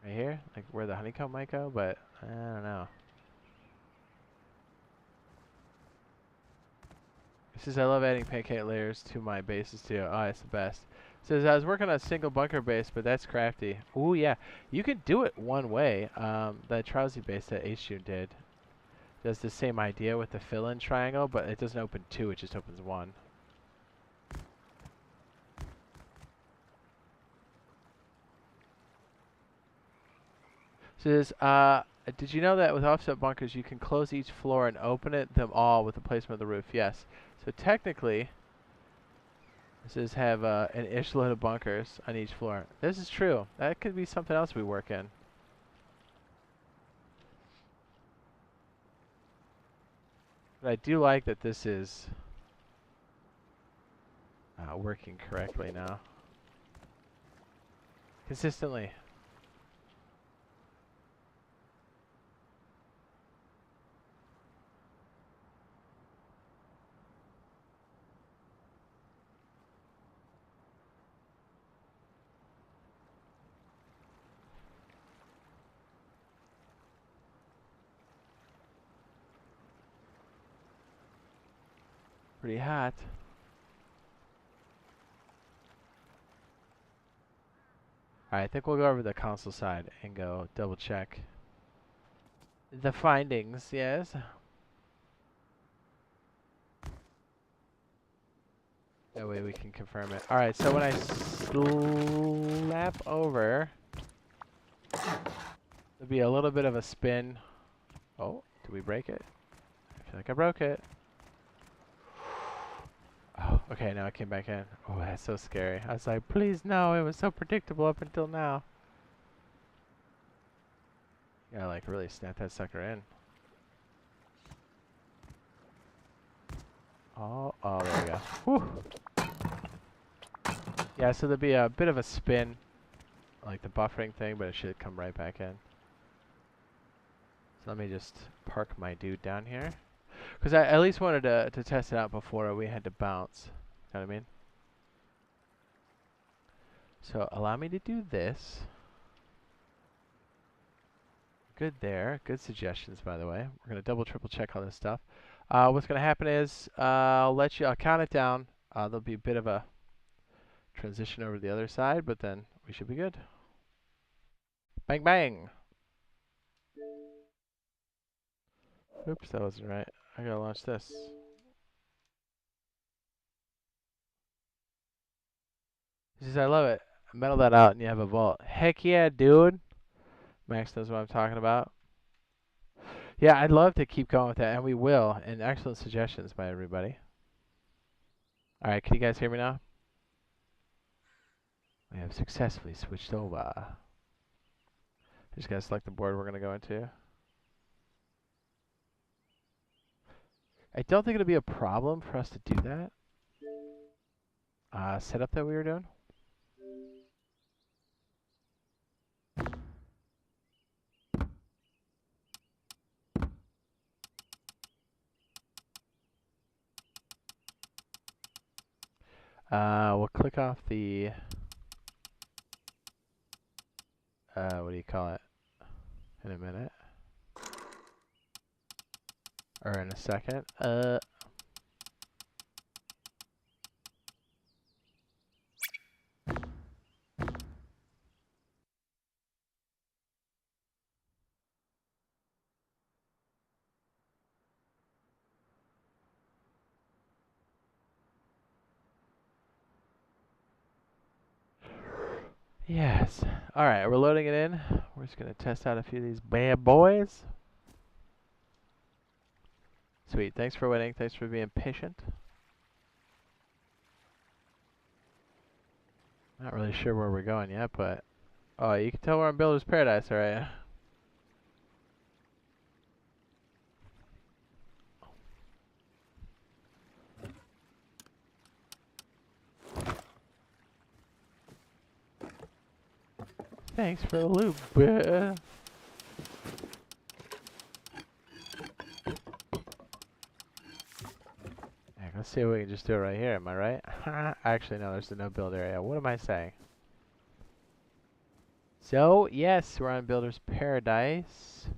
Right here, like where the honeycomb might go, but I don't know. It says I love adding pancake layers to my bases too. Oh, it's the best. It says I was working on a single bunker base, but that's crafty. Ooh, yeah, you can do it one way. That Trousie base that HU did does the same idea with the fill-in triangle, but it doesn't open two; it just opens one. So this, did you know that with offset bunkers you can close each floor and open them all with the placement of the roof? Yes. So technically, this is have an ish load of bunkers on each floor. This is true. That could be something else we work in. But I do like that this is working correctly now. Consistently. Pretty hot. Alright, I think we'll go over the console side and go double check the findings, yes. That way we can confirm it. Alright, so when I slap over, there'll be a little bit of a spin. Oh, did we break it? I feel like I broke it. Oh, okay, now it came back in. Oh, that's so scary. I was like, please no, it was so predictable up until now. You gotta like really snap that sucker in. Oh, there we go. Whew. Yeah, so there'll be a bit of a spin, like the buffering thing, but it should come right back in. So let me just park my dude down here. Because I at least wanted to test it out before we had to bounce. You know what I mean? So allow me to do this. Good there. Good suggestions, by the way. We're going to double, triple check all this stuff. What's going to happen is I'll count it down. There'll be a bit of a transition over to the other side, but then we should be good. Bang, bang. Oops, that wasn't right. I got to launch this. He says, I love it. Metal that out and you have a vault. Heck yeah, dude. Max knows what I'm talking about. Yeah, I'd love to keep going with that, and we will. And excellent suggestions by everybody. All right, can you guys hear me now? We have successfully switched over. Just gotta select the board we're gonna go into. I don't think it'll be a problem for us to do that. Setup that we were doing. We'll click off the, what do you call it? In a minute. Or in a second. Yes. Alright, we're loading it in. We're just gonna test out a few of these bad boys. Sweet. Thanks for waiting. Thanks for being patient. Not really sure where we're going yet, but... Oh, you can tell we're in Builder's Paradise, alright? Thanks for the loop. Let's see if we can just do it right here, am I right? Actually, no, there's the no build area. What am I saying? So, yes, we're on Builder's Paradise.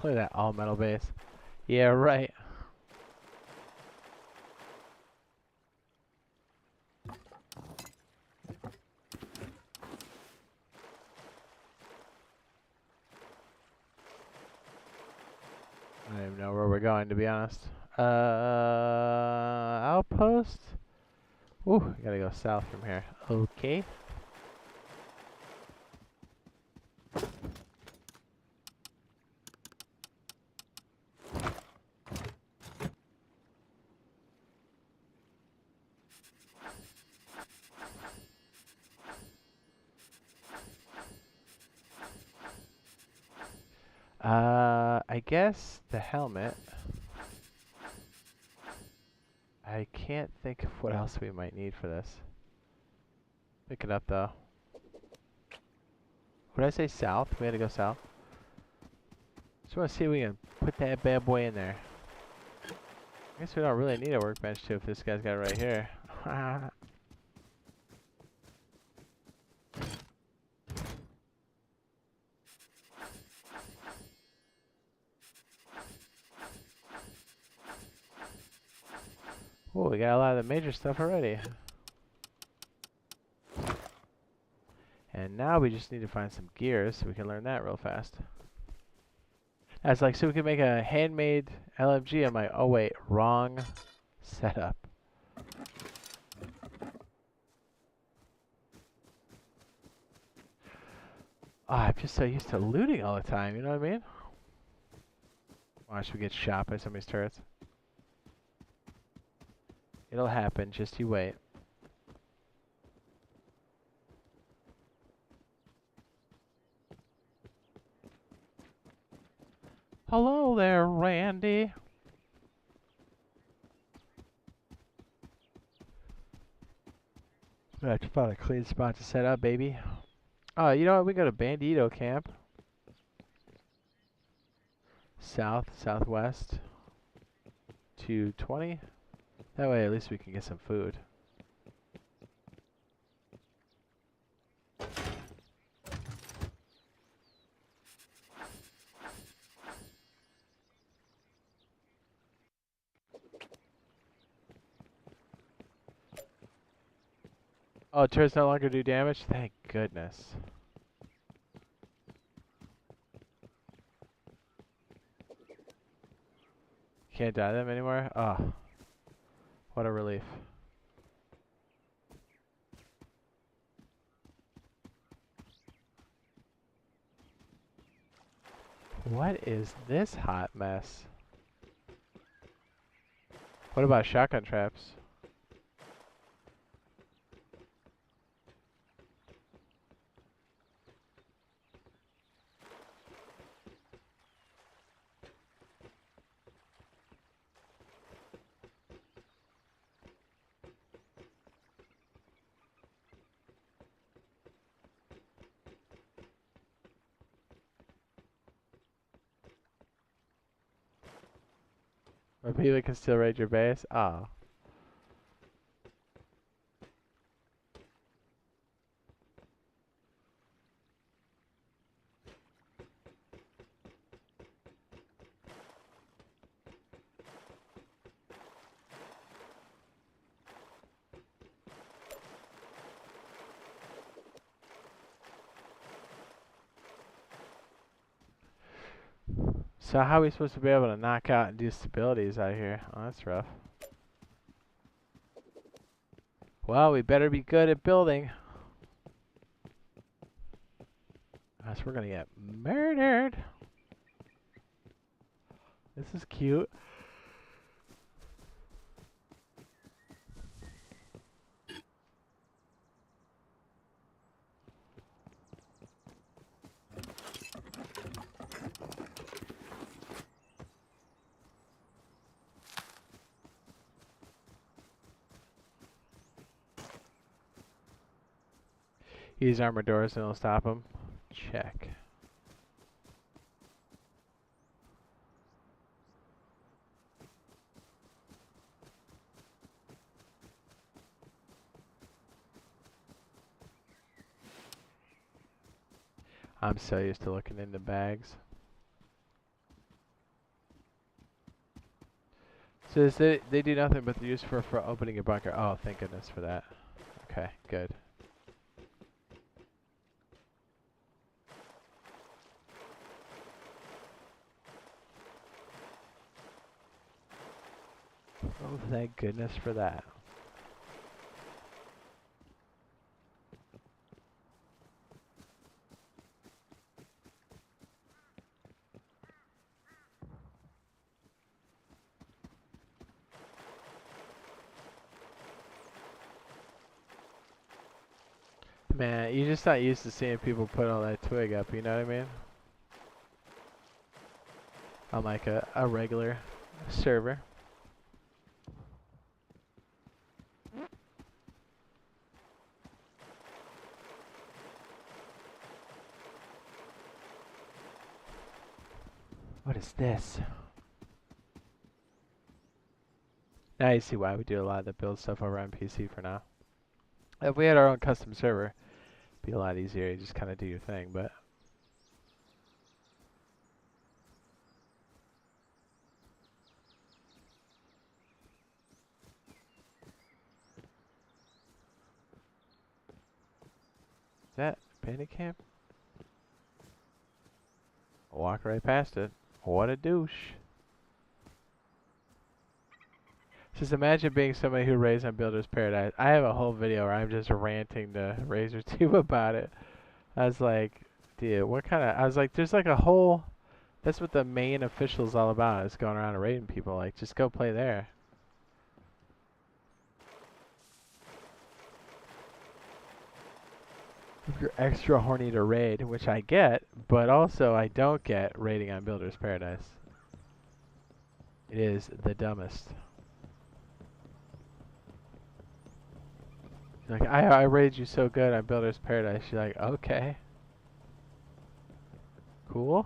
Look at that all metal base. Yeah, right. I don't even know where we're going, to be honest. Outpost? Ooh, I gotta go south from here. Okay. I guess the helmet. I can't think of what else we might need for this. Pick it up though. What did I say, south? We had to go south. Just want to see if we can put that bad boy in there. I guess we don't really need a workbench too if this guy's got it right here. Oh, we got a lot of the major stuff already. And now we just need to find some gears so we can learn that real fast. That's like, so we can make a handmade LMG. I'm like, oh wait, wrong setup. Oh, I'm just so used to looting all the time, you know what I mean? Watch, we get shot by somebody's turrets. It'll happen, just you wait. I have to find a clean spot to set up, baby. Oh, you know what? We go to Bandito camp. Southwest. 220. That way at least we can get some food. Oh, turrets no longer do damage? Thank goodness. Can't die them anymore? Oh, what a relief. What is this hot mess? What about shotgun traps? Or people can still raid your base? Oh. So how are we supposed to be able to knock out and do stabilities out here? Oh, that's rough. Well, we better be good at building. Or else we're gonna get murdered. This is cute. Use armor doors and it'll stop them. Check. I'm so used to looking into bags. So they do nothing but they're used for opening a bunker. Oh, thank goodness for that. Okay, good. Oh, thank goodness for that. Man, you're just not used to seeing people put all that twig up, you know what I mean? On like a regular server. What is this? Now you see why we do a lot of the build stuff over on PC for now. If we had our own custom server, it'd be a lot easier. You just kind of do your thing, but... Is that bandit camp? I'll walk right past it. What a douche. Just imagine being somebody who raids on Builder's Paradise. I have a whole video where I'm just ranting to RazorTube about it. I was like, dude, what kind of... I was like, there's like a whole... That's what the main official's all about, is going around and raiding people. Like, just go play there. If you're extra horny to raid, which I get, but also I don't get raiding on Builder's Paradise. It is the dumbest. Like, I rated you so good on Builder's Paradise. She's like, okay. Cool.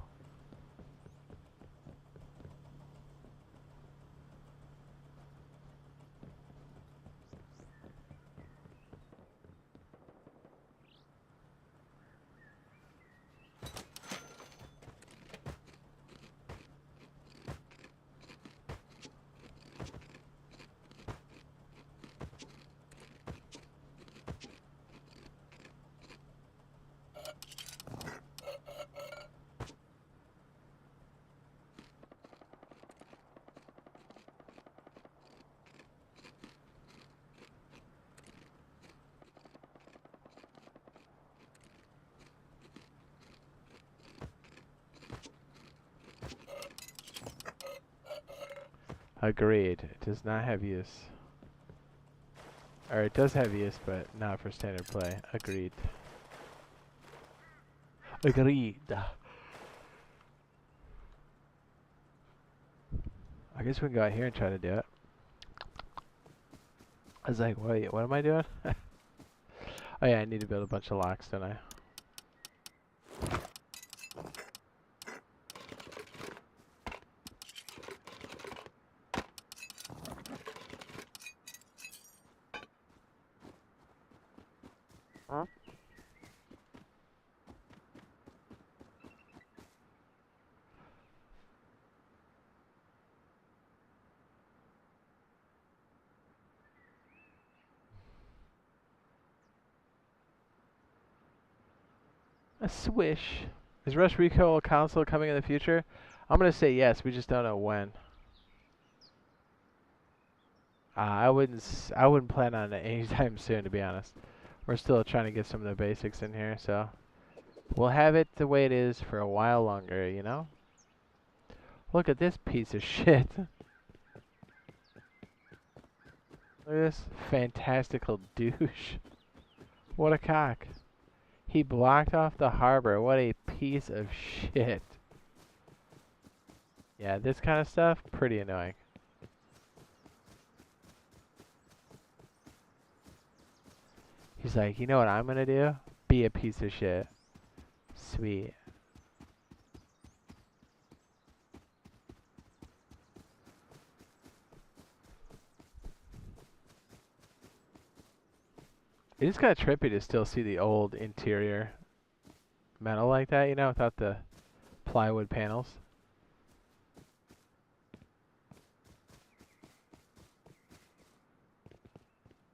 Agreed. It does not have use. Or it does have use, but not for standard play. Agreed. Agreed. I guess we can go out here and try to do it. I was like, wait, what am I doing? Oh yeah, I need to build a bunch of locks, don't I? Huh? A swish. Is Rush Recoil console coming in the future? I'm gonna say yes. We just don't know when. I wouldn't plan on it anytime soon, to be honest. We're still trying to get some of the basics in here, so we'll have it the way it is for a while longer, you know? Look at this piece of shit. Look at this fantastical douche. What a cock. He blocked off the harbor. What a piece of shit. Yeah, this kind of stuff, pretty annoying. He's like, you know what I'm gonna do? Be a piece of shit. Sweet. It is kind of trippy to still see the old interior metal like that, you know, without the plywood panels.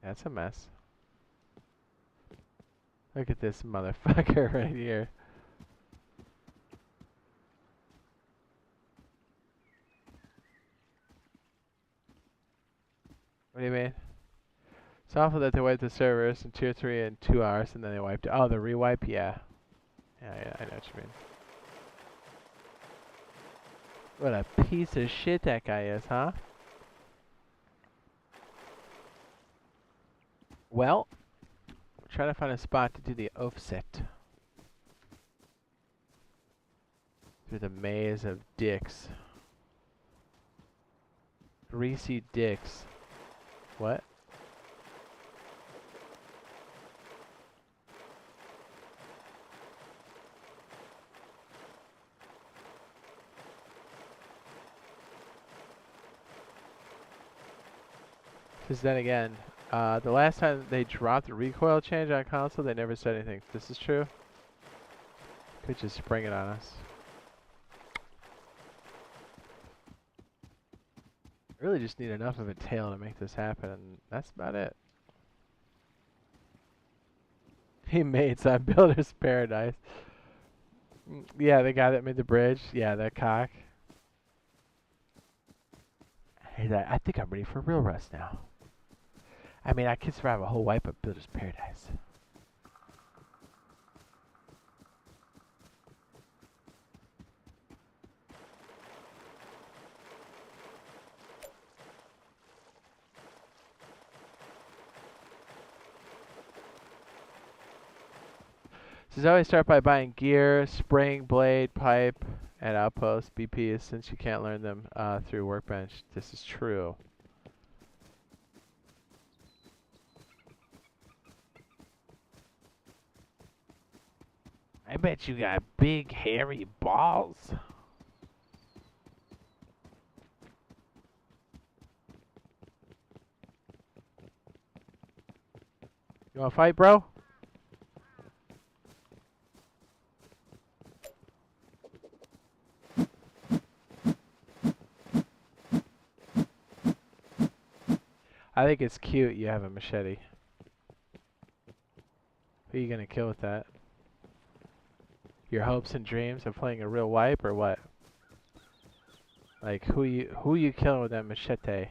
That's a mess. Look at this motherfucker right here. What do you mean? It's awful that they wiped the servers in tier 3 in 2 hours and then they wiped it. Oh, the rewipe? Yeah. Yeah, I know what you mean. What a piece of shit that guy is, huh? Well, try to find a spot to do the offset. Through the maze of dicks. Greasy dicks. What? Because then again, the last time they dropped the recoil change on console, they never said anything. This is true. Could just spring it on us. I really just need enough of a tail to make this happen, and that's about it. He made some Builder's Paradise. Yeah, the guy that made the bridge. Yeah, that cock. Hey, I think I'm ready for real Rust now. I mean, I could survive a whole wipe of Builder's Paradise. So always start by buying gear, spring, blade, pipe, and outpost BPs since you can't learn them through Workbench. This is true. I bet you got big hairy balls. You wanna fight, bro? I think it's cute you have a machete. Who are you gonna kill with that? Your hopes and dreams of playing a real wipe or what? Like who you killing with that machete?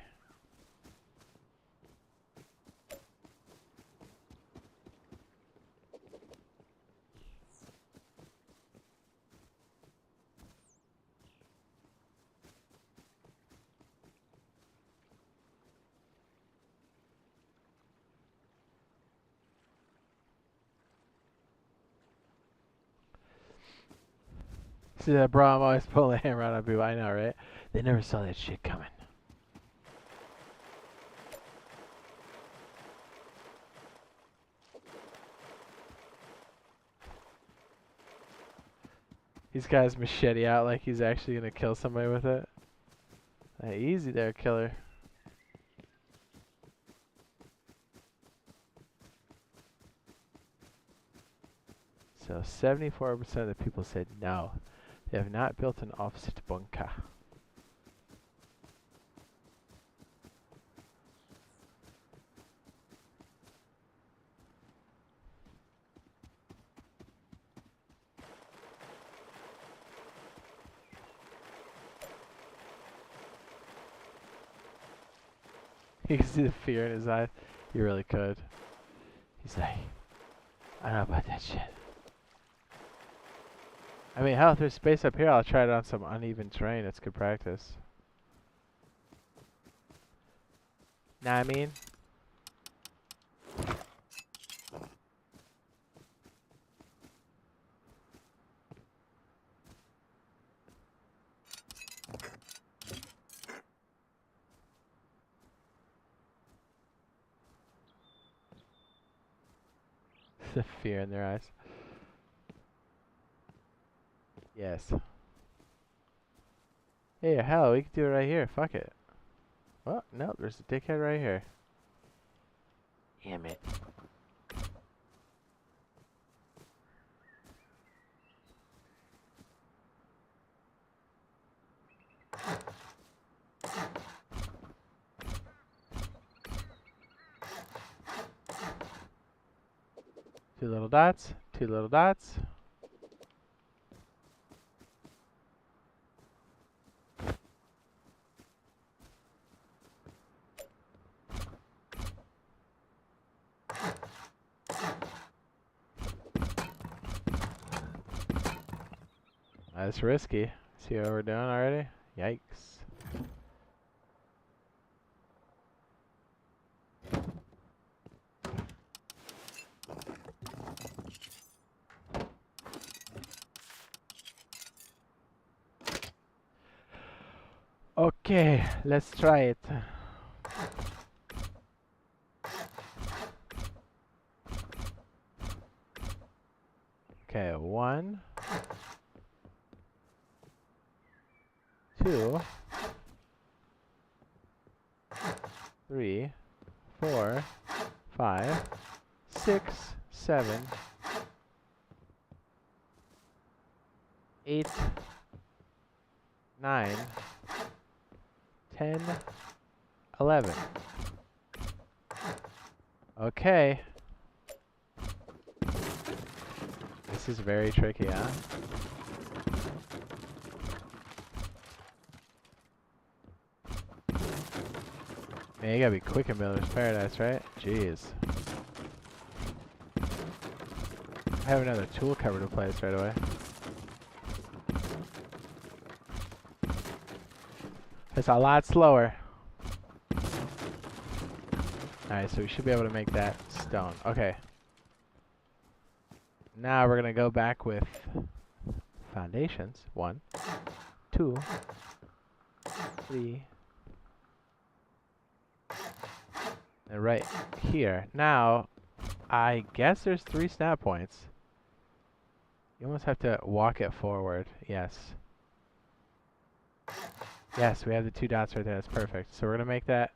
See that, bro? I'm always pulling a hammer out on people. I know, right? They never saw that shit coming. He's got his machete out like he's actually gonna kill somebody with it. Easy there, killer. So 74% of the people said no. They have not built an offset bunker. You can see the fear in his eyes. You really could. He's like, I don't know about that shit. I mean, hell, if there's space up here, I'll try it on some uneven terrain. It's good practice. Know what I mean? The fear in their eyes. Yes. Hey, hell, we can do it right here. Fuck it. Oh, no, there's a dickhead right here. Damn it. Two little dots. Two little dots. That's risky. See what we're doing already? Yikes. Okay, let's try it. Okay, 1, 2, 3, 4, 5, 6, 7, 8, 9, 10, 11. Okay. This is very tricky, huh? Man, you gotta be quick in Builder's Paradise, right? Jeez. I have another tool cover to place right away. It's a lot slower. Alright, so we should be able to make that stone. Okay. Now we're gonna go back with foundations. 1, 2, 3. And right here. Now, I guess there's 3 snap points. You almost have to walk it forward. Yes. Yes, we have the 2 dots right there. That's perfect. So we're going to make that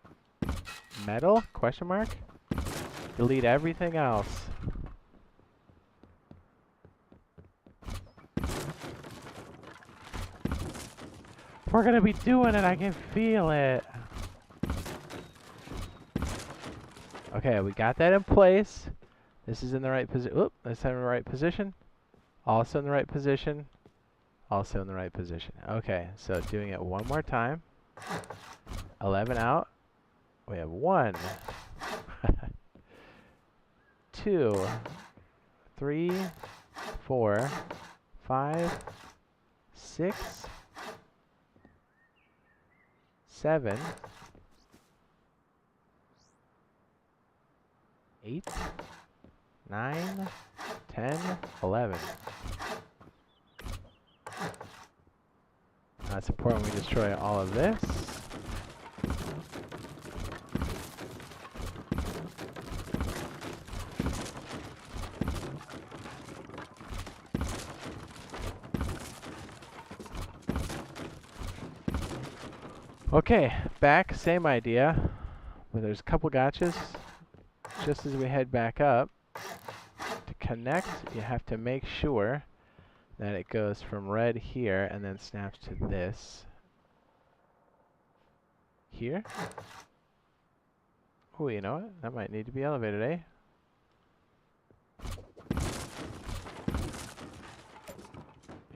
metal? Question mark? Delete everything else. We're going to be doing it. I can feel it. Okay, we got that in place. This is in the right position. Oop, this is in the right position. Also in the right position. Also in the right position. Okay, so doing it one more time. 11 out. We have 1, 2, 3, 4, 5, 6, 7, 8, 9, 10, 11. That's important we destroy all of this. Okay, back, same idea. But there's a couple gotchas. Just as we head back up, to connect, you have to make sure that it goes from red here and then snaps to this here. Oh, you know what? That might need to be elevated, eh?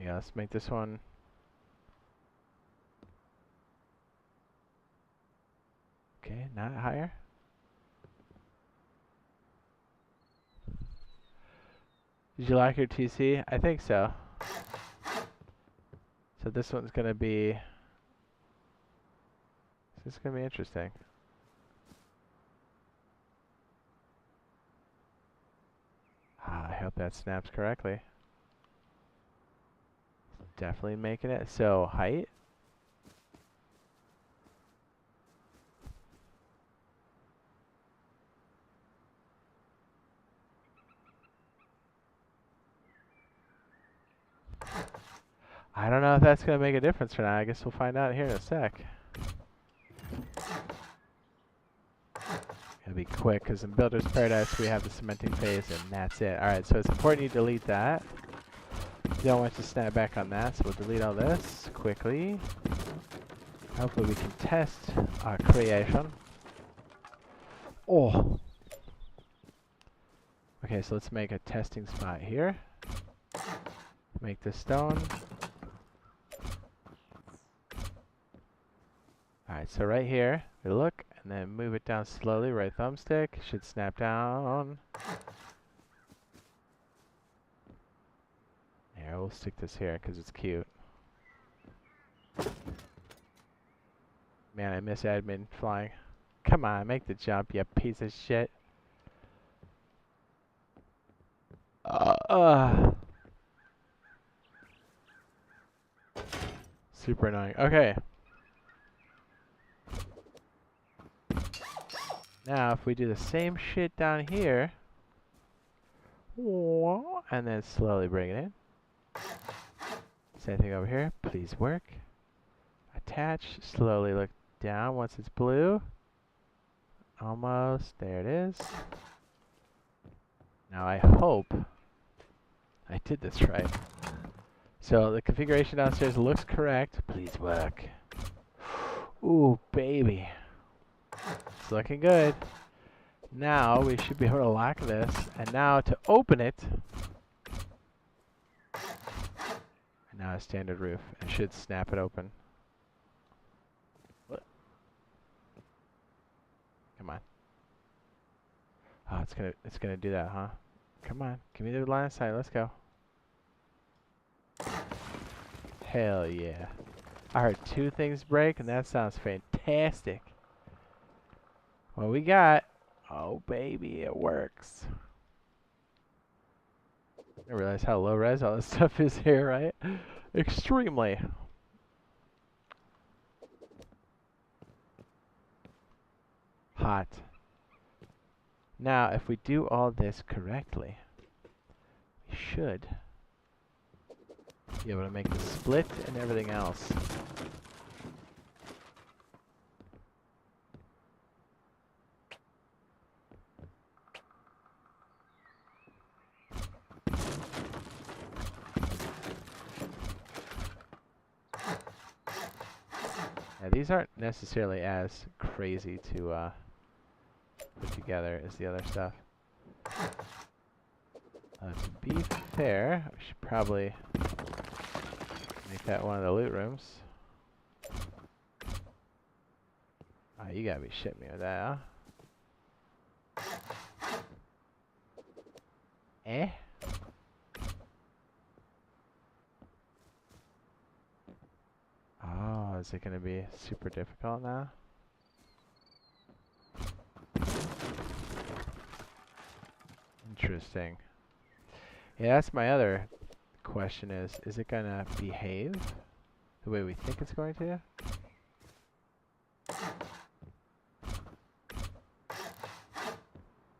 Yeah, let's make this one. Okay, not higher. Did you like your TC? I think so. So this one's gonna be. This is gonna be interesting. I hope that snaps correctly. Definitely making it. So height. I don't know if that's going to make a difference or not. I guess we'll find out here in a sec. Gotta be quick, because in Builder's Paradise we have the cementing phase, and that's it. Alright, so it's important you delete that. You don't want to snap back on that, so we'll delete all this quickly. Hopefully we can test our creation. Oh! Okay, so let's make a testing spot here. Make the stone. Alright, so right here, we look, and then move it down slowly, right thumbstick, should snap down. Here, we'll stick this here, because it's cute. Man, I miss admin flying. Come on, make the jump, you piece of shit. Super annoying. Okay. Now, if we do the same shit down here, and then slowly bring it in. Same thing over here. Please work. Attach. Slowly look down once it's blue. Almost. There it is. Now, I hope I did this right. So, the configuration downstairs looks correct. Please work. Ooh, baby. It's looking good. Now we should be able to lock this, and now to open it, and now a standard roof, and should snap it open. What? Come on. Oh, it's gonna do that, huh? Come on, give me the line of sight. Let's go. Hell yeah! I heard 2 things break, and that sounds fantastic. What we got? Oh, baby, it works. I realize how low res all this stuff is here, right? Extremely. Hot. Now, if we do all this correctly, we should be able to make the split and everything else. Yeah, these aren't necessarily as crazy to put together as the other stuff. To be fair, we should probably make that one of the loot rooms. Oh, you gotta be shitting me with that, huh? Eh? Oh, is it gonna be super difficult now? Interesting. Yeah, that's my other question is it gonna behave the way we think it's going to?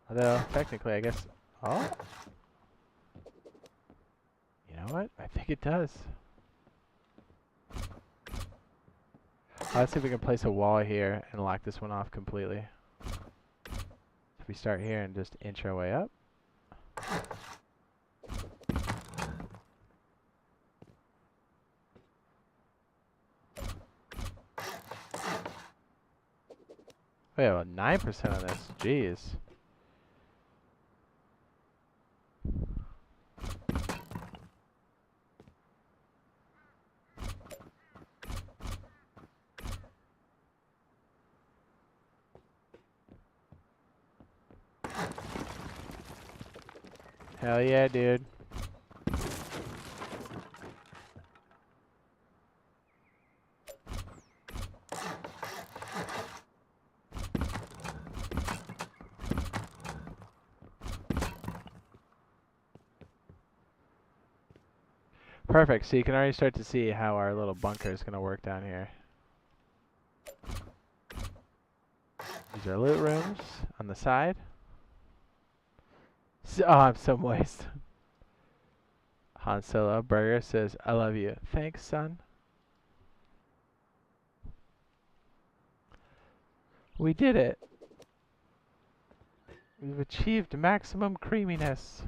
Although, technically, I guess... Oh? You know what? I think it does. Let's see if we can place a wall here and lock this one off completely. If we start here and just inch our way up. Oh yeah, well, 9% on this. Jeez. Hell yeah, dude. Perfect, so you can already start to see how our little bunker is going to work down here. These are loot rooms on the side. So, oh, I'm so moist. Han Solo Burger says, I love you. Thanks, son. We did it. We've achieved maximum creaminess.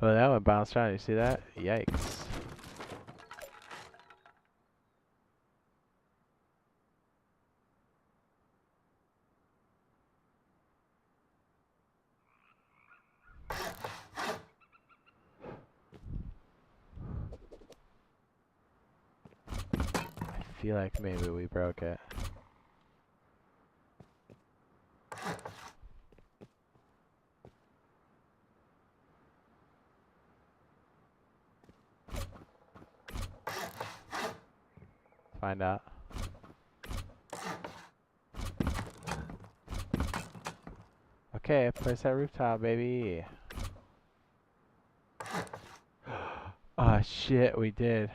Oh, that one bounced around. You see that? Yikes. I feel like maybe we broke it. Find out. Okay, place that rooftop, baby. Oh shit, we did.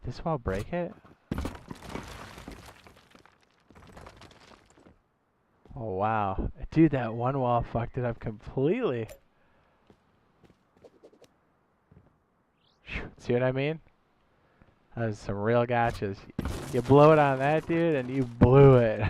Did this wall break it? Oh wow. Dude, that one wall fucked it up completely. See what I mean? That was some real gotchas. You blow it on that dude and you blew it.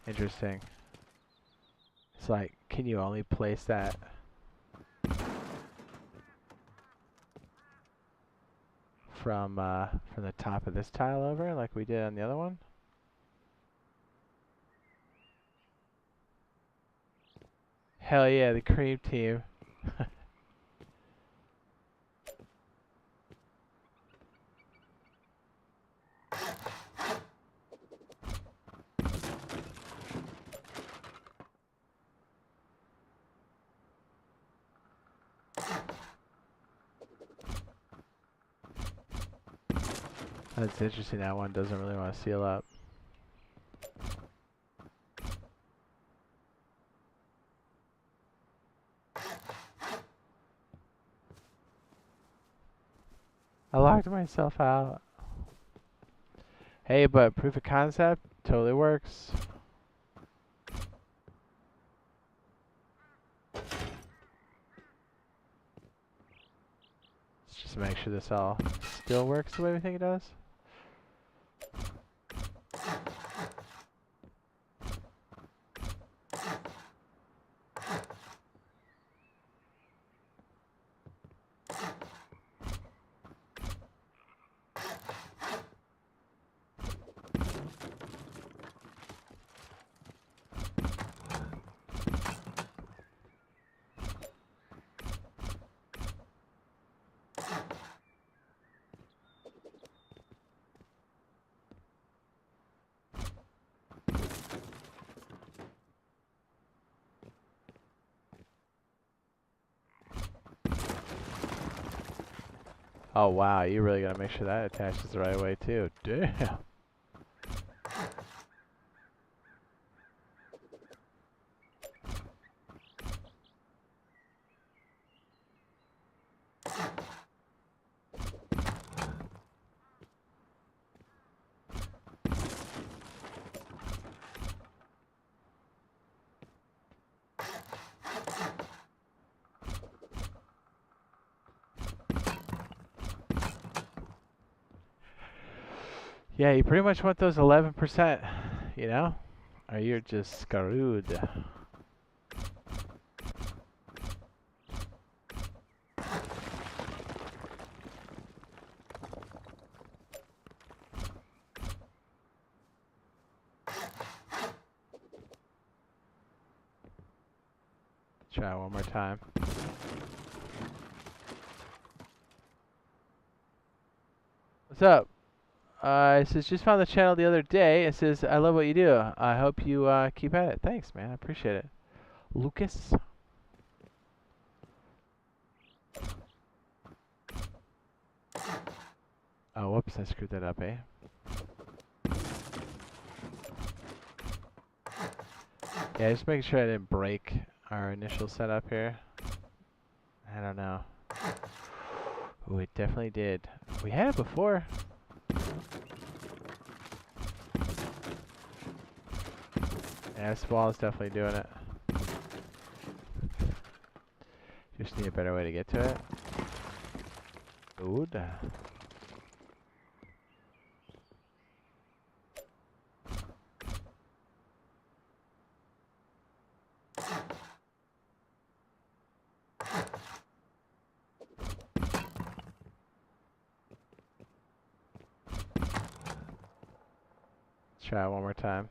Interesting. It's like, can you only place that from the top of this tile over like we did on the other one. Hell yeah, the cream team. That's interesting, that one doesn't really want to seal up. I locked myself out. Hey, but proof of concept totally works. Let's just make sure this all still works the way we think it does. Oh wow, you really gotta make sure that attaches the right way too. Damn. Yeah, you pretty much want those 11%, you know? Or you're just screwed. Try one more time. What's up? It says, just found the channel the other day. It says, I love what you do. I hope you keep at it. Thanks, man. I appreciate it. Lucas? Oh, whoops. I screwed that up, eh? Yeah, just making sure I didn't break our initial setup here. I don't know. Ooh, it definitely did. We had it before. Yeah, this wall is definitely doing it. Just need a better way to get to it. Ooh. Try it one more time.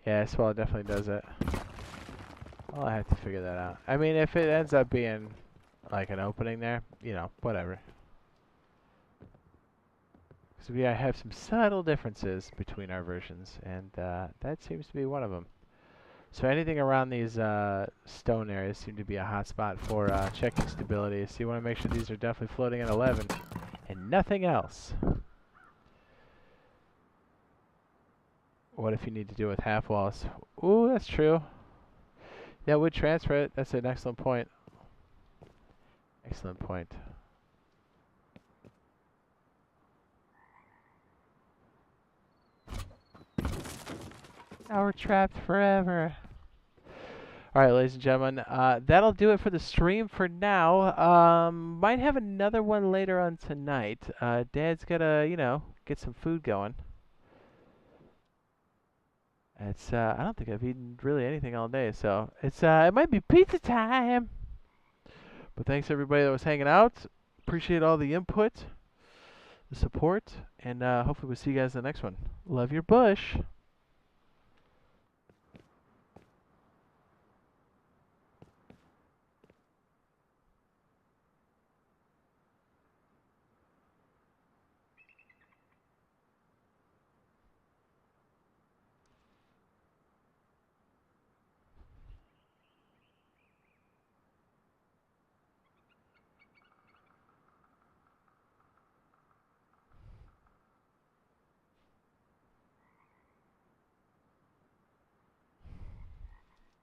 Yeah, this wall definitely does it. I'll have to figure that out. I mean, if it ends up being like an opening there, you know, whatever. Because we have some subtle differences between our versions, and that seems to be one of them. So anything around these stone areas seem to be a hot spot for checking stability. So you want to make sure these are definitely floating at 11 and nothing else. What if you need to do it with half walls? Ooh, that's true. Yeah, would transfer it. That's an excellent point. Excellent point. Now we're trapped forever. Alright, ladies and gentlemen, that'll do it for the stream for now. Might have another one later on tonight. Dad's gotta, you know, get some food going. It's, I don't think I've eaten really anything all day, so it's, it might be pizza time! But thanks everybody that was hanging out. Appreciate all the input, the support, and hopefully we'll see you guys in the next one. Love your bush!